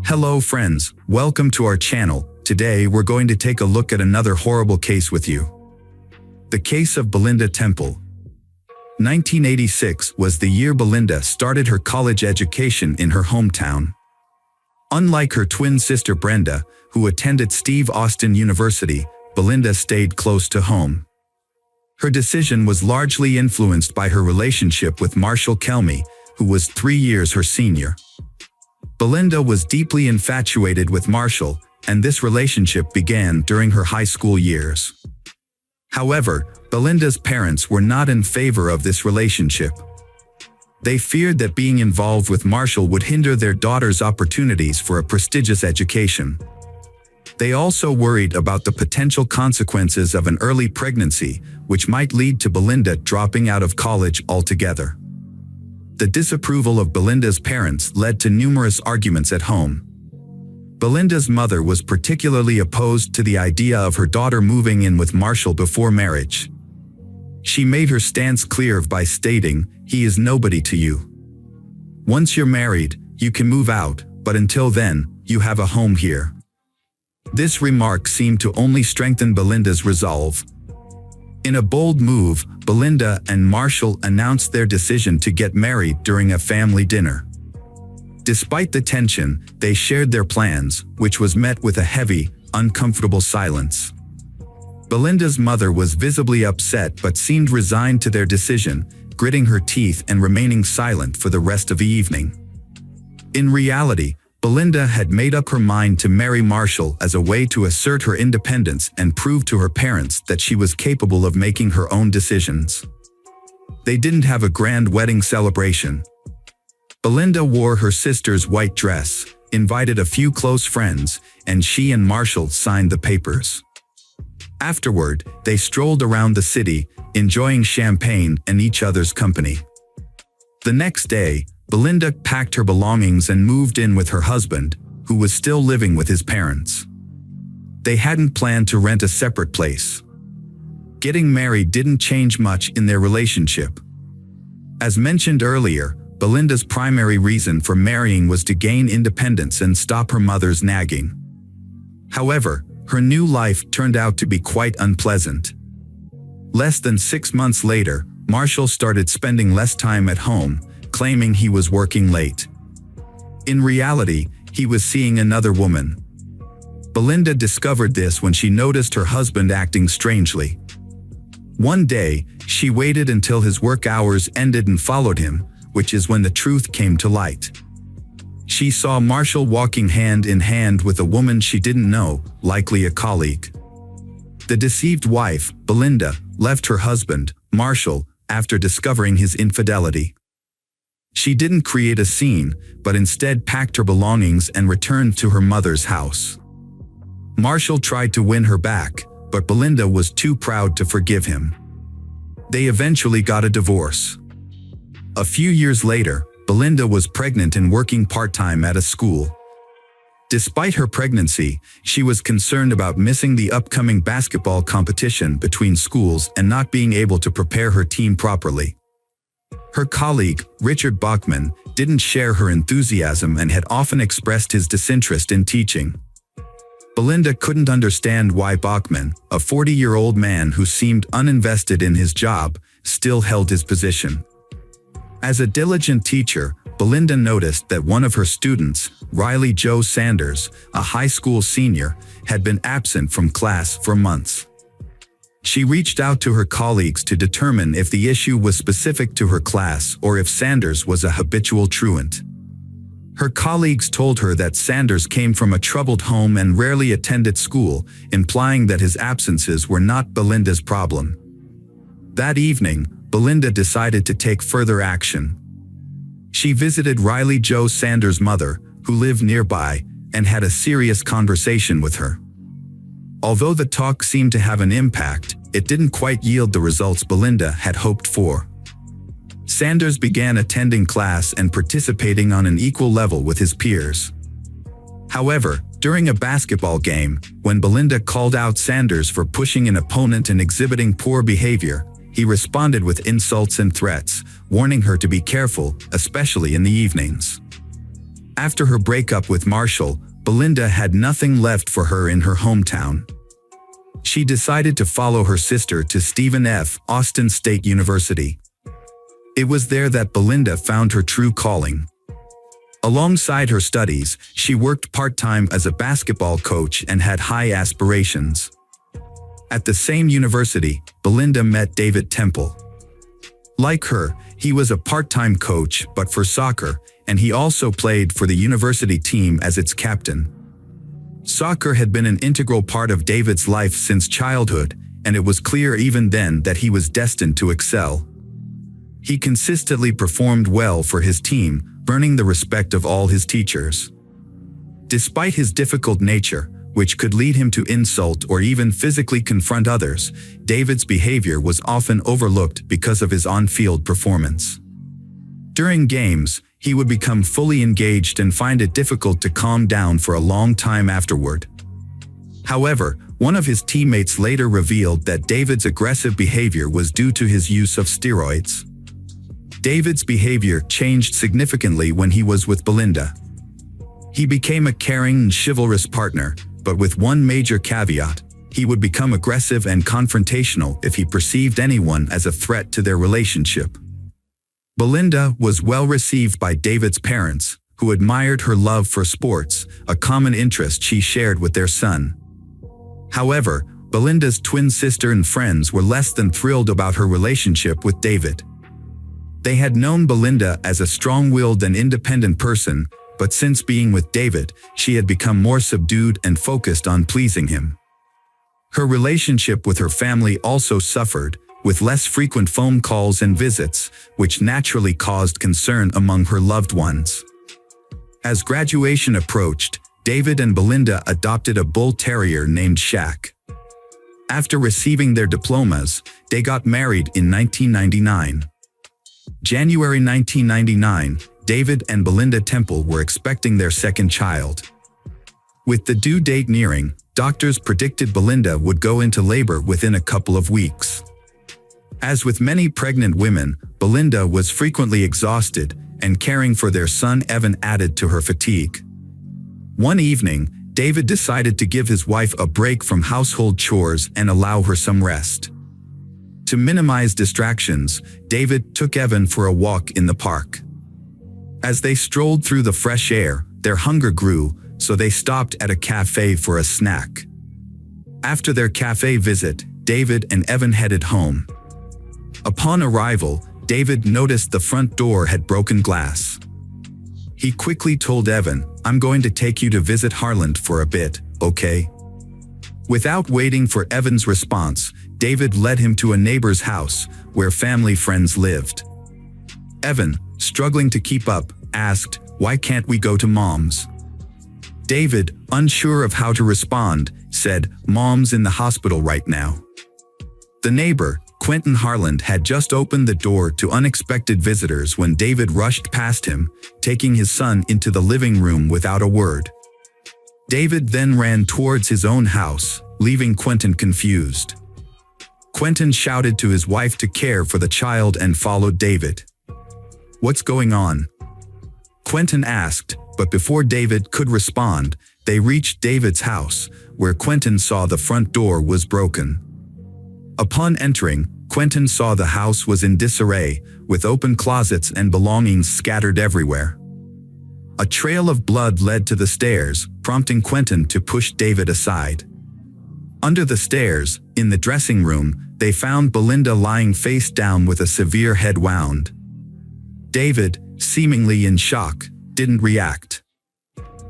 Hello friends, welcome to our channel. Today we're going to take a look at another horrible case with you. The case of Belinda Temple. 1986 was the year Belinda started her college education in her hometown. Unlike her twin sister Brenda, who attended Steve Austin University, Belinda stayed close to home. Her decision was largely influenced by her relationship with Marshall Kelmy, who was 3 years her senior. Belinda was deeply infatuated with Marshall, and this relationship began during her high school years. However, Belinda's parents were not in favor of this relationship. They feared that being involved with Marshall would hinder their daughter's opportunities for a prestigious education. They also worried about the potential consequences of an early pregnancy, which might lead to Belinda dropping out of college altogether. The disapproval of Belinda's parents led to numerous arguments at home. Belinda's mother was particularly opposed to the idea of her daughter moving in with Marshall before marriage. She made her stance clear by stating, "He is nobody to you. Once you're married, you can move out, but until then, you have a home here." This remark seemed to only strengthen Belinda's resolve. In a bold move, Belinda and Marshall announced their decision to get married during a family dinner. Despite the tension, they shared their plans, which was met with a heavy, uncomfortable silence. Belinda's mother was visibly upset but seemed resigned to their decision, gritting her teeth and remaining silent for the rest of the evening. In reality, Belinda had made up her mind to marry Marshall as a way to assert her independence and prove to her parents that she was capable of making her own decisions. They didn't have a grand wedding celebration. Belinda wore her sister's white dress, invited a few close friends, and she and Marshall signed the papers. Afterward, they strolled around the city, enjoying champagne and each other's company. The next day, Belinda packed her belongings and moved in with her husband, who was still living with his parents. They hadn't planned to rent a separate place. Getting married didn't change much in their relationship. As mentioned earlier, Belinda's primary reason for marrying was to gain independence and stop her mother's nagging. However, her new life turned out to be quite unpleasant. Less than 6 months later, Marshall started spending less time at home, claiming he was working late. In reality, he was seeing another woman. Belinda discovered this when she noticed her husband acting strangely. One day, she waited until his work hours ended and followed him, which is when the truth came to light. She saw Marshall walking hand in hand with a woman she didn't know, likely a colleague. The deceived wife, Belinda, left her husband, Marshall, after discovering his infidelity. She didn't create a scene, but instead packed her belongings and returned to her mother's house. Marshall tried to win her back, but Belinda was too proud to forgive him. They eventually got a divorce. A few years later, Belinda was pregnant and working part-time at a school. Despite her pregnancy, she was concerned about missing the upcoming basketball competition between schools and not being able to prepare her team properly. Her colleague, Richard Bachman, didn't share her enthusiasm and had often expressed his disinterest in teaching. Belinda couldn't understand why Bachman, a 40-year-old man who seemed uninvested in his job, still held his position. As a diligent teacher, Belinda noticed that one of her students, Riley Joe Sanders, a high school senior, had been absent from class for months. She reached out to her colleagues to determine if the issue was specific to her class or if Sanders was a habitual truant. Her colleagues told her that Sanders came from a troubled home and rarely attended school, implying that his absences were not Belinda's problem. That evening, Belinda decided to take further action. She visited Riley Joe Sanders' mother, who lived nearby, and had a serious conversation with her. Although the talk seemed to have an impact, it didn't quite yield the results Belinda had hoped for. Sanders began attending class and participating on an equal level with his peers. However, during a basketball game, when Belinda called out Sanders for pushing an opponent and exhibiting poor behavior, he responded with insults and threats, warning her to be careful, especially in the evenings. After her breakup with Marshall, Belinda had nothing left for her in her hometown. She decided to follow her sister to Stephen F. Austin State University. It was there that Belinda found her true calling. Alongside her studies, she worked part-time as a basketball coach and had high aspirations. At the same university, Belinda met David Temple. Like her, he was a part-time coach but for soccer, and he also played for the university team as its captain. Soccer had been an integral part of David's life since childhood, and it was clear even then that he was destined to excel. He consistently performed well for his team, earning the respect of all his teachers. Despite his difficult nature, which could lead him to insult or even physically confront others, David's behavior was often overlooked because of his on-field performance. During games, he would become fully engaged and find it difficult to calm down for a long time afterward. However, one of his teammates later revealed that David's aggressive behavior was due to his use of steroids. David's behavior changed significantly when he was with Belinda. He became a caring and chivalrous partner, but with one major caveat: he would become aggressive and confrontational if he perceived anyone as a threat to their relationship. Belinda was well received by David's parents, who admired her love for sports, a common interest she shared with their son. However, Belinda's twin sister and friends were less than thrilled about her relationship with David. They had known Belinda as a strong-willed and independent person, but since being with David, she had become more subdued and focused on pleasing him. Her relationship with her family also suffered, with less frequent phone calls and visits, which naturally caused concern among her loved ones. As graduation approached, David and Belinda adopted a bull terrier named Shaq. After receiving their diplomas, they got married in 1999. January 1999, David and Belinda Temple were expecting their second child. With the due date nearing, doctors predicted Belinda would go into labor within a couple of weeks. As with many pregnant women, Belinda was frequently exhausted, and caring for their son Evan added to her fatigue. One evening, David decided to give his wife a break from household chores and allow her some rest. To minimize distractions, David took Evan for a walk in the park. As they strolled through the fresh air, their hunger grew, so they stopped at a cafe for a snack. After their cafe visit, David and Evan headed home. Upon arrival, David noticed the front door had broken glass. He quickly told Evan, "I'm going to take you to visit Harland for a bit, okay?" Without waiting for Evan's response, David led him to a neighbor's house, where family friends lived. Evan, struggling to keep up, asked, "Why can't we go to Mom's?" David, unsure of how to respond, said, "Mom's in the hospital right now." The neighbor, Quentin Harland, had just opened the door to unexpected visitors when David rushed past him, taking his son into the living room without a word. David then ran towards his own house, leaving Quentin confused. Quentin shouted to his wife to care for the child and followed David. "What's going on?" Quentin asked, but before David could respond, they reached David's house, where Quentin saw the front door was broken. Upon entering, Quentin saw the house was in disarray, with open closets and belongings scattered everywhere. A trail of blood led to the stairs, prompting Quentin to push David aside. Under the stairs, in the dressing room, they found Belinda lying face down with a severe head wound. David, seemingly in shock, didn't react.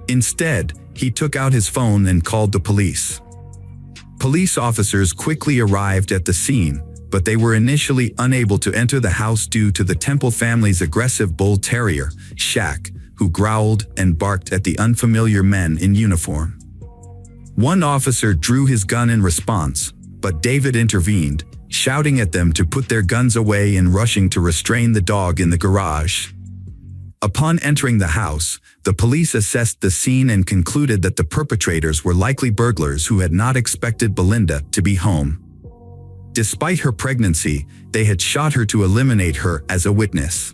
Instead, he took out his phone and called the police. Police officers quickly arrived at the scene, but they were initially unable to enter the house due to the Temple family's aggressive bull terrier, Shaq, who growled and barked at the unfamiliar men in uniform. One officer drew his gun in response, but David intervened, shouting at them to put their guns away and rushing to restrain the dog in the garage. Upon entering the house, the police assessed the scene and concluded that the perpetrators were likely burglars who had not expected Belinda to be home. Despite her pregnancy, they had shot her to eliminate her as a witness.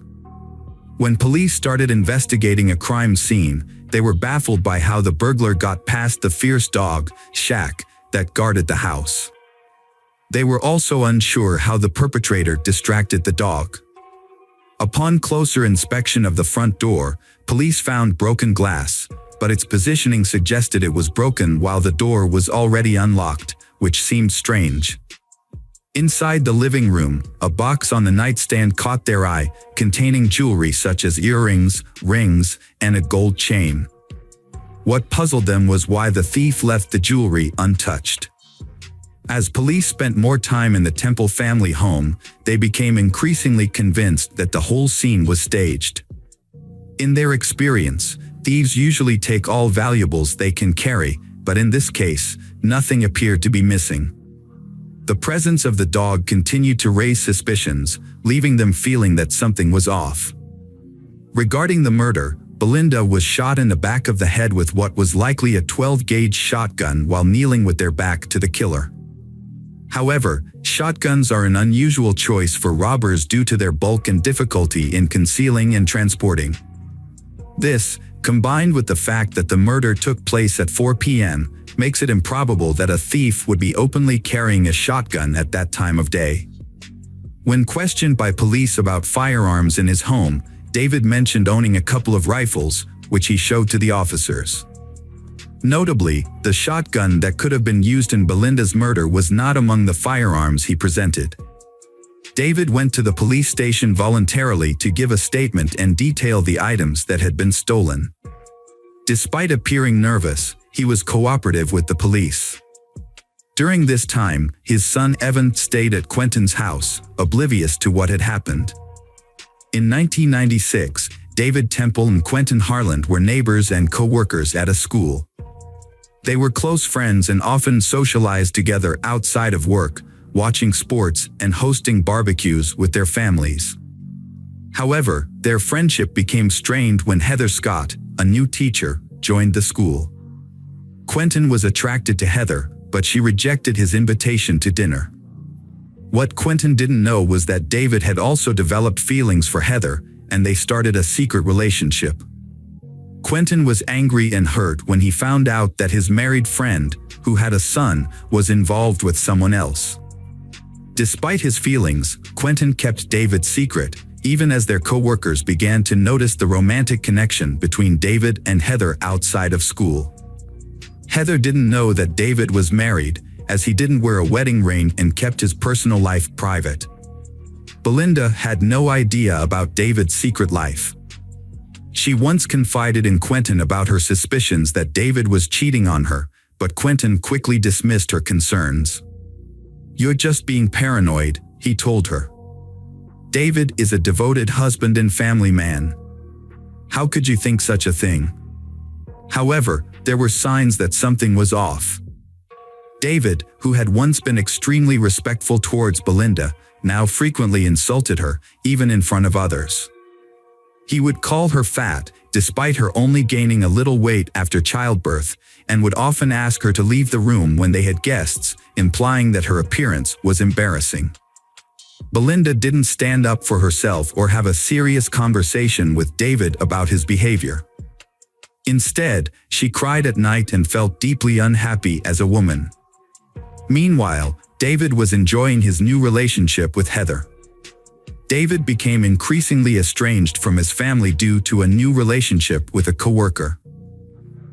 When police started investigating a crime scene, they were baffled by how the burglar got past the fierce dog, Shaq, that guarded the house. They were also unsure how the perpetrator distracted the dog. Upon closer inspection of the front door, police found broken glass, but its positioning suggested it was broken while the door was already unlocked, which seemed strange. Inside the living room, a box on the nightstand caught their eye, containing jewelry such as earrings, rings, and a gold chain. What puzzled them was why the thief left the jewelry untouched. As police spent more time in the Temple family home, they became increasingly convinced that the whole scene was staged. In their experience, thieves usually take all valuables they can carry, but in this case, nothing appeared to be missing. The presence of the dog continued to raise suspicions, leaving them feeling that something was off. Regarding the murder, Belinda was shot in the back of the head with what was likely a 12-gauge shotgun while kneeling with their back to the killer. However, shotguns are an unusual choice for robbers due to their bulk and difficulty in concealing and transporting. This, combined with the fact that the murder took place at 4 p.m., makes it improbable that a thief would be openly carrying a shotgun at that time of day. When questioned by police about firearms in his home, David mentioned owning a couple of rifles, which he showed to the officers. Notably, the shotgun that could have been used in Belinda's murder was not among the firearms he presented. David went to the police station voluntarily to give a statement and detail the items that had been stolen. Despite appearing nervous, he was cooperative with the police. During this time, his son Evan stayed at Quentin's house, oblivious to what had happened. In 1996, David Temple and Quentin Harland were neighbors and co-workers at a school. They were close friends and often socialized together outside of work, watching sports and hosting barbecues with their families. However, their friendship became strained when Heather Scott, a new teacher, joined the school. Quentin was attracted to Heather, but she rejected his invitation to dinner. What Quentin didn't know was that David had also developed feelings for Heather, and they started a secret relationship. Quentin was angry and hurt when he found out that his married friend, who had a son, was involved with someone else. Despite his feelings, Quentin kept David's secret, even as their co-workers began to notice the romantic connection between David and Heather outside of school. Heather didn't know that David was married, as he didn't wear a wedding ring and kept his personal life private. Belinda had no idea about David's secret life. She once confided in Quentin about her suspicions that David was cheating on her, but Quentin quickly dismissed her concerns. "You're just being paranoid," he told her. "David is a devoted husband and family man. How could you think such a thing?" However, there were signs that something was off. David, who had once been extremely respectful towards Belinda, now frequently insulted her, even in front of others. He would call her fat, despite her only gaining a little weight after childbirth, and would often ask her to leave the room when they had guests, implying that her appearance was embarrassing. Belinda didn't stand up for herself or have a serious conversation with David about his behavior. Instead, she cried at night and felt deeply unhappy as a woman. Meanwhile, David was enjoying his new relationship with Heather. David became increasingly estranged from his family due to a new relationship with a coworker.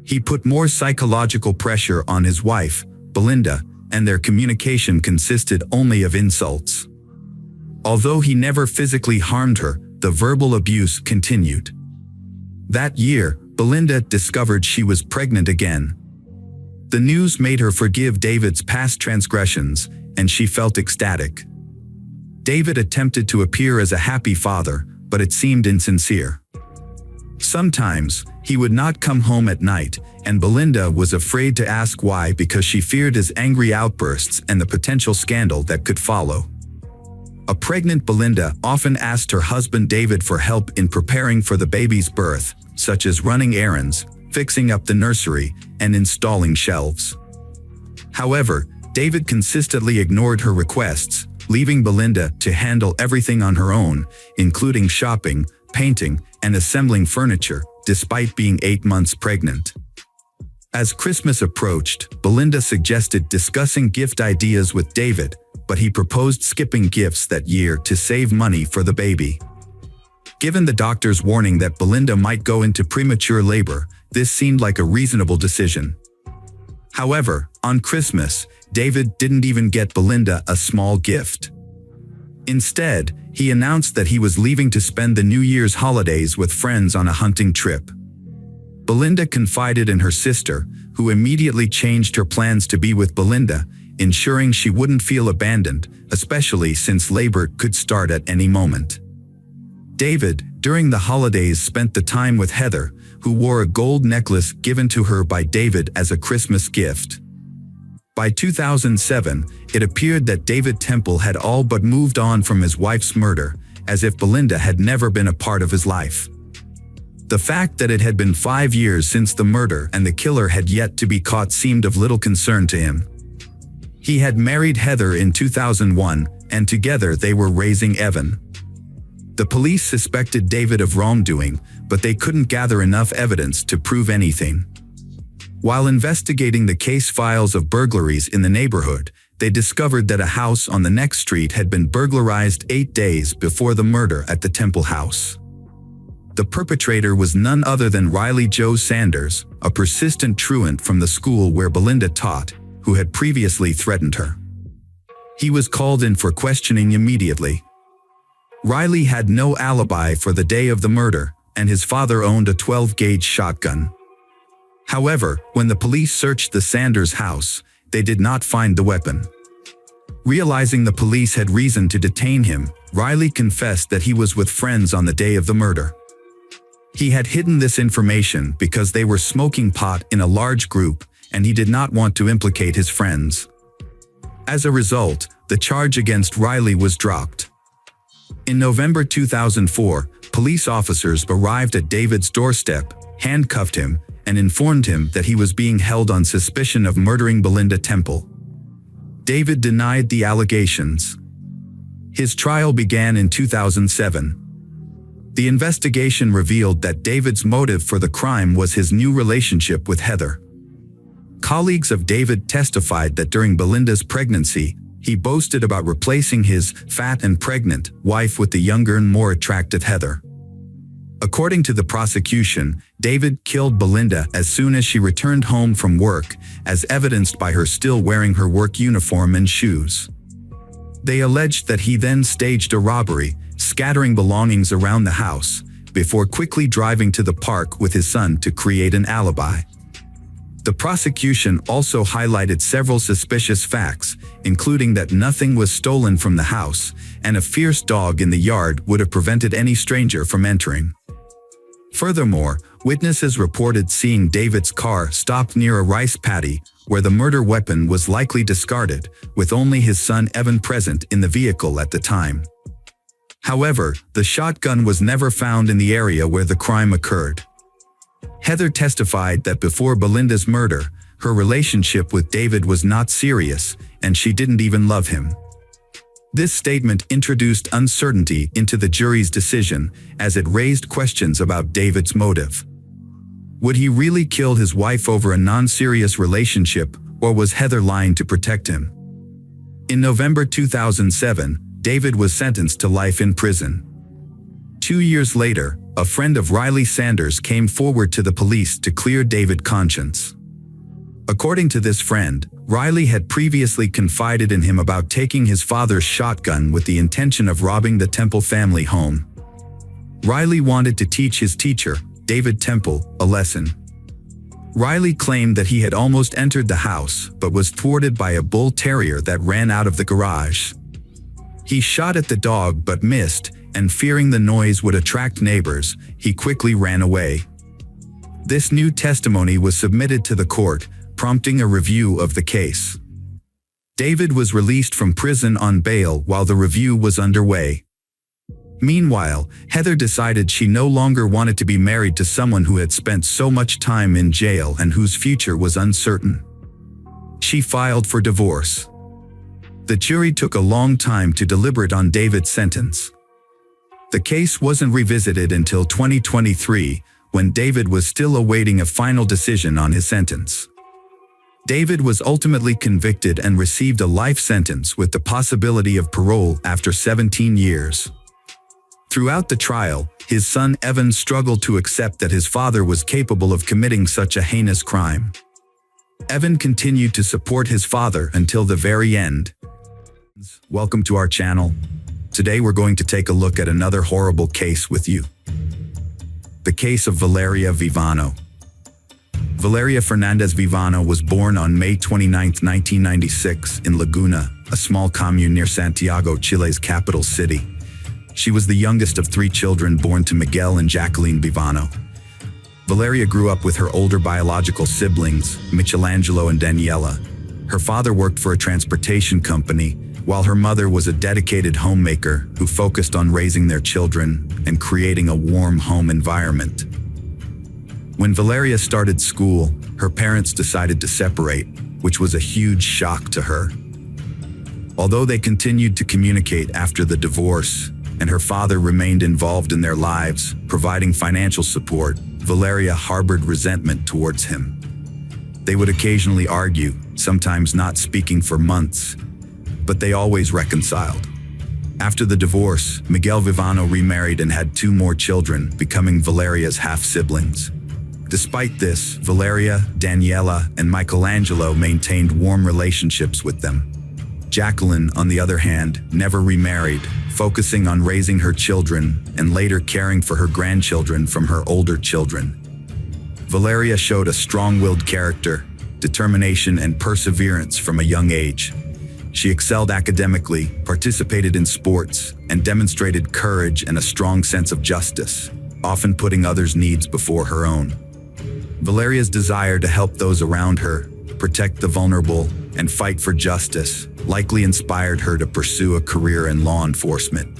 He put more psychological pressure on his wife, Belinda, and their communication consisted only of insults. Although he never physically harmed her, the verbal abuse continued. That year, Belinda discovered she was pregnant again. The news made her forgive David's past transgressions, and she felt ecstatic. David attempted to appear as a happy father, but it seemed insincere. Sometimes, he would not come home at night, and Belinda was afraid to ask why because she feared his angry outbursts and the potential scandal that could follow. A pregnant Belinda often asked her husband David for help in preparing for the baby's birth, such as running errands, fixing up the nursery, and installing shelves. However, David consistently ignored her requests, leaving Belinda to handle everything on her own, including shopping, painting, and assembling furniture, despite being 8 months pregnant. As Christmas approached, Belinda suggested discussing gift ideas with David, but he proposed skipping gifts that year to save money for the baby. Given the doctor's warning that Belinda might go into premature labor, this seemed like a reasonable decision. However, on Christmas, David didn't even get Belinda a small gift. Instead, he announced that he was leaving to spend the New Year's holidays with friends on a hunting trip. Belinda confided in her sister, who immediately changed her plans to be with Belinda, ensuring she wouldn't feel abandoned, especially since labor could start at any moment. David, during the holidays, spent the time with Heather, who wore a gold necklace given to her by David as a Christmas gift. By 2007, it appeared that David Temple had all but moved on from his wife's murder, as if Belinda had never been a part of his life. The fact that it had been 5 years since the murder and the killer had yet to be caught seemed of little concern to him. He had married Heather in 2001, and together they were raising Evan. The police suspected David of wrongdoing, but they couldn't gather enough evidence to prove anything. While investigating the case files of burglaries in the neighborhood, they discovered that a house on the next street had been burglarized 8 days before the murder at the Temple house. The perpetrator was none other than Riley Joe Sanders, a persistent truant from the school where Belinda taught, who had previously threatened her. He was called in for questioning immediately. Riley had no alibi for the day of the murder, and his father owned a 12-gauge shotgun. However, when the police searched the Sanders house, they did not find the weapon. Realizing the police had reason to detain him, Riley confessed that he was with friends on the day of the murder. He had hidden this information because they were smoking pot in a large group, and he did not want to implicate his friends. As a result, the charge against Riley was dropped. In November 2004, police officers arrived at David's doorstep, handcuffed him, and informed him that he was being held on suspicion of murdering Belinda Temple. David denied the allegations. His trial began in 2007. The investigation revealed that David's motive for the crime was his new relationship with Heather. Colleagues of David testified that during Belinda's pregnancy, he boasted about replacing his fat and pregnant wife with the younger and more attractive Heather. According to the prosecution, David killed Belinda as soon as she returned home from work, as evidenced by her still wearing her work uniform and shoes. They alleged that he then staged a robbery, scattering belongings around the house, before quickly driving to the park with his son to create an alibi. The prosecution also highlighted several suspicious facts, including that nothing was stolen from the house, and a fierce dog in the yard would have prevented any stranger from entering. Furthermore, witnesses reported seeing David's car stopped near a rice paddy, where the murder weapon was likely discarded, with only his son Evan present in the vehicle at the time. However, the shotgun was never found in the area where the crime occurred. Heather testified that before Belinda's murder, her relationship with David was not serious, and she didn't even love him. This statement introduced uncertainty into the jury's decision, as it raised questions about David's motive. Would he really kill his wife over a non-serious relationship, or was Heather lying to protect him? In November 2007, David was sentenced to life in prison. 2 years later, a friend of Riley Sanders came forward to the police to clear David's conscience. According to this friend, Riley had previously confided in him about taking his father's shotgun with the intention of robbing the Temple family home. Riley wanted to teach his teacher, David Temple, a lesson. Riley claimed that he had almost entered the house but was thwarted by a bull terrier that ran out of the garage. He shot at the dog but missed, and fearing the noise would attract neighbors, he quickly ran away. This new testimony was submitted to the court, prompting a review of the case. David was released from prison on bail while the review was underway. Meanwhile, Heather decided she no longer wanted to be married to someone who had spent so much time in jail and whose future was uncertain. She filed for divorce. The jury took a long time to deliberate on David's sentence. The case wasn't revisited until 2023, when David was still awaiting a final decision on his sentence. David was ultimately convicted and received a life sentence with the possibility of parole after 17 years. Throughout the trial, his son Evan struggled to accept that his father was capable of committing such a heinous crime. Evan continued to support his father until the very end. Welcome to our channel. Today we're going to take a look at another horrible case with you. The case of Valeria Vivano. Valeria Fernandez Vivano was born on May 29, 1996 in Laguna, a small commune near Santiago, Chile's capital city. She was the youngest of 3 children born to Miguel and Jacqueline Vivano. Valeria grew up with her older biological siblings, Michelangelo and Daniela. Her father worked for a transportation company, while her mother was a dedicated homemaker who focused on raising their children and creating a warm home environment. When Valeria started school, her parents decided to separate, which was a huge shock to her. Although they continued to communicate after the divorce, and her father remained involved in their lives, providing financial support, Valeria harbored resentment towards him. They would occasionally argue, sometimes not speaking for months, but they always reconciled. After the divorce, Miguel Vivano remarried and had 2 more children, becoming Valeria's half-siblings. Despite this, Valeria, Daniela, and Michelangelo maintained warm relationships with them. Jacqueline, on the other hand, never remarried, focusing on raising her children and later caring for her grandchildren from her older children. Valeria showed a strong-willed character, determination, and perseverance from a young age. She excelled academically, participated in sports, and demonstrated courage and a strong sense of justice, often putting others' needs before her own. Valeria's desire to help those around her, protect the vulnerable, and fight for justice likely inspired her to pursue a career in law enforcement.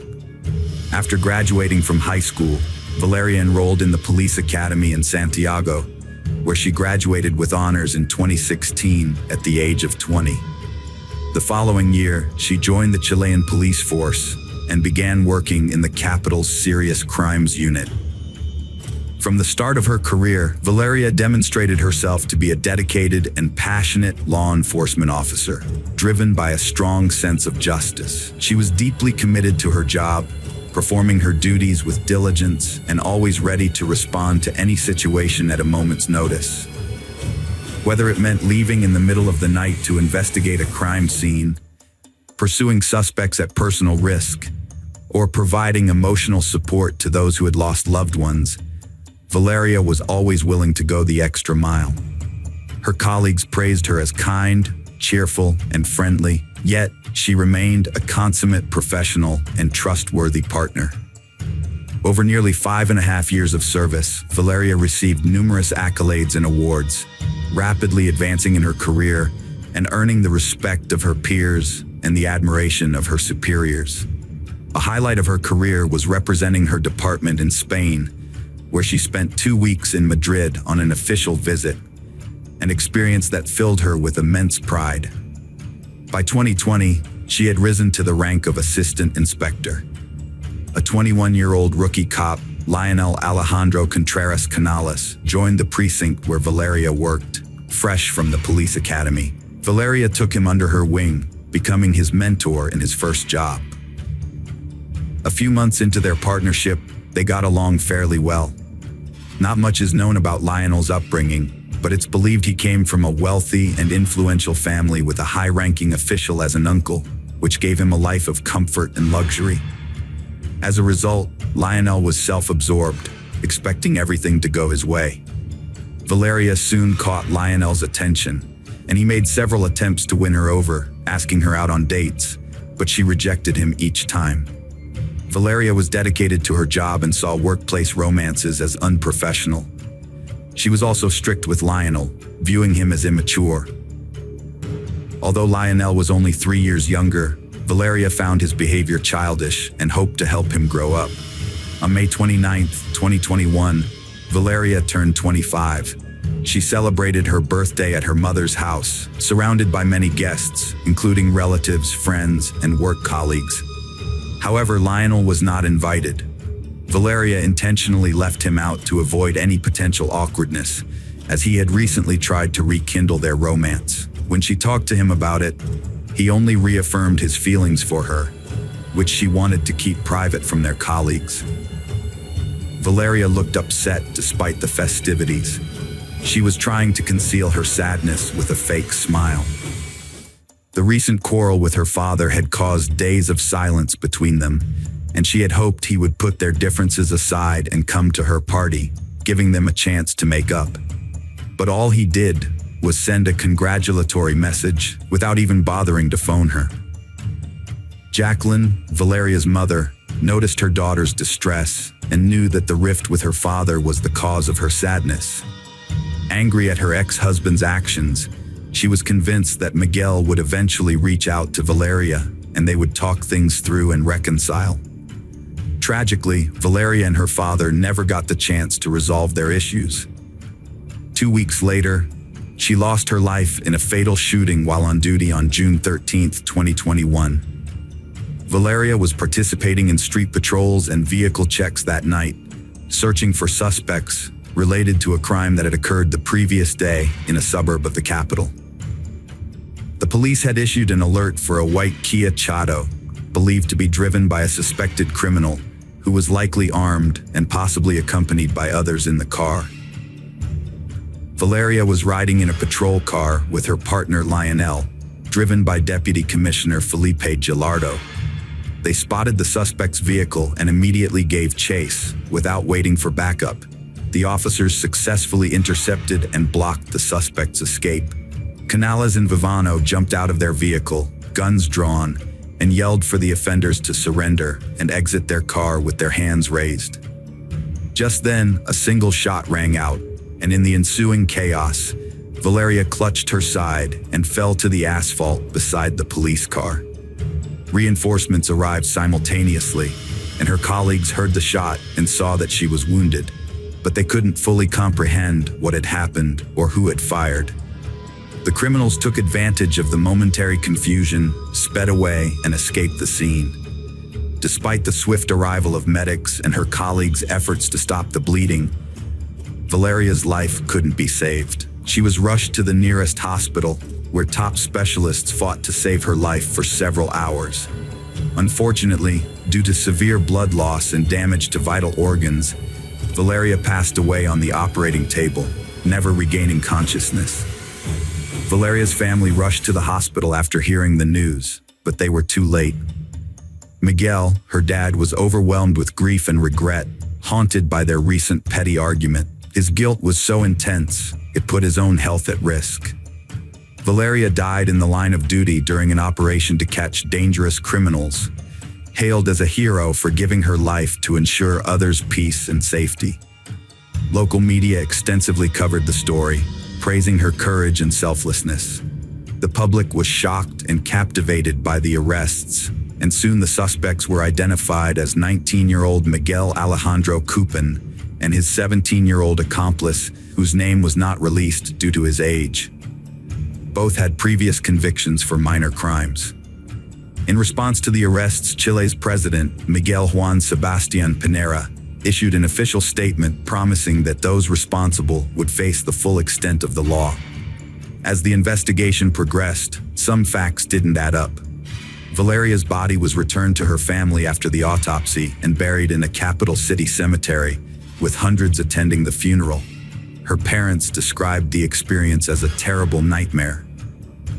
After graduating from high school, Valeria enrolled in the police academy in Santiago, where she graduated with honors in 2016 at the age of 20. The following year, she joined the Chilean police force and began working in the capital's serious crimes unit. From the start of her career, Valeria demonstrated herself to be a dedicated and passionate law enforcement officer, driven by a strong sense of justice. She was deeply committed to her job, performing her duties with diligence and always ready to respond to any situation at a moment's notice. Whether it meant leaving in the middle of the night to investigate a crime scene, pursuing suspects at personal risk, or providing emotional support to those who had lost loved ones, Valeria was always willing to go the extra mile. Her colleagues praised her as kind, cheerful, and friendly, yet she remained a consummate professional and trustworthy partner. Over nearly 5.5 years of service, Valeria received numerous accolades and awards, rapidly advancing in her career and earning the respect of her peers and the admiration of her superiors. A highlight of her career was representing her department in Spain, where she spent 2 weeks in Madrid on an official visit, an experience that filled her with immense pride. By 2020, she had risen to the rank of assistant inspector. A 21-year-old rookie cop, Lionel Alejandro Contreras Canales, joined the precinct where Valeria worked, fresh from the police academy. Valeria took him under her wing, becoming his mentor in his first job. A few months into their partnership, they got along fairly well. Not much is known about Lionel's upbringing, but it's believed he came from a wealthy and influential family with a high-ranking official as an uncle, which gave him a life of comfort and luxury. As a result, Lionel was self-absorbed, expecting everything to go his way. Valeria soon caught Lionel's attention, and he made several attempts to win her over, asking her out on dates, but she rejected him each time. Valeria was dedicated to her job and saw workplace romances as unprofessional. She was also strict with Lionel, viewing him as immature. Although Lionel was only 3 years younger, Valeria found his behavior childish and hoped to help him grow up. On May 29, 2021, Valeria turned 25. She celebrated her birthday at her mother's house, surrounded by many guests, including relatives, friends, and work colleagues. However, Lionel was not invited, Valeria intentionally left him out to avoid any potential awkwardness, as he had recently tried to rekindle their romance. When she talked to him about it, he only reaffirmed his feelings for her, which she wanted to keep private from their colleagues. Valeria looked upset despite the festivities. She was trying to conceal her sadness with a fake smile. The recent quarrel with her father had caused days of silence between them, and she had hoped he would put their differences aside and come to her party, giving them a chance to make up. But all he did was send a congratulatory message without even bothering to phone her. Jacqueline, Valeria's mother, noticed her daughter's distress and knew that the rift with her father was the cause of her sadness. Angry at her ex-husband's actions, she was convinced that Miguel would eventually reach out to Valeria and they would talk things through and reconcile. Tragically, Valeria and her father never got the chance to resolve their issues. 2 weeks later, she lost her life in a fatal shooting while on duty on June 13, 2021. Valeria was participating in street patrols and vehicle checks that night, searching for suspects related to a crime that had occurred the previous day in a suburb of the capital. The police had issued an alert for a white Kia Chato, believed to be driven by a suspected criminal who was likely armed and possibly accompanied by others in the car. Valeria was riding in a patrol car with her partner Lionel, driven by Deputy Commissioner Felipe Gilardo. They spotted the suspect's vehicle and immediately gave chase, without waiting for backup. The officers successfully intercepted and blocked the suspect's escape. Canales and Vivano jumped out of their vehicle, guns drawn, and yelled for the offenders to surrender and exit their car with their hands raised. Just then, a single shot rang out, and in the ensuing chaos, Valeria clutched her side and fell to the asphalt beside the police car. Reinforcements arrived simultaneously, and her colleagues heard the shot and saw that she was wounded, but they couldn't fully comprehend what had happened or who had fired. The criminals took advantage of the momentary confusion, sped away, and escaped the scene. Despite the swift arrival of medics and her colleagues' efforts to stop the bleeding, Valeria's life couldn't be saved. She was rushed to the nearest hospital, where top specialists fought to save her life for several hours. Unfortunately, due to severe blood loss and damage to vital organs, Valeria passed away on the operating table, never regaining consciousness. Valeria's family rushed to the hospital after hearing the news, but they were too late. Miguel, her dad, was overwhelmed with grief and regret, haunted by their recent petty argument. His guilt was so intense, it put his own health at risk. Valeria died in the line of duty during an operation to catch dangerous criminals, hailed as a hero for giving her life to ensure others' peace and safety. Local media extensively covered the story, praising her courage and selflessness. The public was shocked and captivated by the arrests, and soon the suspects were identified as 19-year-old Miguel Alejandro Cupin and his 17-year-old accomplice, whose name was not released due to his age. Both had previous convictions for minor crimes. In response to the arrests, Chile's president, Miguel Juan Sebastián Pinera, issued an official statement promising that those responsible would face the full extent of the law. As the investigation progressed, some facts didn't add up. Valeria's body was returned to her family after the autopsy and buried in a capital city cemetery, with hundreds attending the funeral. Her parents described the experience as a terrible nightmare.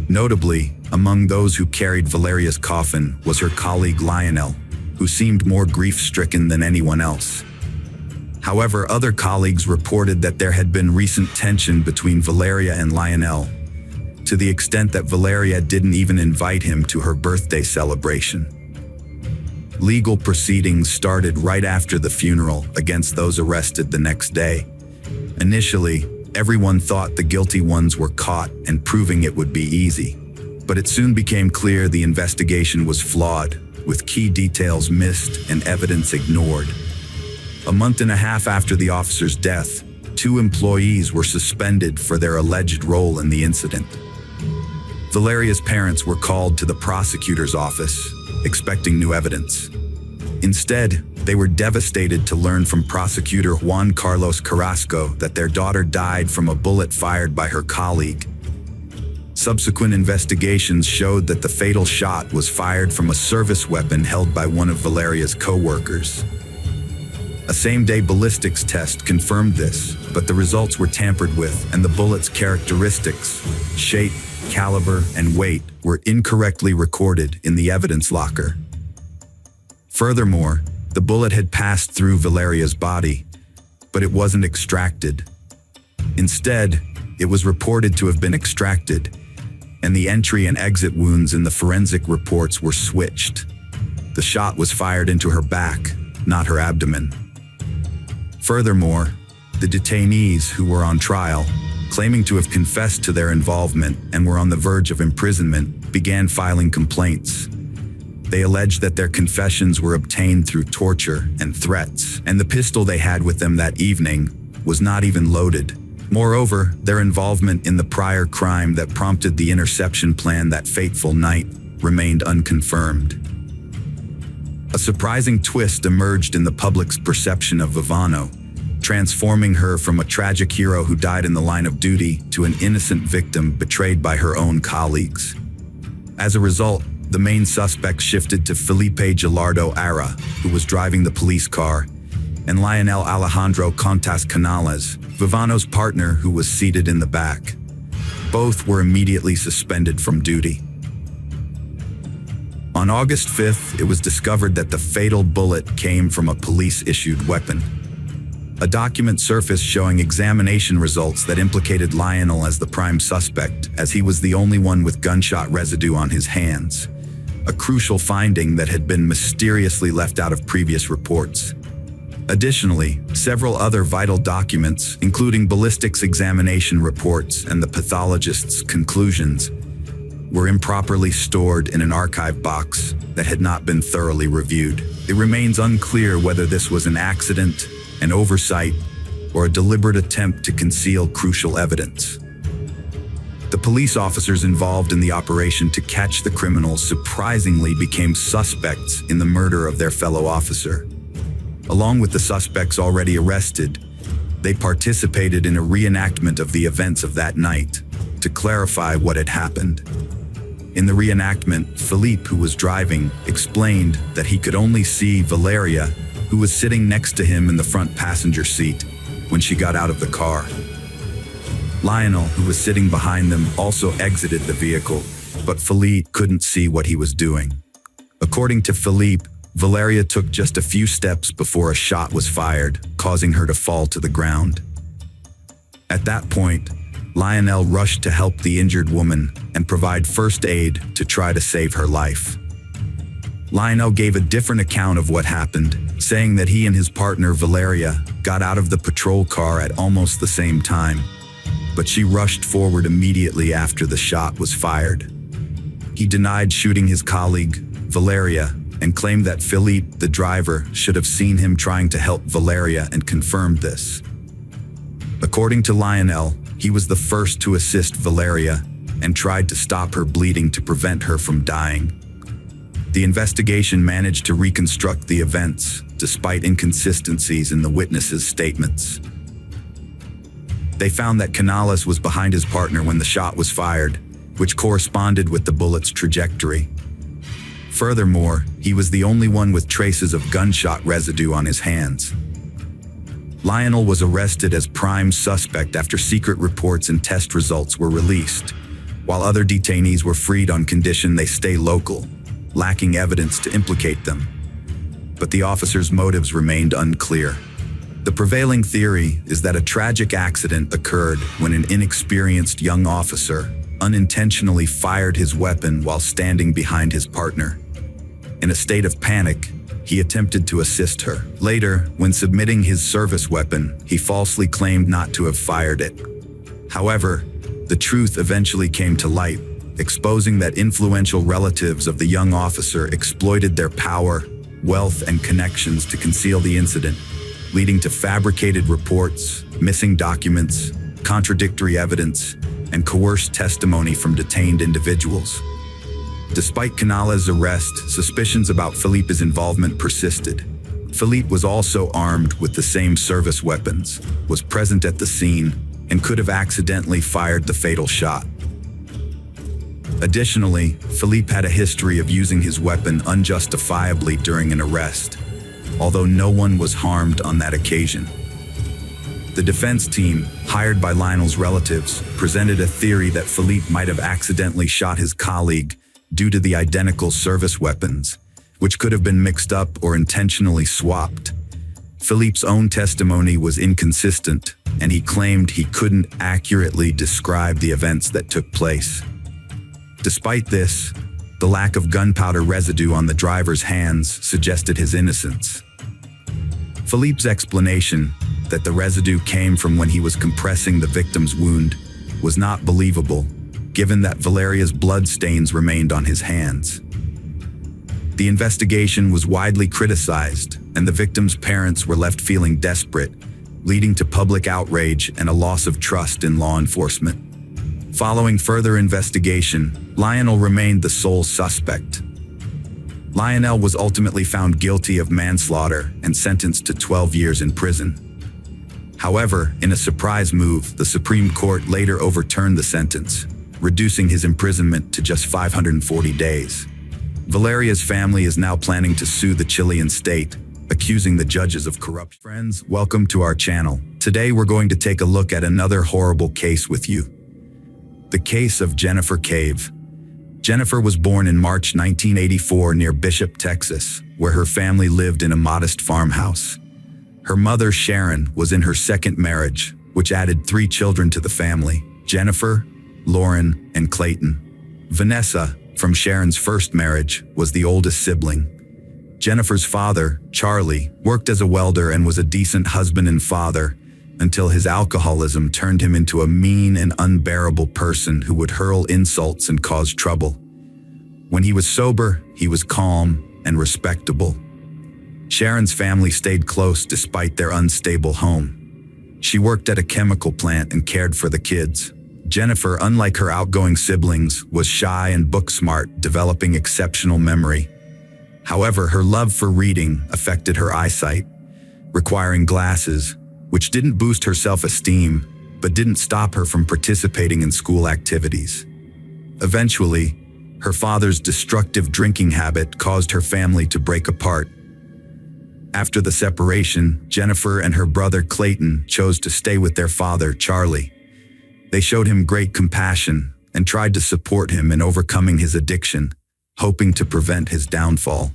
Notably, among those who carried Valeria's coffin was her colleague Lionel, who seemed more grief-stricken than anyone else. However, other colleagues reported that there had been recent tension between Valeria and Lionel, to the extent that Valeria didn't even invite him to her birthday celebration. Legal proceedings started right after the funeral against those arrested the next day. Initially, everyone thought the guilty ones were caught and proving it would be easy. But it soon became clear the investigation was flawed, with key details missed and evidence ignored. A month and a half after the officer's death, 2 employees were suspended for their alleged role in the incident. Valeria's parents were called to the prosecutor's office, expecting new evidence. Instead, They were devastated to learn from prosecutor Juan Carlos Carrasco that their daughter died from a bullet fired by her colleague. Subsequent investigations showed that the fatal shot was fired from a service weapon held by one of Valeria's co-workers. A same-day ballistics test confirmed this, but the results were tampered with, and the bullet's characteristics, shape, caliber, and weight were incorrectly recorded in the evidence locker. Furthermore, the bullet had passed through Valeria's body, but it wasn't extracted. Instead, it was reported to have been extracted, and the entry and exit wounds in the forensic reports were switched. The shot was fired into her back, not her abdomen. Furthermore, the detainees who were on trial, claiming to have confessed to their involvement and were on the verge of imprisonment, began filing complaints. They alleged that their confessions were obtained through torture and threats, and the pistol they had with them that evening was not even loaded. Moreover, their involvement in the prior crime that prompted the interception plan that fateful night remained unconfirmed. A surprising twist emerged in the public's perception of Vivano, transforming her from a tragic hero who died in the line of duty to an innocent victim betrayed by her own colleagues. As a result, the main suspect shifted to Felipe Gilardo Ara, who was driving the police car, and Lionel Alejandro Contas Canales, Vivano's partner, who was seated in the back. Both were immediately suspended from duty. On August 5th, it was discovered that the fatal bullet came from a police-issued weapon. A document surfaced showing examination results that implicated Lionel as the prime suspect, as he was the only one with gunshot residue on his hands, a crucial finding that had been mysteriously left out of previous reports. Additionally, several other vital documents, including ballistics examination reports and the pathologist's conclusions, were improperly stored in an archive box that had not been thoroughly reviewed. It remains unclear whether this was an accident, an oversight, or a deliberate attempt to conceal crucial evidence. The police officers involved in the operation to catch the criminals surprisingly became suspects in the murder of their fellow officer. Along with the suspects already arrested, they participated in a reenactment of the events of that night to clarify what had happened. In the reenactment, Philippe, who was driving, explained that he could only see Valeria, who was sitting next to him in the front passenger seat, when she got out of the car. Lionel, who was sitting behind them, also exited the vehicle, but Philippe couldn't see what he was doing. According to Philippe, Valeria took just a few steps before a shot was fired, causing her to fall to the ground. At that point, Lionel rushed to help the injured woman and provide first aid to try to save her life. Lionel gave a different account of what happened, saying that he and his partner Valeria got out of the patrol car at almost the same time, but she rushed forward immediately after the shot was fired. He denied shooting his colleague, Valeria, and claimed that Philippe, the driver, should have seen him trying to help Valeria and confirmed this. According to Lionel, he was the first to assist Valeria and tried to stop her bleeding to prevent her from dying. The investigation managed to reconstruct the events, despite inconsistencies in the witnesses' statements. They found that Canales was behind his partner when the shot was fired, which corresponded with the bullet's trajectory. Furthermore, he was the only one with traces of gunshot residue on his hands. Lionel was arrested as prime suspect after secret reports and test results were released, while other detainees were freed on condition they stay local, lacking evidence to implicate them. But the officers' motives remained unclear. The prevailing theory is that a tragic accident occurred when an inexperienced young officer unintentionally fired his weapon while standing behind his partner. In a state of panic, he attempted to assist her. Later, when submitting his service weapon, he falsely claimed not to have fired it. However, the truth eventually came to light, exposing that influential relatives of the young officer exploited their power, wealth, and connections to conceal the incident, leading to fabricated reports, missing documents, contradictory evidence, and coerced testimony from detained individuals. Despite Canales' arrest, suspicions about Felipe's involvement persisted. Philippe was also armed with the same service weapons, was present at the scene, and could have accidentally fired the fatal shot. Additionally, Philippe had a history of using his weapon unjustifiably during an arrest, although no one was harmed on that occasion. The defense team, hired by Lionel's relatives, presented a theory that Philippe might have accidentally shot his colleague due to the identical service weapons, which could have been mixed up or intentionally swapped. Philippe's own testimony was inconsistent, and he claimed he couldn't accurately describe the events that took place. Despite this, the lack of gunpowder residue on the driver's hands suggested his innocence. Philippe's explanation that the residue came from when he was compressing the victim's wound was not believable, given that Valeria's blood stains remained on his hands. The investigation was widely criticized, and the victim's parents were left feeling desperate, leading to public outrage and a loss of trust in law enforcement. Following further investigation, Lionel remained the sole suspect. Lionel was ultimately found guilty of manslaughter and sentenced to 12 years in prison. However, in a surprise move, the Supreme Court later overturned the sentence, reducing his imprisonment to just 540 days. Valeria's family is now planning to sue the Chilean state, accusing the judges of corruption. Friends, welcome to our channel. Today we're going to take a look at another horrible case with you. The case of Jennifer Cave. Jennifer was born in March 1984 near Bishop, Texas, where her family lived in a modest farmhouse. Her mother, Sharon, was in her second marriage, which added 3 children to the family: Jennifer, Lauren, and Clayton. Vanessa, from Sharon's first marriage, was the oldest sibling. Jennifer's father, Charlie, worked as a welder and was a decent husband and father, until his alcoholism turned him into a mean and unbearable person who would hurl insults and cause trouble. When he was sober, he was calm and respectable. Sharon's family stayed close despite their unstable home. She worked at a chemical plant and cared for the kids. Jennifer, unlike her outgoing siblings, was shy and book-smart, developing exceptional memory. However, her love for reading affected her eyesight, requiring glasses, which didn't boost her self-esteem, but didn't stop her from participating in school activities. Eventually, her father's destructive drinking habit caused her family to break apart. After the separation, Jennifer and her brother Clayton chose to stay with their father, Charlie. They showed him great compassion and tried to support him in overcoming his addiction, hoping to prevent his downfall.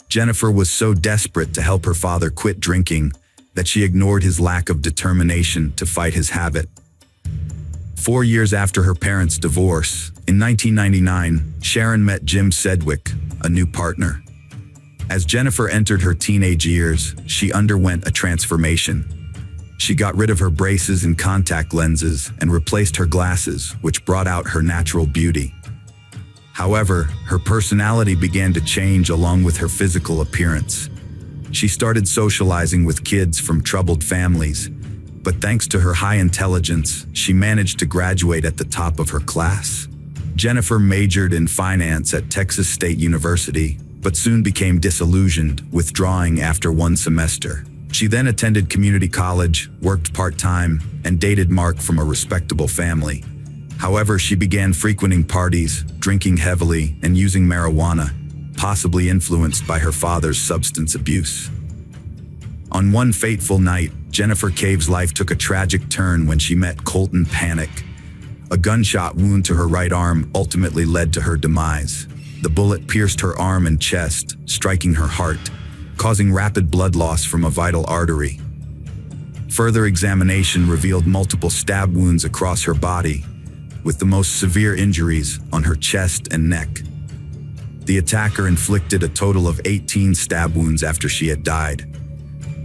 Jennifer was so desperate to help her father quit drinking that she ignored his lack of determination to fight his habit. 4 years after her parents' divorce, in 1999, Sharon met Jim Sedgwick, a new partner. As Jennifer entered her teenage years, she underwent a transformation. She got rid of her braces and contact lenses and replaced her glasses, which brought out her natural beauty. However, her personality began to change along with her physical appearance. She started socializing with kids from troubled families, but thanks to her high intelligence, she managed to graduate at the top of her class. Jennifer majored in finance at Texas State University, but soon became disillusioned, withdrawing after 1 semester. She then attended community college, worked part-time, and dated Mark from a respectable family. However, she began frequenting parties, drinking heavily, and using marijuana, possibly influenced by her father's substance abuse. On one fateful night, Jennifer Cave's life took a tragic turn when she met Colton Panic. A gunshot wound to her right arm ultimately led to her demise. The bullet pierced her arm and chest, striking her heart, causing rapid blood loss from a vital artery. Further examination revealed multiple stab wounds across her body, with the most severe injuries on her chest and neck. The attacker inflicted a total of 18 stab wounds after she had died.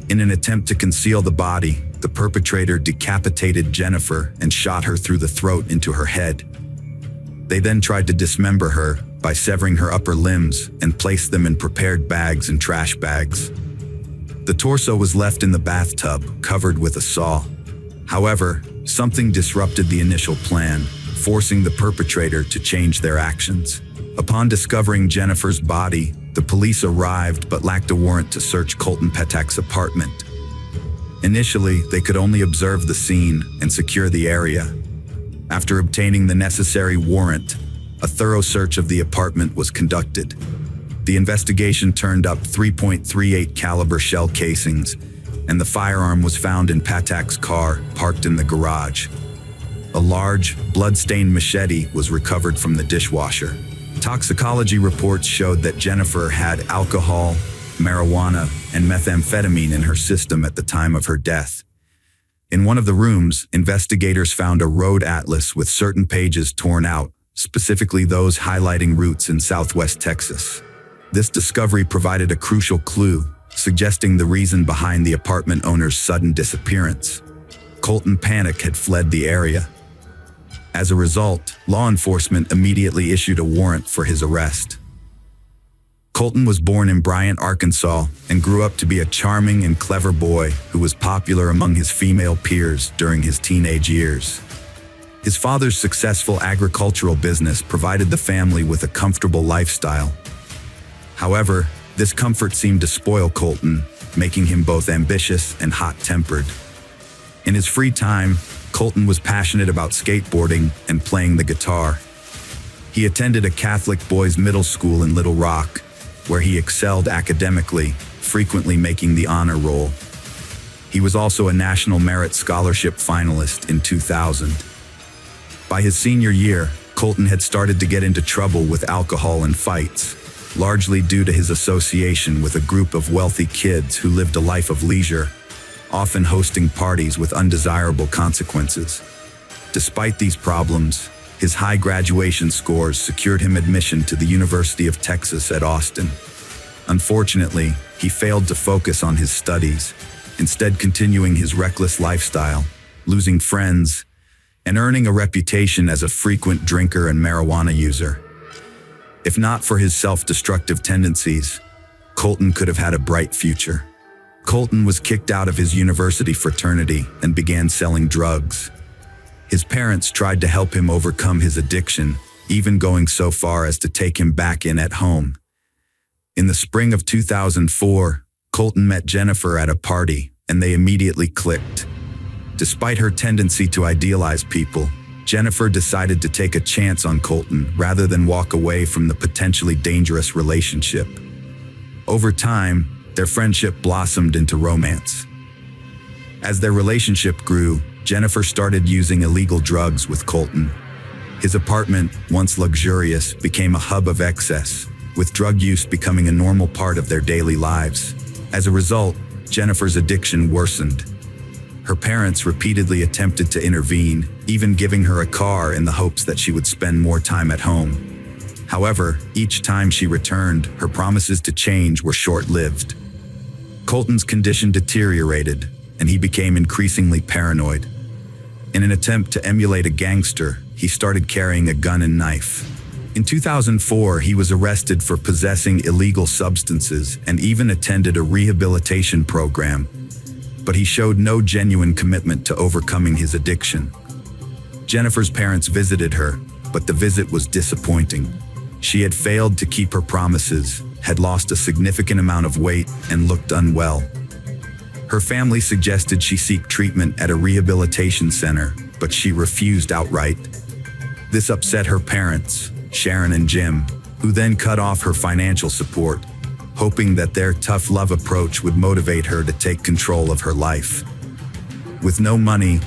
In an attempt to conceal the body, the perpetrator decapitated Jennifer and shot her through the throat into her head. They then tried to dismember her by severing her upper limbs and placed them in prepared bags and trash bags. The torso was left in the bathtub, covered with a saw. However, something disrupted the initial plan, forcing the perpetrator to change their actions. Upon discovering Jennifer's body, The police arrived but lacked a warrant to search Colton Petak's apartment. Initially, they could only observe the scene and secure the area. After obtaining the necessary warrant, a thorough search of the apartment was conducted. The investigation turned up 3.38 caliber shell casings, and the firearm was found in Petak's car, parked in the garage. A large, blood-stained machete was recovered from the dishwasher. Toxicology reports showed that Jennifer had alcohol, marijuana, and methamphetamine in her system at the time of her death. In one of the rooms, investigators found a road atlas with certain pages torn out, specifically those highlighting routes in southwest Texas. This discovery provided a crucial clue, suggesting the reason behind the apartment owner's sudden disappearance. Colton Petak had fled the area. As a result, law enforcement immediately issued a warrant for his arrest. Colton was born in Bryant, Arkansas, and grew up to be a charming and clever boy who was popular among his female peers during his teenage years. His father's successful agricultural business provided the family with a comfortable lifestyle. However, this comfort seemed to spoil Colton, making him both ambitious and hot-tempered. In his free time, Colton was passionate about skateboarding and playing the guitar. He attended a Catholic boys' middle school in Little Rock, where he excelled academically, frequently making the honor roll. He was also a National Merit Scholarship finalist in 2000. By his senior year, Colton had started to get into trouble with alcohol and fights, largely due to his association with a group of wealthy kids who lived a life of leisure, often hosting parties with undesirable consequences. Despite these problems, his high graduation scores secured him admission to the University of Texas at Austin. Unfortunately, he failed to focus on his studies, instead continuing his reckless lifestyle, losing friends, and earning a reputation as a frequent drinker and marijuana user. If not for his self-destructive tendencies, Colton could have had a bright future. Colton was kicked out of his university fraternity and began selling drugs. His parents tried to help him overcome his addiction, even going so far as to take him back in at home. In the spring of 2004, Colton met Jennifer at a party, and they immediately clicked. Despite her tendency to idealize people, Jennifer decided to take a chance on Colton rather than walk away from the potentially dangerous relationship. Over time, their friendship blossomed into romance. As their relationship grew, Jennifer started using illegal drugs with Colton. His apartment, once luxurious, became a hub of excess, with drug use becoming a normal part of their daily lives. As a result, Jennifer's addiction worsened. Her parents repeatedly attempted to intervene, even giving her a car in the hopes that she would spend more time at home. However, each time she returned, her promises to change were short-lived. Colton's condition deteriorated, and he became increasingly paranoid. In an attempt to emulate a gangster, he started carrying a gun and knife. In 2004, he was arrested for possessing illegal substances and even attended a rehabilitation program, but he showed no genuine commitment to overcoming his addiction. Jennifer's parents visited her, but the visit was disappointing. She had failed to keep her promises, had lost a significant amount of weight, and looked unwell. Her family suggested she seek treatment at a rehabilitation center, but she refused outright. This upset her parents, Sharon and Jim, who then cut off her financial support, hoping that their tough love approach would motivate her to take control of her life. With no money,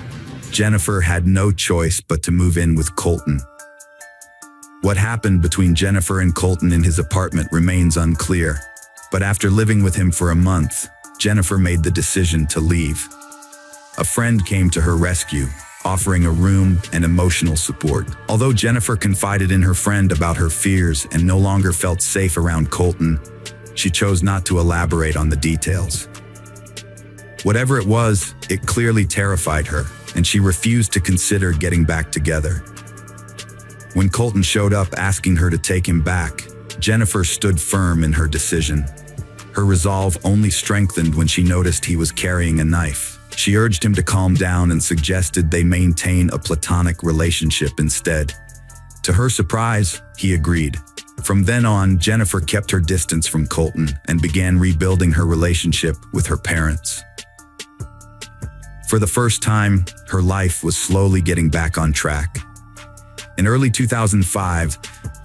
Jennifer had no choice but to move in with Colton. What happened between Jennifer and Colton in his apartment remains unclear, but after living with him for a month, Jennifer made the decision to leave. A friend came to her rescue, offering a room and emotional support. Although Jennifer confided in her friend about her fears and no longer felt safe around Colton, she chose not to elaborate on the details. Whatever it was, it clearly terrified her, and she refused to consider getting back together. When Colton showed up asking her to take him back, Jennifer stood firm in her decision. Her resolve only strengthened when she noticed he was carrying a knife. She urged him to calm down and suggested they maintain a platonic relationship instead. To her surprise, He agreed. From then on, Jennifer kept her distance from Colton and began rebuilding her relationship with her parents. For the first time, her life was slowly getting back on track. In early 2005,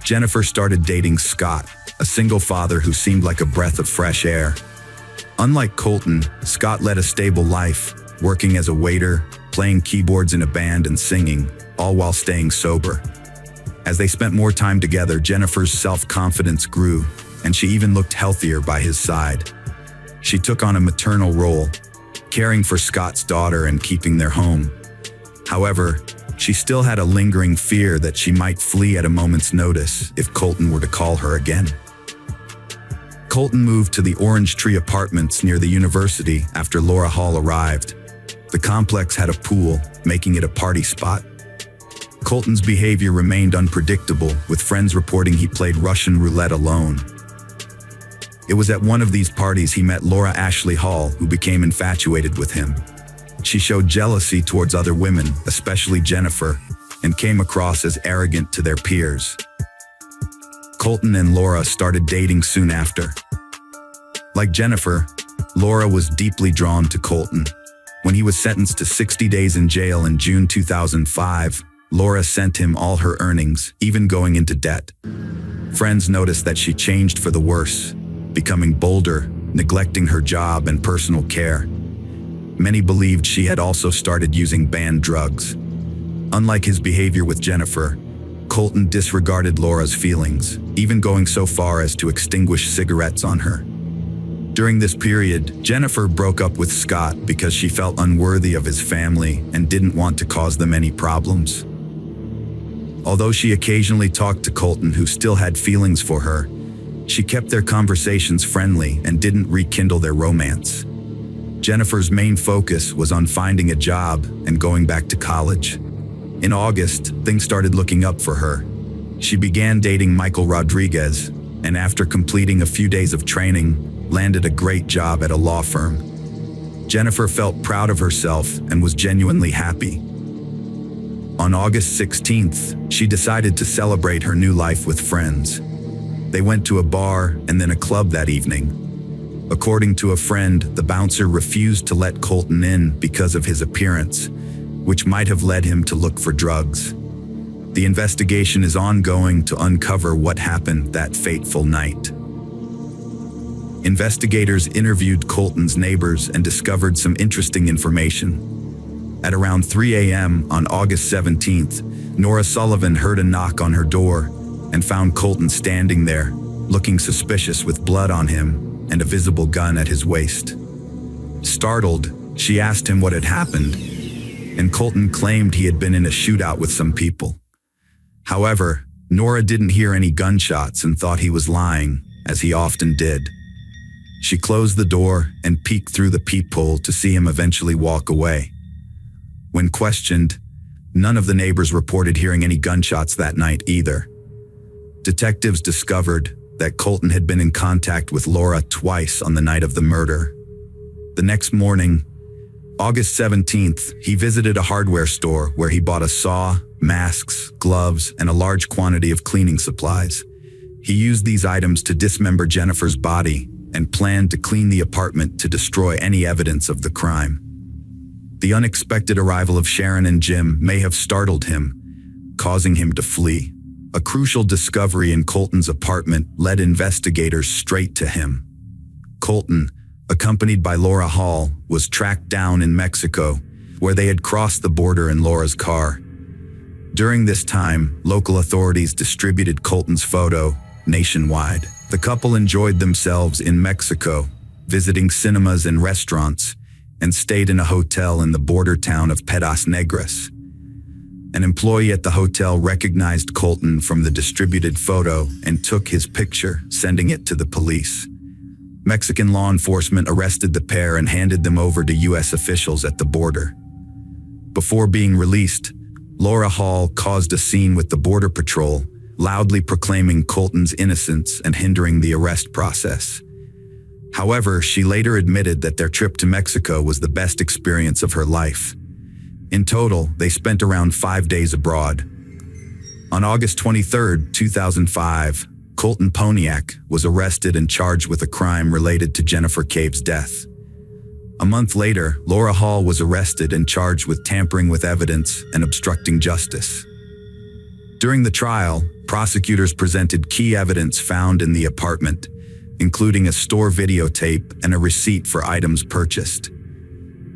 Jennifer started dating Scott, a single father who seemed like a breath of fresh air. Unlike Colton, Scott led a stable life, working as a waiter, playing keyboards in a band and singing, all while staying sober. As they spent more time together, Jennifer's self-confidence grew, and she even looked healthier by his side. She took on a maternal role, caring for Scott's daughter and keeping their home. However, she still had a lingering fear that she might flee at a moment's notice if Colton were to call her again. Colton moved to the Orange Tree Apartments near the university after Laura Hall arrived. The complex had a pool, making it a party spot. Colton's behavior remained unpredictable, with friends reporting he played Russian roulette alone. It was at one of these parties he met Laura Ashley Hall, who became infatuated with him. She showed jealousy towards other women, especially Jennifer, and came across as arrogant to their peers. Colton and Laura started dating soon after. Like Jennifer, Laura was deeply drawn to Colton. When he was sentenced to 60 days in jail in June 2005, Laura sent him all her earnings, even going into debt. Friends noticed that she changed for the worse, becoming bolder, neglecting her job and personal care. Many believed she had also started using banned drugs. Unlike his behavior with Jennifer, Colton disregarded Laura's feelings, even going so far as to extinguish cigarettes on her. During this period, Jennifer broke up with Scott because she felt unworthy of his family and didn't want to cause them any problems. Although she occasionally talked to Colton, who still had feelings for her, she kept their conversations friendly and didn't rekindle their romance. Jennifer's main focus was on finding a job and going back to college. In August, things started looking up for her. She began dating Michael Rodriguez, and after completing a few days of training, landed a great job at a law firm. Jennifer felt proud of herself and was genuinely happy. On August 16th, she decided to celebrate her new life with friends. They went to a bar and then a club that evening. According to a friend, the bouncer refused to let Colton in because of his appearance, which might have led him to look for drugs. The investigation is ongoing to uncover what happened that fateful night. Investigators interviewed Colton's neighbors and discovered some interesting information. At around 3 a.m. on August 17th, Nora Sullivan heard a knock on her door and found Colton standing there, looking suspicious with blood on him and a visible gun at his waist. Startled, she asked him what had happened, and Colton claimed he had been in a shootout with some people. However, Nora didn't hear any gunshots and thought he was lying, as he often did. She closed the door and peeked through the peephole to see him eventually walk away. When questioned, none of the neighbors reported hearing any gunshots that night either. Detectives discovered that Colton had been in contact with Laura twice on the night of the murder. The next morning, August 17th, he visited a hardware store where he bought a saw, masks, gloves, and a large quantity of cleaning supplies. He used these items to dismember Jennifer's body and planned to clean the apartment to destroy any evidence of the crime. The unexpected arrival of Sharon and Jim may have startled him, causing him to flee. A crucial discovery in Colton's apartment led investigators straight to him. Colton, accompanied by Laura Hall, was tracked down in Mexico, where they had crossed the border in Laura's car. During this time, local authorities distributed Colton's photo nationwide. The couple enjoyed themselves in Mexico, visiting cinemas and restaurants, and stayed in a hotel in the border town of Piedras Negras. An employee at the hotel recognized Colton from the distributed photo and took his picture, sending it to the police. Mexican law enforcement arrested the pair and handed them over to U.S. officials at the border. Before being released, Laura Hall caused a scene with the Border Patrol, loudly proclaiming Colton's innocence and hindering the arrest process. However, she later admitted that their trip to Mexico was the best experience of her life. In total, they spent around 5 days abroad. On August 23, 2005, Colton Poniak was arrested and charged with a crime related to Jennifer Cave's death. A month later, Laura Hall was arrested and charged with tampering with evidence and obstructing justice. During the trial, prosecutors presented key evidence found in the apartment, including a store videotape and a receipt for items purchased.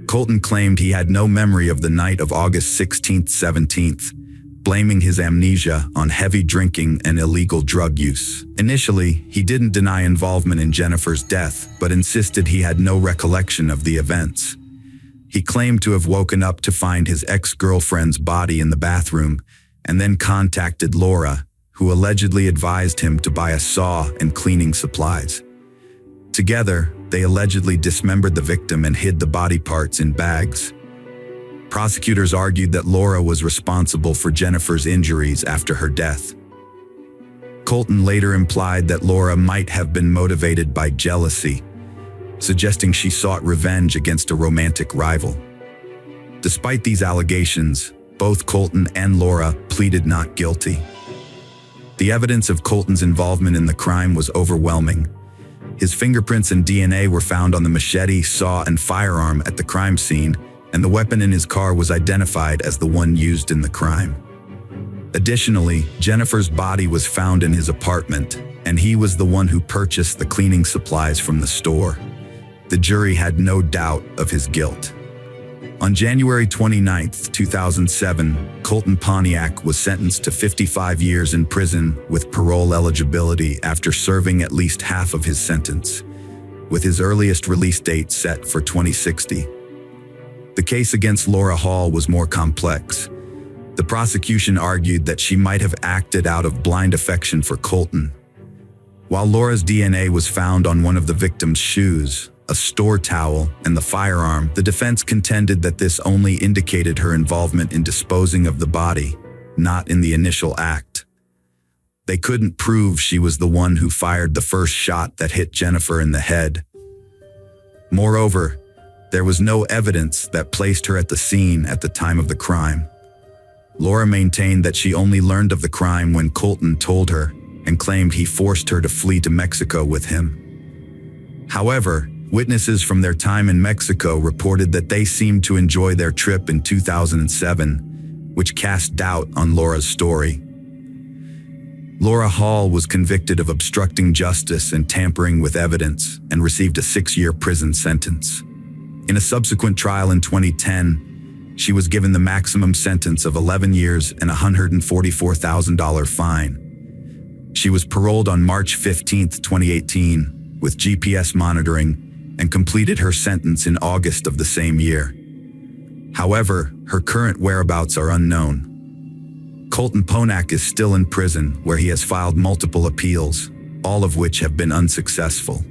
Colton claimed he had no memory of the night of August 16-17th, blaming his amnesia on heavy drinking and illegal drug use. Initially, he didn't deny involvement in Jennifer's death, but insisted he had no recollection of the events. He claimed to have woken up to find his ex-girlfriend's body in the bathroom, and then contacted Laura, who allegedly advised him to buy a saw and cleaning supplies. Together, they allegedly dismembered the victim and hid the body parts in bags. Prosecutors argued that Laura was responsible for Jennifer's injuries after her death. Colton later implied that Laura might have been motivated by jealousy, suggesting she sought revenge against a romantic rival. Despite these allegations, both Colton and Laura pleaded not guilty. The evidence of Colton's involvement in the crime was overwhelming. His fingerprints and DNA were found on the machete, saw, and firearm at the crime scene, and the weapon in his car was identified as the one used in the crime. Additionally, Jennifer's body was found in his apartment, and he was the one who purchased the cleaning supplies from the store. The jury had no doubt of his guilt. On January 29, 2007, Colton Poniak was sentenced to 55 years in prison with parole eligibility after serving at least half of his sentence, with his earliest release date set for 2060. The case against Laura Hall was more complex. The prosecution argued that she might have acted out of blind affection for Colton. While Laura's DNA was found on one of the victim's shoes, a store towel, and the firearm, the defense contended that this only indicated her involvement in disposing of the body, not in the initial act. They couldn't prove she was the one who fired the first shot that hit Jennifer in the head. Moreover, there was no evidence that placed her at the scene at the time of the crime. Laura maintained that she only learned of the crime when Colton told her, and claimed he forced her to flee to Mexico with him. However, witnesses from their time in Mexico reported that they seemed to enjoy their trip in 2007, which cast doubt on Laura's story. Laura Hall was convicted of obstructing justice and tampering with evidence and received a 6-year prison sentence. In a subsequent trial in 2010, she was given the maximum sentence of 11 years and a $144,000 fine. She was paroled on March 15, 2018, with GPS monitoring, and completed her sentence in August of the same year. However, her current whereabouts are unknown. Colton Poniak is still in prison, where he has filed multiple appeals, all of which have been unsuccessful.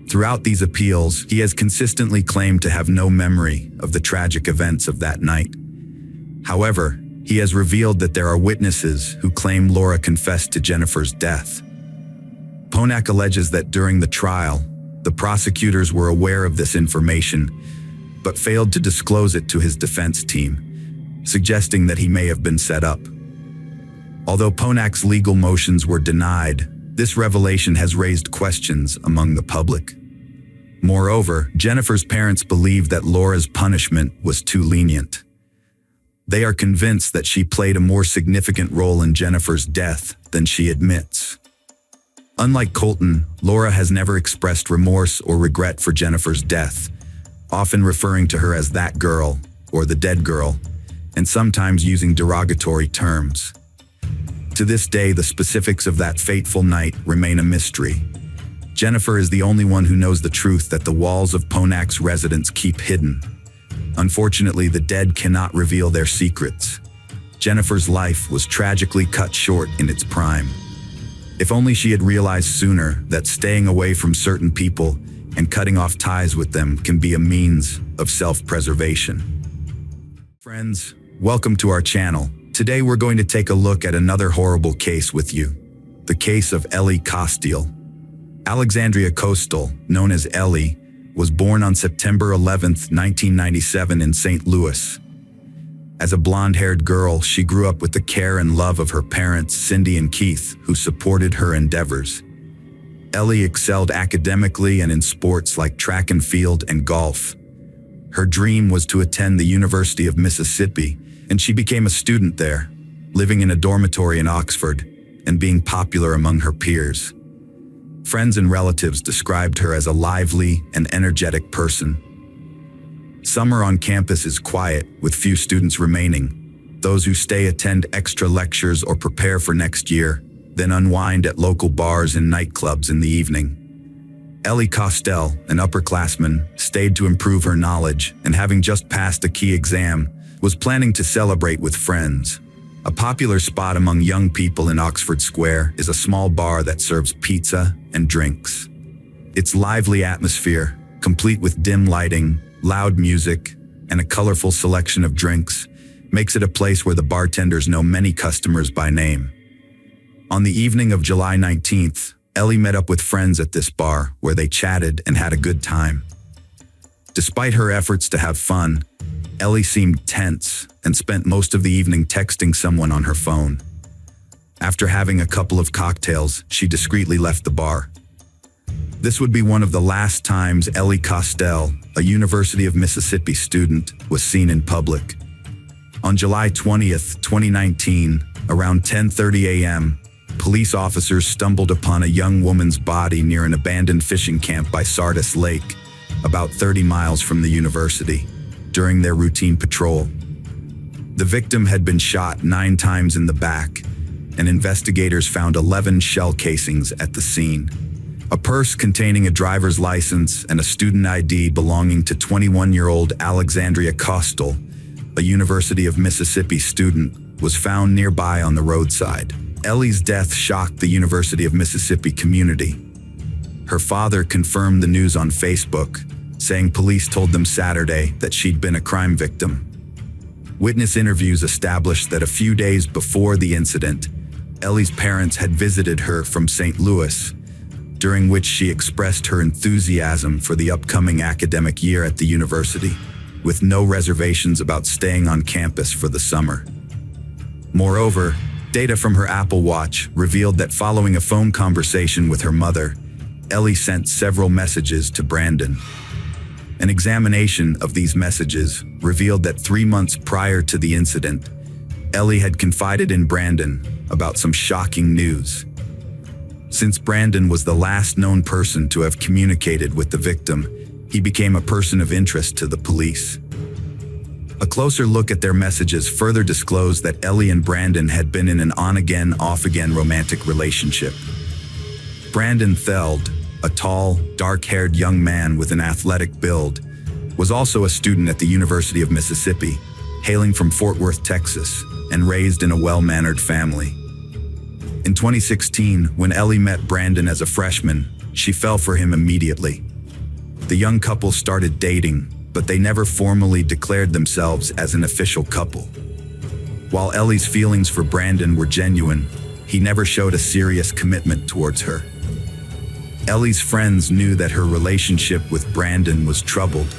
Throughout these appeals, he has consistently claimed to have no memory of the tragic events of that night. However, he has revealed that there are witnesses who claim Laura confessed to Jennifer's death. Poniak alleges that during the trial, the prosecutors were aware of this information, but failed to disclose it to his defense team, suggesting that he may have been set up. Although Poniak's legal motions were denied, this revelation has raised questions among the public. Moreover, Jennifer's parents believe that Laura's punishment was too lenient. They are convinced that she played a more significant role in Jennifer's death than she admits. Unlike Colton, Laura has never expressed remorse or regret for Jennifer's death, often referring to her as that girl or the dead girl, and sometimes using derogatory terms. To this day, the specifics of that fateful night remain a mystery. Jennifer is the only one who knows the truth that the walls of Poniak's residence keep hidden. Unfortunately, the dead cannot reveal their secrets. Jennifer's life was tragically cut short in its prime. If only she had realized sooner that staying away from certain people and cutting off ties with them can be a means of self-preservation. Friends, welcome to our channel. Today we're going to take a look at another horrible case with you. The case of Ellie Costile. Alexandria Costile, known as Ellie, was born on September 11, 1997 in St. Louis. As a blonde-haired girl, she grew up with the care and love of her parents, Cindy and Keith, who supported her endeavors. Ellie excelled academically and in sports like track and field and golf. Her dream was to attend the University of Mississippi, and she became a student there, living in a dormitory in Oxford and being popular among her peers. Friends and relatives described her as a lively and energetic person. Summer on campus is quiet, with few students remaining. Those who stay attend extra lectures or prepare for next year, then unwind at local bars and nightclubs in the evening. Ellie Costell, an upperclassman, stayed to improve her knowledge, and having just passed a key exam, was planning to celebrate with friends. A popular spot among young people in Oxford Square is a small bar that serves pizza and drinks. Its lively atmosphere, complete with dim lighting, loud music, and a colorful selection of drinks, makes it a place where the bartenders know many customers by name. On the evening of July 19th, Ellie met up with friends at this bar where they chatted and had a good time. Despite her efforts to have fun, Ellie seemed tense and spent most of the evening texting someone on her phone. After having a couple of cocktails, she discreetly left the bar. This would be one of the last times Ellie Costell, a University of Mississippi student, was seen in public. On July 20th, 2019, around 10:30 a.m., police officers stumbled upon a young woman's body near an abandoned fishing camp by Sardis Lake, about 30 miles from the university, during their routine patrol. The victim had been shot 9 times in the back, and investigators found 11 shell casings at the scene. A purse containing a driver's license and a student ID belonging to 21-year-old Alexandria Costell, a University of Mississippi student, was found nearby on the roadside. Ellie's death shocked the University of Mississippi community. Her father confirmed the news on Facebook, saying police told them Saturday that she'd been a crime victim. Witness interviews established that a few days before the incident, Ellie's parents had visited her from St. Louis, during which she expressed her enthusiasm for the upcoming academic year at the university, with no reservations about staying on campus for the summer. Moreover, data from her Apple Watch revealed that following a phone conversation with her mother, Ellie sent several messages to Brandon. An examination of these messages revealed that 3 months prior to the incident, Ellie had confided in Brandon about some shocking news. Since Brandon was the last known person to have communicated with the victim, he became a person of interest to the police. A closer look at their messages further disclosed that Ellie and Brandon had been in an on-again, off-again romantic relationship. Brandon Theld, a tall, dark-haired young man with an athletic build, was also a student at the University of Mississippi, hailing from Fort Worth, Texas, and raised in a well-mannered family. In 2016, when Ellie met Brandon as a freshman, she fell for him immediately. The young couple started dating, but they never formally declared themselves as an official couple. While Ellie's feelings for Brandon were genuine, he never showed a serious commitment towards her. Ellie's friends knew that her relationship with Brandon was troubled.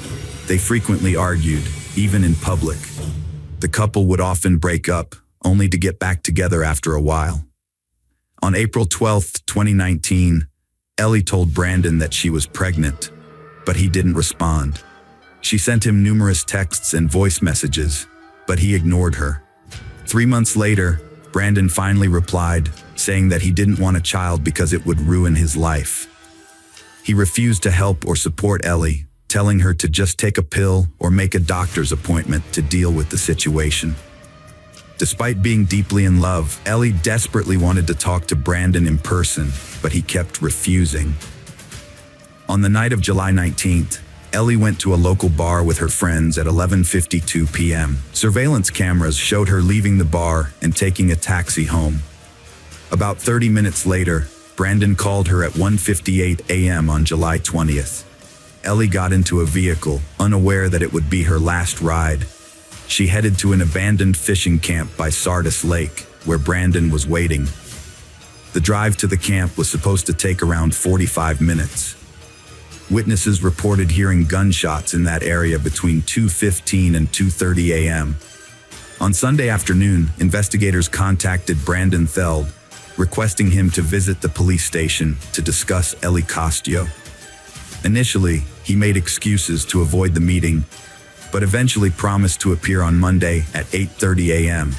They frequently argued, even in public. The couple would often break up, only to get back together after a while. On April 12, 2019, Ellie told Brandon that she was pregnant, but he didn't respond. She sent him numerous texts and voice messages, but he ignored her. 3 months later, Brandon finally replied, saying that he didn't want a child because it would ruin his life. He refused to help or support Ellie, telling her to just take a pill or make a doctor's appointment to deal with the situation. Despite being deeply in love, Ellie desperately wanted to talk to Brandon in person, but he kept refusing. On the night of July 19th, Ellie went to a local bar with her friends at 11:52 p.m. Surveillance cameras showed her leaving the bar and taking a taxi home. About 30 minutes later, Brandon called her at 1:58 a.m. on July 20th. Ellie got into a vehicle, unaware that it would be her last ride. She headed to an abandoned fishing camp by Sardis Lake, where Brandon was waiting. The drive to the camp was supposed to take around 45 minutes. Witnesses reported hearing gunshots in that area between 2:15 and 2:30 a.m. On Sunday afternoon, investigators contacted Brandon Theld, requesting him to visit the police station to discuss Ellie Costio. Initially, he made excuses to avoid the meeting, but eventually promised to appear on Monday at 8:30 a.m.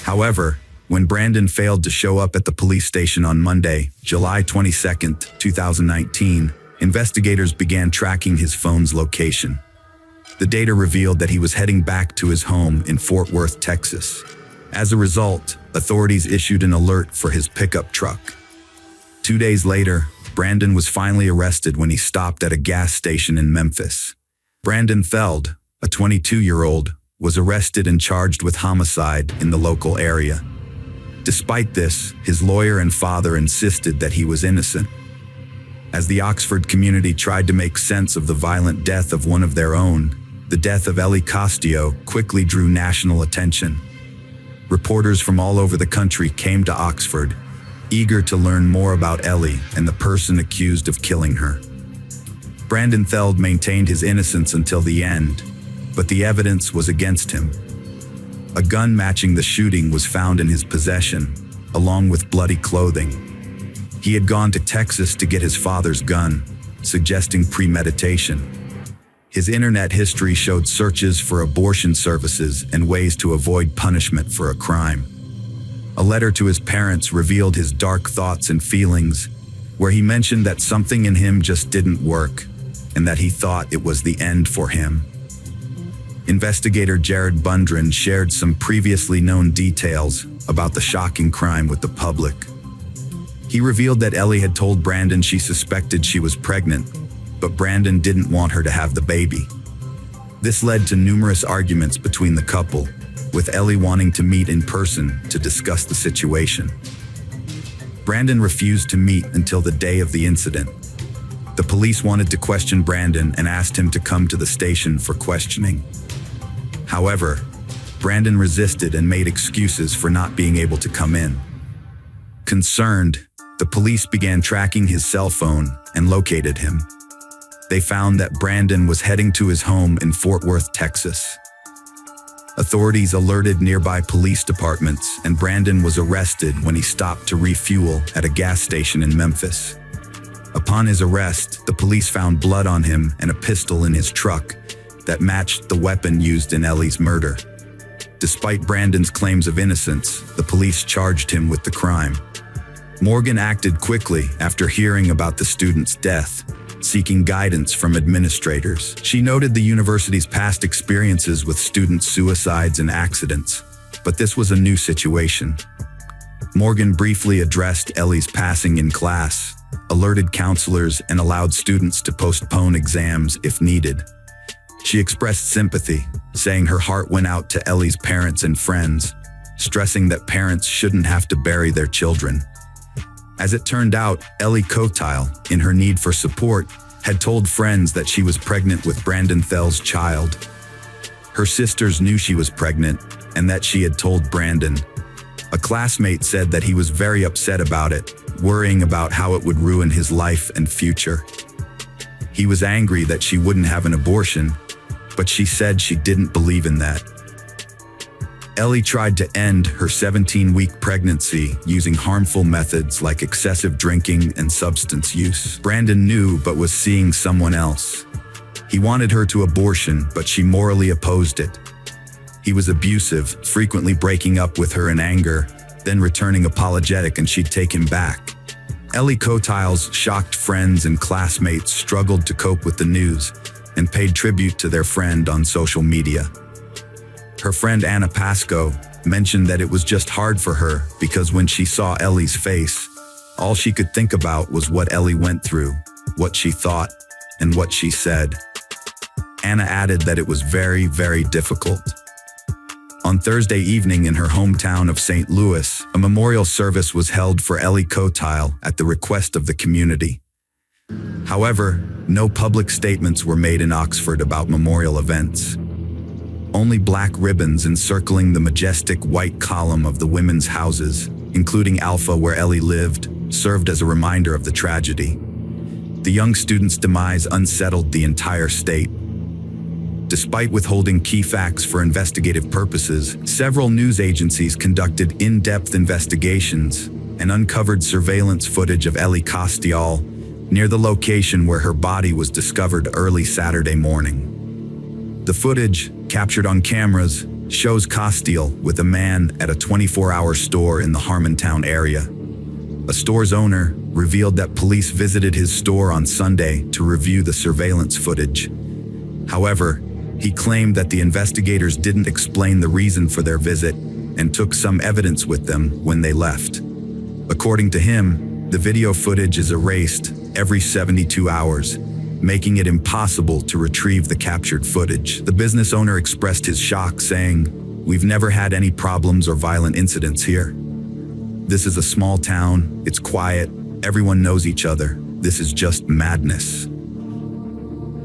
However, when Brandon failed to show up at the police station on Monday, July 22, 2019, investigators began tracking his phone's location. The data revealed that he was heading back to his home in Fort Worth, Texas. As a result, authorities issued an alert for his pickup truck. 2 days later, Brandon was finally arrested when he stopped at a gas station in Memphis. Brandon Theld, a 22-year-old, was arrested and charged with homicide in the local area. Despite this, his lawyer and father insisted that he was innocent. As the Oxford community tried to make sense of the violent death of one of their own, the death of Ellie Costio quickly drew national attention. Reporters from all over the country came to Oxford, eager to learn more about Ellie and the person accused of killing her. Brandon Theld maintained his innocence until the end, but the evidence was against him. A gun matching the shooting was found in his possession, along with bloody clothing. He had gone to Texas to get his father's gun, suggesting premeditation. His internet history showed searches for abortion services and ways to avoid punishment for a crime. A letter to his parents revealed his dark thoughts and feelings, where he mentioned that something in him just didn't work, and that he thought it was the end for him. Investigator Jared Bundren shared some previously known details about the shocking crime with the public. He revealed that Ellie had told Brandon she suspected she was pregnant, but Brandon didn't want her to have the baby. This led to numerous arguments between the couple, with Ellie wanting to meet in person to discuss the situation. Brandon refused to meet until the day of the incident. The police wanted to question Brandon and asked him to come to the station for questioning. However, Brandon resisted and made excuses for not being able to come in. Concerned, the police began tracking his cell phone and located him. They found that Brandon was heading to his home in Fort Worth, Texas. Authorities alerted nearby police departments, and Brandon was arrested when he stopped to refuel at a gas station in Memphis. Upon his arrest, the police found blood on him and a pistol in his truck that matched the weapon used in Ellie's murder. Despite Brandon's claims of innocence, the police charged him with the crime. Morgan acted quickly after hearing about the student's death, seeking guidance from administrators. She noted the university's past experiences with student suicides and accidents, but this was a new situation. Morgan briefly addressed Ellie's passing in class, alerted counselors, and allowed students to postpone exams if needed. She expressed sympathy, saying her heart went out to Ellie's parents and friends, stressing that parents shouldn't have to bury their children. As it turned out, Ellie Costio, in her need for support, had told friends that she was pregnant with Brandon Theld's child. Her sisters knew she was pregnant and that she had told Brandon. A classmate said that he was very upset about it, worrying about how it would ruin his life and future. He was angry that she wouldn't have an abortion, but she said she didn't believe in that. Ellie tried to end her 17-week pregnancy using harmful methods like excessive drinking and substance use. Brandon knew but was seeing someone else. He wanted her to abortion, but she morally opposed it. He was abusive, frequently breaking up with her in anger, then returning apologetic and she'd take him back. Ellie Costio's shocked friends and classmates struggled to cope with the news and paid tribute to their friend on social media. Her friend Anna Pasco mentioned that it was just hard for her because when she saw Ellie's face, all she could think about was what Ellie went through, what she thought, and what she said. Anna added that it was very, very difficult. On Thursday evening in her hometown of St. Louis, a memorial service was held for Ellie Costio at the request of the community. However, no public statements were made in Oxford about memorial events. Only black ribbons encircling the majestic white column of the women's houses, including Alpha where Ellie lived, served as a reminder of the tragedy. The young student's demise unsettled the entire state. Despite withholding key facts for investigative purposes, several news agencies conducted in-depth investigations and uncovered surveillance footage of Ellie Costial near the location where her body was discovered early Saturday morning. The footage, captured on cameras, shows Costial with a man at a 24-hour store in the Harmontown area. A store's owner revealed that police visited his store on Sunday to review the surveillance footage. However, he claimed that the investigators didn't explain the reason for their visit and took some evidence with them when they left. According to him, the video footage is erased every 72 hours, making it impossible to retrieve the captured footage. The business owner expressed his shock, saying, "We've never had any problems or violent incidents here. This is a small town, it's quiet, everyone knows each other. This is just madness."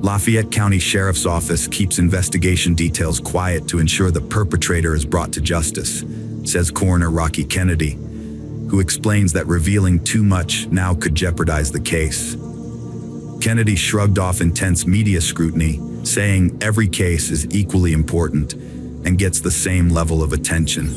Lafayette County Sheriff's Office keeps investigation details quiet to ensure the perpetrator is brought to justice, says Coroner Rocky Kennedy, who explains that revealing too much now could jeopardize the case. Kennedy shrugged off intense media scrutiny, saying every case is equally important and gets the same level of attention.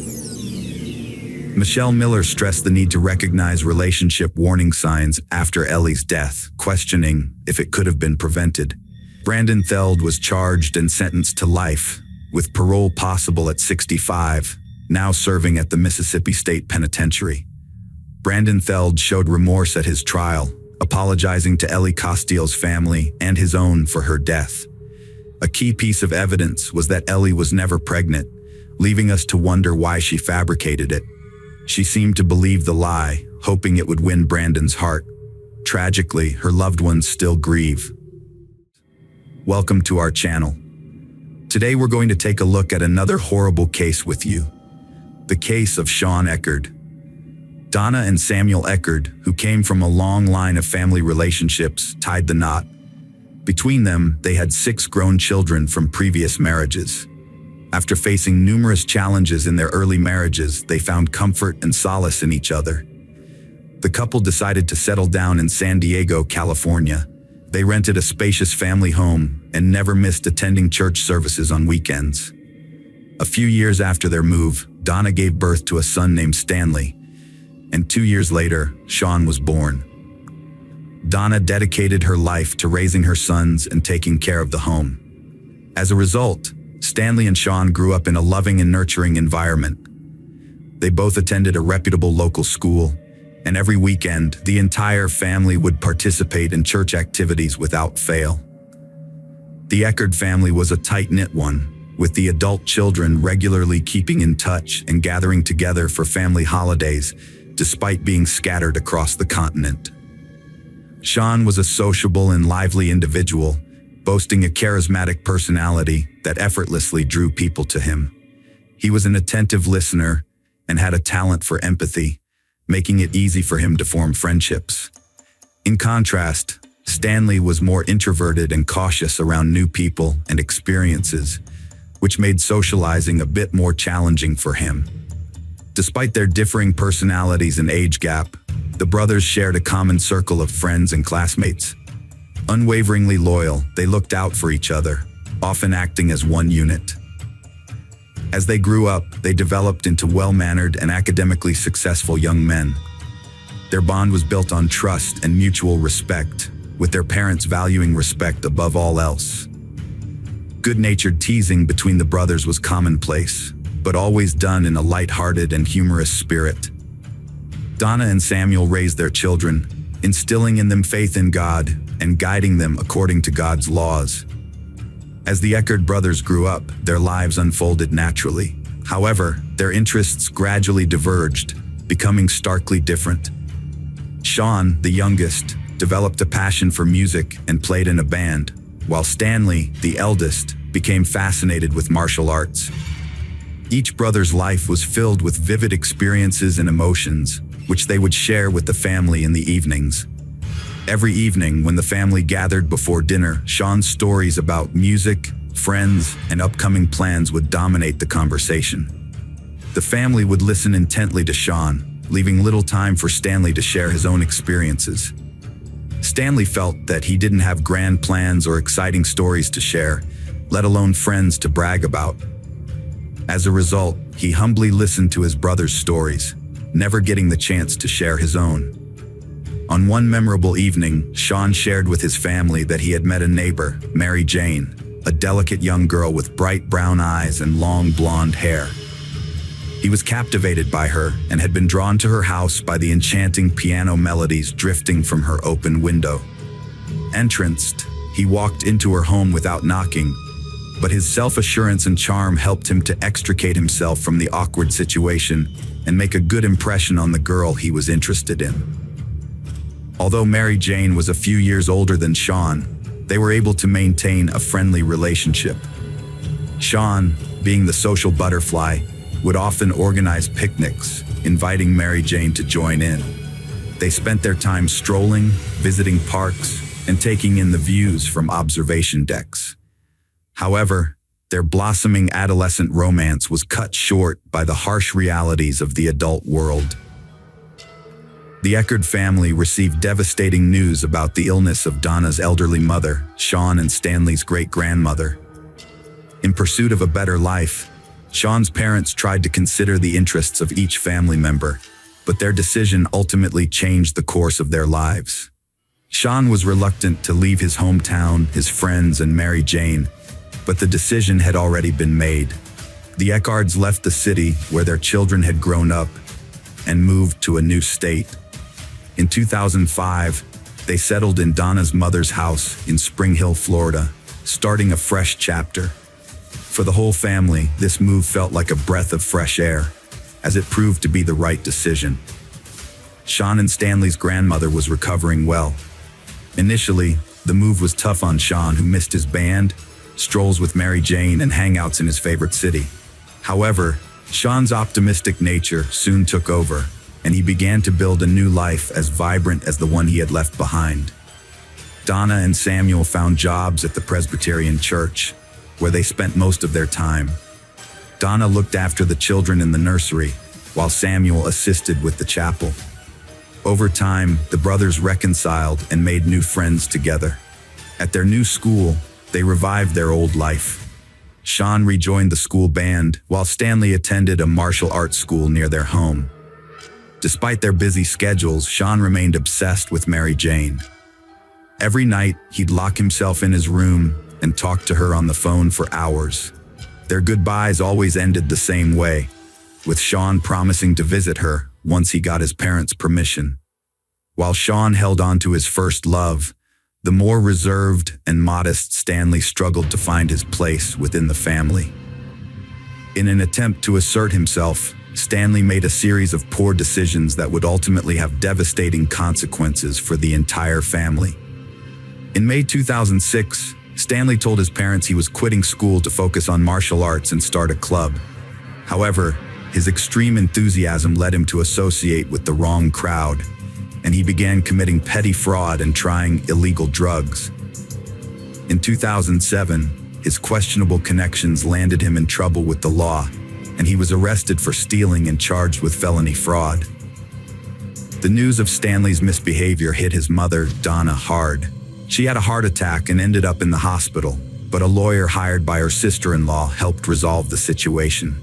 Michelle Miller stressed the need to recognize relationship warning signs after Ellie's death, questioning if it could have been prevented. Brandon Theld was charged and sentenced to life, with parole possible at 65, now serving at the Mississippi State Penitentiary. Brandon Theld showed remorse at his trial, apologizing to Ellie Costial's family and his own for her death. A key piece of evidence was that Ellie was never pregnant, leaving us to wonder why she fabricated it. She seemed to believe the lie, hoping it would win Brandon's heart. Tragically, her loved ones still grieve. Welcome to our channel. Today we're going to take a look at another horrible case with you. The case of Sean Eckerd. Donna and Samuel Eckerd, who came from a long line of family relationships, tied the knot. Between them, they had 6 grown children from previous marriages. After facing numerous challenges in their early marriages, they found comfort and solace in each other. The couple decided to settle down in San Diego, California. They rented a spacious family home and never missed attending church services on weekends. A few years after their move, Donna gave birth to a son named Stanley, and 2 years later, Sean was born. Donna dedicated her life to raising her sons and taking care of the home. As a result, Stanley and Sean grew up in a loving and nurturing environment. They both attended a reputable local school, and every weekend, the entire family would participate in church activities without fail. The Eckerd family was a tight-knit one, with the adult children regularly keeping in touch and gathering together for family holidays, despite being scattered across the continent. Sean was a sociable and lively individual, boasting a charismatic personality that effortlessly drew people to him. He was an attentive listener and had a talent for empathy, making it easy for him to form friendships. In contrast, Stanley was more introverted and cautious around new people and experiences, which made socializing a bit more challenging for him. Despite their differing personalities and age gap, the brothers shared a common circle of friends and classmates. Unwaveringly loyal, they looked out for each other, often acting as one unit. As they grew up, they developed into well-mannered and academically successful young men. Their bond was built on trust and mutual respect, with their parents valuing respect above all else. Good-natured teasing between the brothers was commonplace, but always done in a light-hearted and humorous spirit. Donna and Samuel raised their children, instilling in them faith in God and guiding them according to God's laws. As the Eckerd brothers grew up, their lives unfolded naturally. However, their interests gradually diverged, becoming starkly different. Sean, the youngest, developed a passion for music and played in a band, while Stanley, the eldest, became fascinated with martial arts. Each brother's life was filled with vivid experiences and emotions, which they would share with the family in the evenings. Every evening, when the family gathered before dinner, Sean's stories about music, friends, and upcoming plans would dominate the conversation. The family would listen intently to Sean, leaving little time for Stanley to share his own experiences. Stanley felt that he didn't have grand plans or exciting stories to share, let alone friends to brag about. As a result, he humbly listened to his brother's stories, never getting the chance to share his own. On one memorable evening, Sean shared with his family that he had met a neighbor, Mary Jane, a delicate young girl with bright brown eyes and long blonde hair. He was captivated by her and had been drawn to her house by the enchanting piano melodies drifting from her open window. Entranced, he walked into her home without knocking, but his self-assurance and charm helped him to extricate himself from the awkward situation and make a good impression on the girl he was interested in. Although Mary Jane was a few years older than Sean, they were able to maintain a friendly relationship. Sean, being the social butterfly, would often organize picnics, inviting Mary Jane to join in. They spent their time strolling, visiting parks, and taking in the views from observation decks. However, their blossoming adolescent romance was cut short by the harsh realities of the adult world. The Eckerd family received devastating news about the illness of Donna's elderly mother, Sean and Stanley's great-grandmother. In pursuit of a better life, Sean's parents tried to consider the interests of each family member, but their decision ultimately changed the course of their lives. Sean was reluctant to leave his hometown, his friends, and Mary Jane, but the decision had already been made. The Eckards left the city where their children had grown up and moved to a new state. In 2005, they settled in Donna's mother's house in Spring Hill, Florida, starting a fresh chapter. For the whole family, this move felt like a breath of fresh air, as it proved to be the right decision. Sean and Stanley's grandmother was recovering well. Initially, the move was tough on Sean, who missed his band, strolls with Mary Jane, and hangouts in his favorite city. However, Sean's optimistic nature soon took over, and he began to build a new life as vibrant as the one he had left behind. Donna and Samuel found jobs at the Presbyterian Church, where they spent most of their time. Donna looked after the children in the nursery, while Samuel assisted with the chapel. Over time, the brothers reconciled and made new friends together. At their new school, they revived their old life. Sean rejoined the school band, while Stanley attended a martial arts school near their home. Despite their busy schedules, Sean remained obsessed with Mary Jane. Every night, he'd lock himself in his room and talk to her on the phone for hours. Their goodbyes always ended the same way, with Sean promising to visit her once he got his parents' permission. While Sean held on to his first love, the more reserved and modest Stanley struggled to find his place within the family. In an attempt to assert himself, Stanley made a series of poor decisions that would ultimately have devastating consequences for the entire family. In May 2006, Stanley told his parents he was quitting school to focus on martial arts and start a club. However, his extreme enthusiasm led him to associate with the wrong crowd, and he began committing petty fraud and trying illegal drugs. In 2007, his questionable connections landed him in trouble with the law, and he was arrested for stealing and charged with felony fraud. The news of Stanley's misbehavior hit his mother, Donna, hard. She had a heart attack and ended up in the hospital, but a lawyer hired by her sister-in-law helped resolve the situation.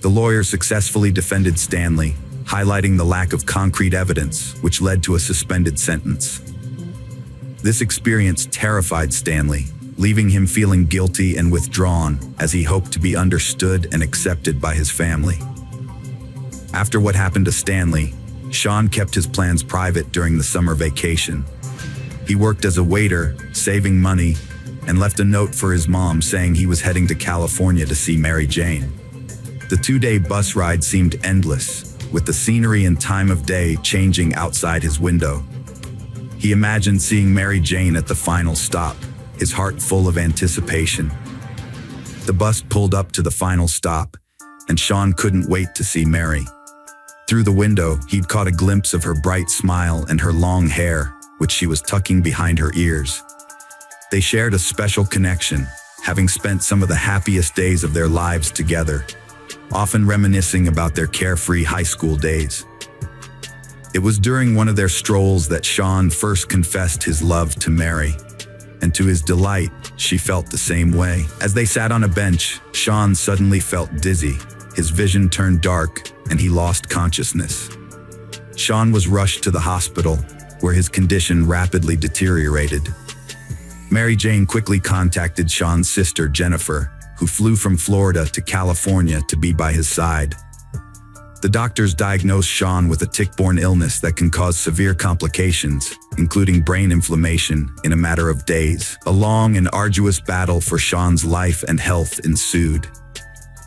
The lawyer successfully defended Stanley, highlighting the lack of concrete evidence, which led to a suspended sentence. This experience terrified Stanley, leaving him feeling guilty and withdrawn as he hoped to be understood and accepted by his family. After what happened to Stanley, Sean kept his plans private during the summer vacation. He worked as a waiter, saving money, and left a note for his mom saying he was heading to California to see Mary Jane. The 2-day bus ride seemed endless, with the scenery and time of day changing outside his window. He imagined seeing Mary Jane at the final stop, his heart full of anticipation. The bus pulled up to the final stop, and Sean couldn't wait to see Mary. Through the window, he'd caught a glimpse of her bright smile and her long hair, which she was tucking behind her ears. They shared a special connection, having spent some of the happiest days of their lives together, often reminiscing about their carefree high school days. It was during one of their strolls that Sean first confessed his love to Mary. and to his delight, she felt the same way. As they sat on a bench, Sean suddenly felt dizzy. His vision turned dark, and he lost consciousness. Sean was rushed to the hospital, where his condition rapidly deteriorated. Mary Jane quickly contacted Sean's sister, Jennifer, who flew from Florida to California to be by his side. The doctors diagnosed Sean with a tick-borne illness that can cause severe complications, including brain inflammation, in a matter of days. A long and arduous battle for Sean's life and health ensued.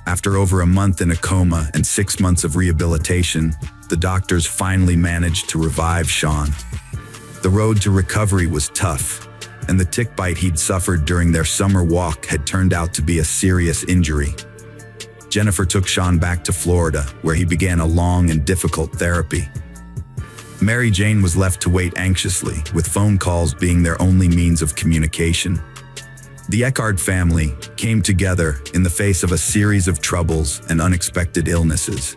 After over a month in a coma and 6 months of rehabilitation, the doctors finally managed to revive Sean. The road to recovery was tough, and the tick bite he'd suffered during their summer walk had turned out to be a serious injury. Jennifer took Sean back to Florida, where he began a long and difficult therapy. Mary Jane was left to wait anxiously, with phone calls being their only means of communication. The Eckard family came together in the face of a series of troubles and unexpected illnesses.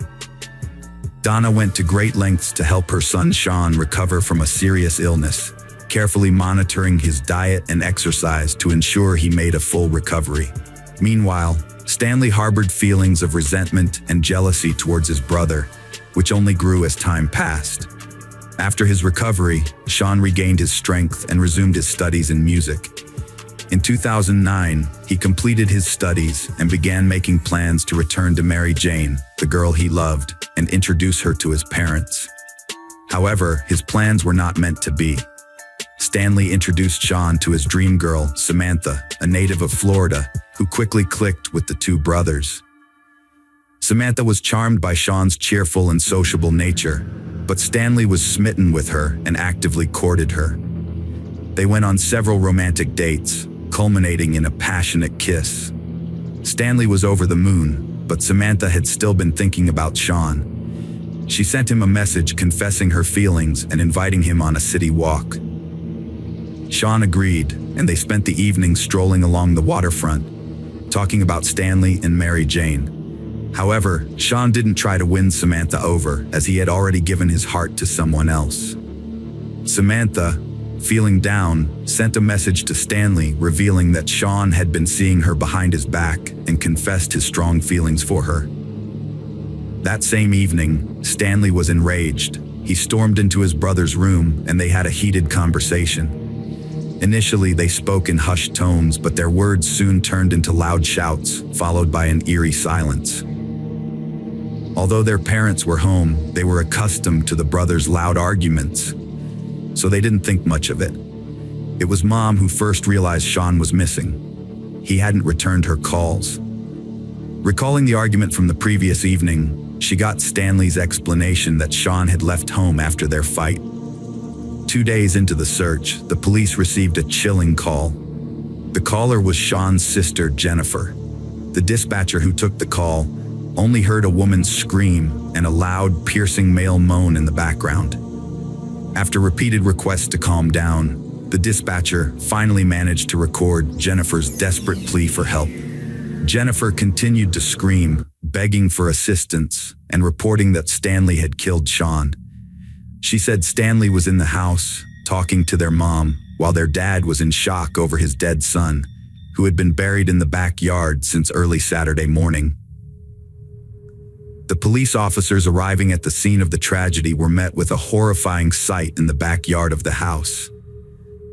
Donna went to great lengths to help her son Sean recover from a serious illness, carefully monitoring his diet and exercise to ensure he made a full recovery. Meanwhile, Stanley harbored feelings of resentment and jealousy towards his brother, which only grew as time passed. After his recovery, Sean regained his strength and resumed his studies in music. In 2009, he completed his studies and began making plans to return to Mary Jane, the girl he loved, and introduce her to his parents. However, his plans were not meant to be. Stanley introduced Sean to his dream girl, Samantha, a native of Florida, who quickly clicked with the two brothers. Samantha was charmed by Sean's cheerful and sociable nature, but Stanley was smitten with her and actively courted her. They went on several romantic dates, culminating in a passionate kiss. Stanley was over the moon, but Samantha had still been thinking about Sean. She sent him a message confessing her feelings and inviting him on a city walk. Sean agreed, and they spent the evening strolling along the waterfront, talking about Stanley and Mary Jane. However, Sean didn't try to win Samantha over, as he had already given his heart to someone else. Samantha, feeling down, sent a message to Stanley revealing that Sean had been seeing her behind his back and confessed his strong feelings for her. That same evening, Stanley was enraged. He stormed into his brother's room and they had a heated conversation. Initially, they spoke in hushed tones, but their words soon turned into loud shouts, followed by an eerie silence. Although their parents were home, they were accustomed to the brothers' loud arguments, so they didn't think much of it. It was Mom who first realized Sean was missing. He hadn't returned her calls. Recalling the argument from the previous evening, she got Stanley's explanation that Sean had left home after their fight. 2 days into the search, the police received a chilling call. The caller was Sean's sister, Jennifer. The dispatcher who took the call only heard a woman's scream and a loud, piercing male moan in the background. After repeated requests to calm down, the dispatcher finally managed to record Jennifer's desperate plea for help. Jennifer continued to scream, begging for assistance and reporting that Stanley had killed Sean. She said Stanley was in the house, talking to their mom, while their dad was in shock over his dead son, who had been buried in the backyard since early Saturday morning. The police officers arriving at the scene of the tragedy were met with a horrifying sight in the backyard of the house.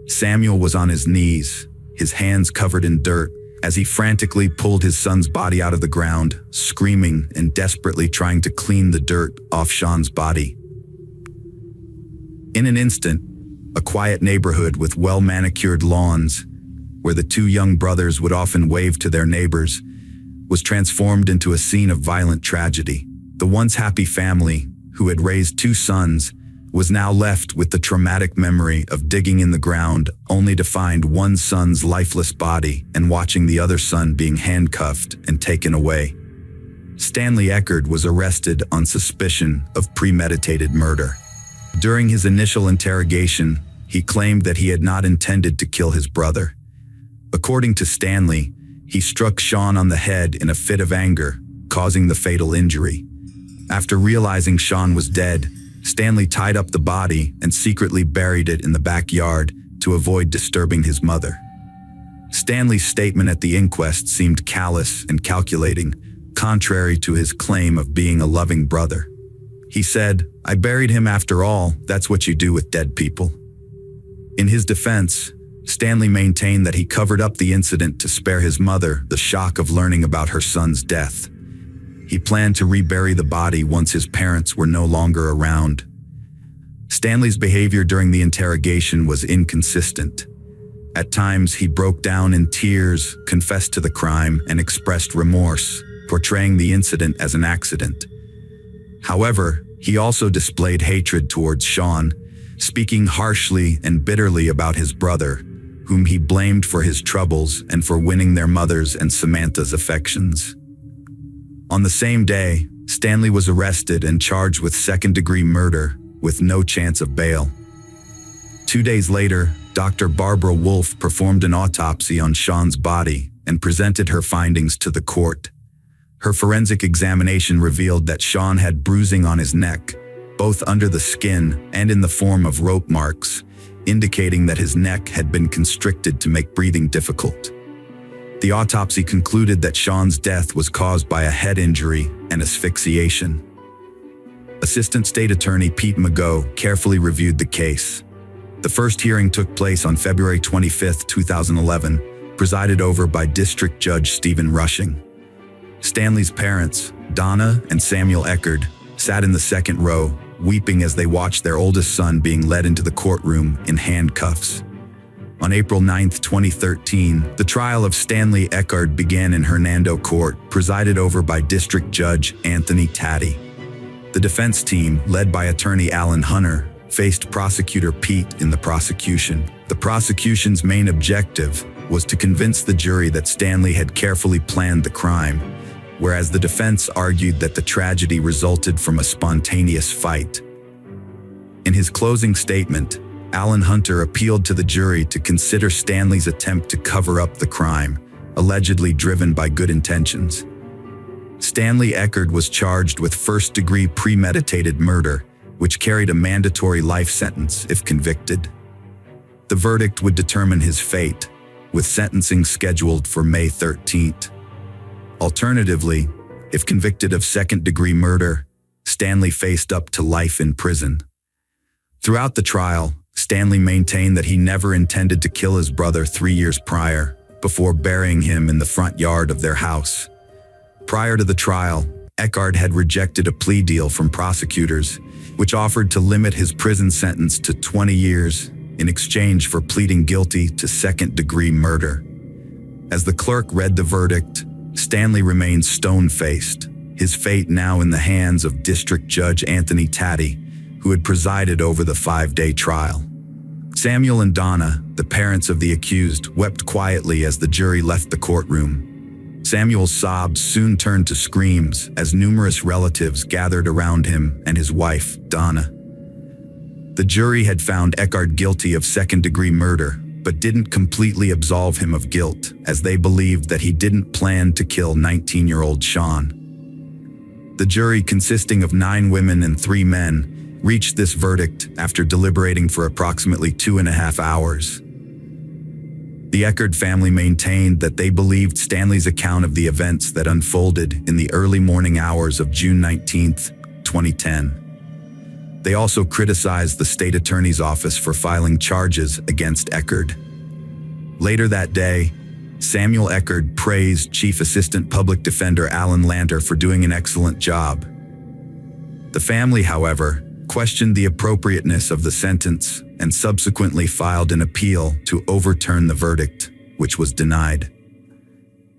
Samuel was on his knees, his hands covered in dirt, as he frantically pulled his son's body out of the ground, screaming and desperately trying to clean the dirt off Sean's body. In an instant, a quiet neighborhood with well-manicured lawns, where the two young brothers would often wave to their neighbors, was transformed into a scene of violent tragedy. The once happy family, who had raised 2 sons, was now left with the traumatic memory of digging in the ground only to find one son's lifeless body and watching the other son being handcuffed and taken away. Stanley Eckard was arrested on suspicion of premeditated murder. During his initial interrogation, he claimed that he had not intended to kill his brother. According to Stanley, he struck Sean on the head in a fit of anger, causing the fatal injury. After realizing Sean was dead, Stanley tied up the body and secretly buried it in the backyard to avoid disturbing his mother. Stanley's statement at the inquest seemed callous and calculating, contrary to his claim of being a loving brother. He said, "I buried him after all, that's what you do with dead people." In his defense, Stanley maintained that he covered up the incident to spare his mother the shock of learning about her son's death. He planned to rebury the body once his parents were no longer around. Stanley's behavior during the interrogation was inconsistent. At times, he broke down in tears, confessed to the crime, and expressed remorse, portraying the incident as an accident. However, he also displayed hatred towards Sean, speaking harshly and bitterly about his brother, whom he blamed for his troubles and for winning their mother's and Samantha's affections. On the same day, Stanley was arrested and charged with second-degree murder, with no chance of bail. 2 days later, Dr. Barbara Wolfe performed an autopsy on Sean's body and presented her findings to the court. Her forensic examination revealed that Sean had bruising on his neck, both under the skin and in the form of rope marks, indicating that his neck had been constricted to make breathing difficult. The autopsy concluded that Sean's death was caused by a head injury and asphyxiation. Assistant State Attorney Pete Mago carefully reviewed the case. The first hearing took place on February 25, 2011, presided over by District Judge Stephen Rushing. Stanley's parents, Donna and Samuel Eckerd, sat in the second row, weeping as they watched their oldest son being led into the courtroom in handcuffs. On April 9, 2013, the trial of Stanley Eckerd began in Hernando Court, presided over by District Judge Anthony Taddy. The defense team, led by attorney Alan Hunter, faced prosecutor Pete in the prosecution. The prosecution's main objective was to convince the jury that Stanley had carefully planned the crime, whereas the defense argued that the tragedy resulted from a spontaneous fight. In his closing statement, Alan Hunter appealed to the jury to consider Stanley's attempt to cover up the crime, allegedly driven by good intentions. Stanley Eckerd was charged with first-degree premeditated murder, which carried a mandatory life sentence if convicted. The verdict would determine his fate, with sentencing scheduled for May 13th. Alternatively, if convicted of second-degree murder, Stanley faced up to life in prison. Throughout the trial, Stanley maintained that he never intended to kill his brother 3 years prior, before burying him in the front yard of their house. Prior to the trial, Eckerd had rejected a plea deal from prosecutors, which offered to limit his prison sentence to 20 years in exchange for pleading guilty to second-degree murder. As the clerk read the verdict, Stanley remained stone-faced, his fate now in the hands of District Judge Anthony Taddy, who had presided over the 5-day trial. Samuel and Donna, the parents of the accused, wept quietly as the jury left the courtroom. Samuel's sobs soon turned to screams as numerous relatives gathered around him and his wife, Donna. The jury had found Eckerd guilty of second-degree murder, but didn't completely absolve him of guilt, as they believed that he didn't plan to kill 19-year-old Sean. The jury, consisting of 9 women and 3 men, reached this verdict after deliberating for approximately 2.5 hours. The Eckerd family maintained that they believed Stanley's account of the events that unfolded in the early morning hours of June 19, 2010. They also criticized the state attorney's office for filing charges against Eckerd. Later that day, Samuel Eckerd praised Chief Assistant Public Defender Alan Lander for doing an excellent job. The family, however, questioned the appropriateness of the sentence and subsequently filed an appeal to overturn the verdict, which was denied.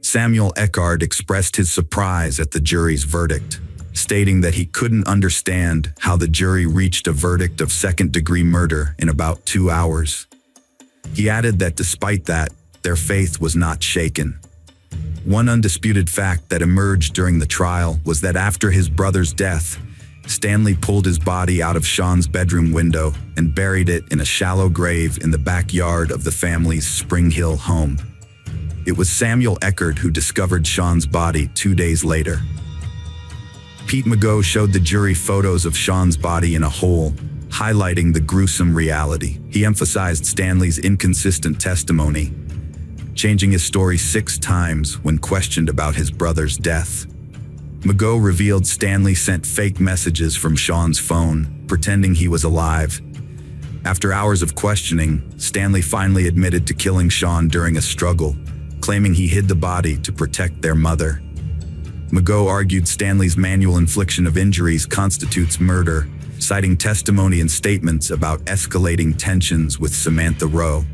Samuel Eckerd expressed his surprise at the jury's verdict, stating that he couldn't understand how the jury reached a verdict of second-degree murder in about 2 hours. He added that despite that, their faith was not shaken. One undisputed fact that emerged during the trial was that after his brother's death, Stanley pulled his body out of Sean's bedroom window and buried it in a shallow grave in the backyard of the family's Spring Hill home. It was Samuel Eckerd who discovered Sean's body 2 days later. Pete Mago showed the jury photos of Sean's body in a hole, highlighting the gruesome reality. He emphasized Stanley's inconsistent testimony. changing his story 6 times when questioned about his brother's death. Mago revealed Stanley sent fake messages from Sean's phone, pretending he was alive. After hours of questioning, Stanley finally admitted to killing Sean during a struggle, claiming he hid the body to protect their mother. Mago argued Stanley's manual infliction of injuries constitutes murder, citing testimony and statements about escalating tensions with Samantha Rowe.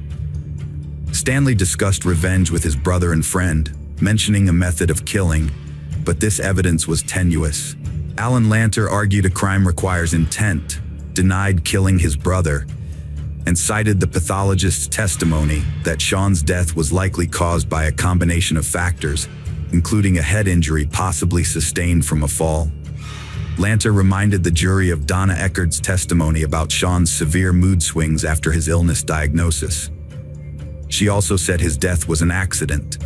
Stanley discussed revenge with his brother and friend, mentioning a method of killing, but this evidence was tenuous. Alan Lanter argued a crime requires intent, denied killing his brother, and cited the pathologist's testimony that Sean's death was likely caused by a combination of factors, including a head injury possibly sustained from a fall. Lanter reminded the jury of Donna Eckerd's testimony about Sean's severe mood swings after his illness diagnosis. She also said his death was an accident.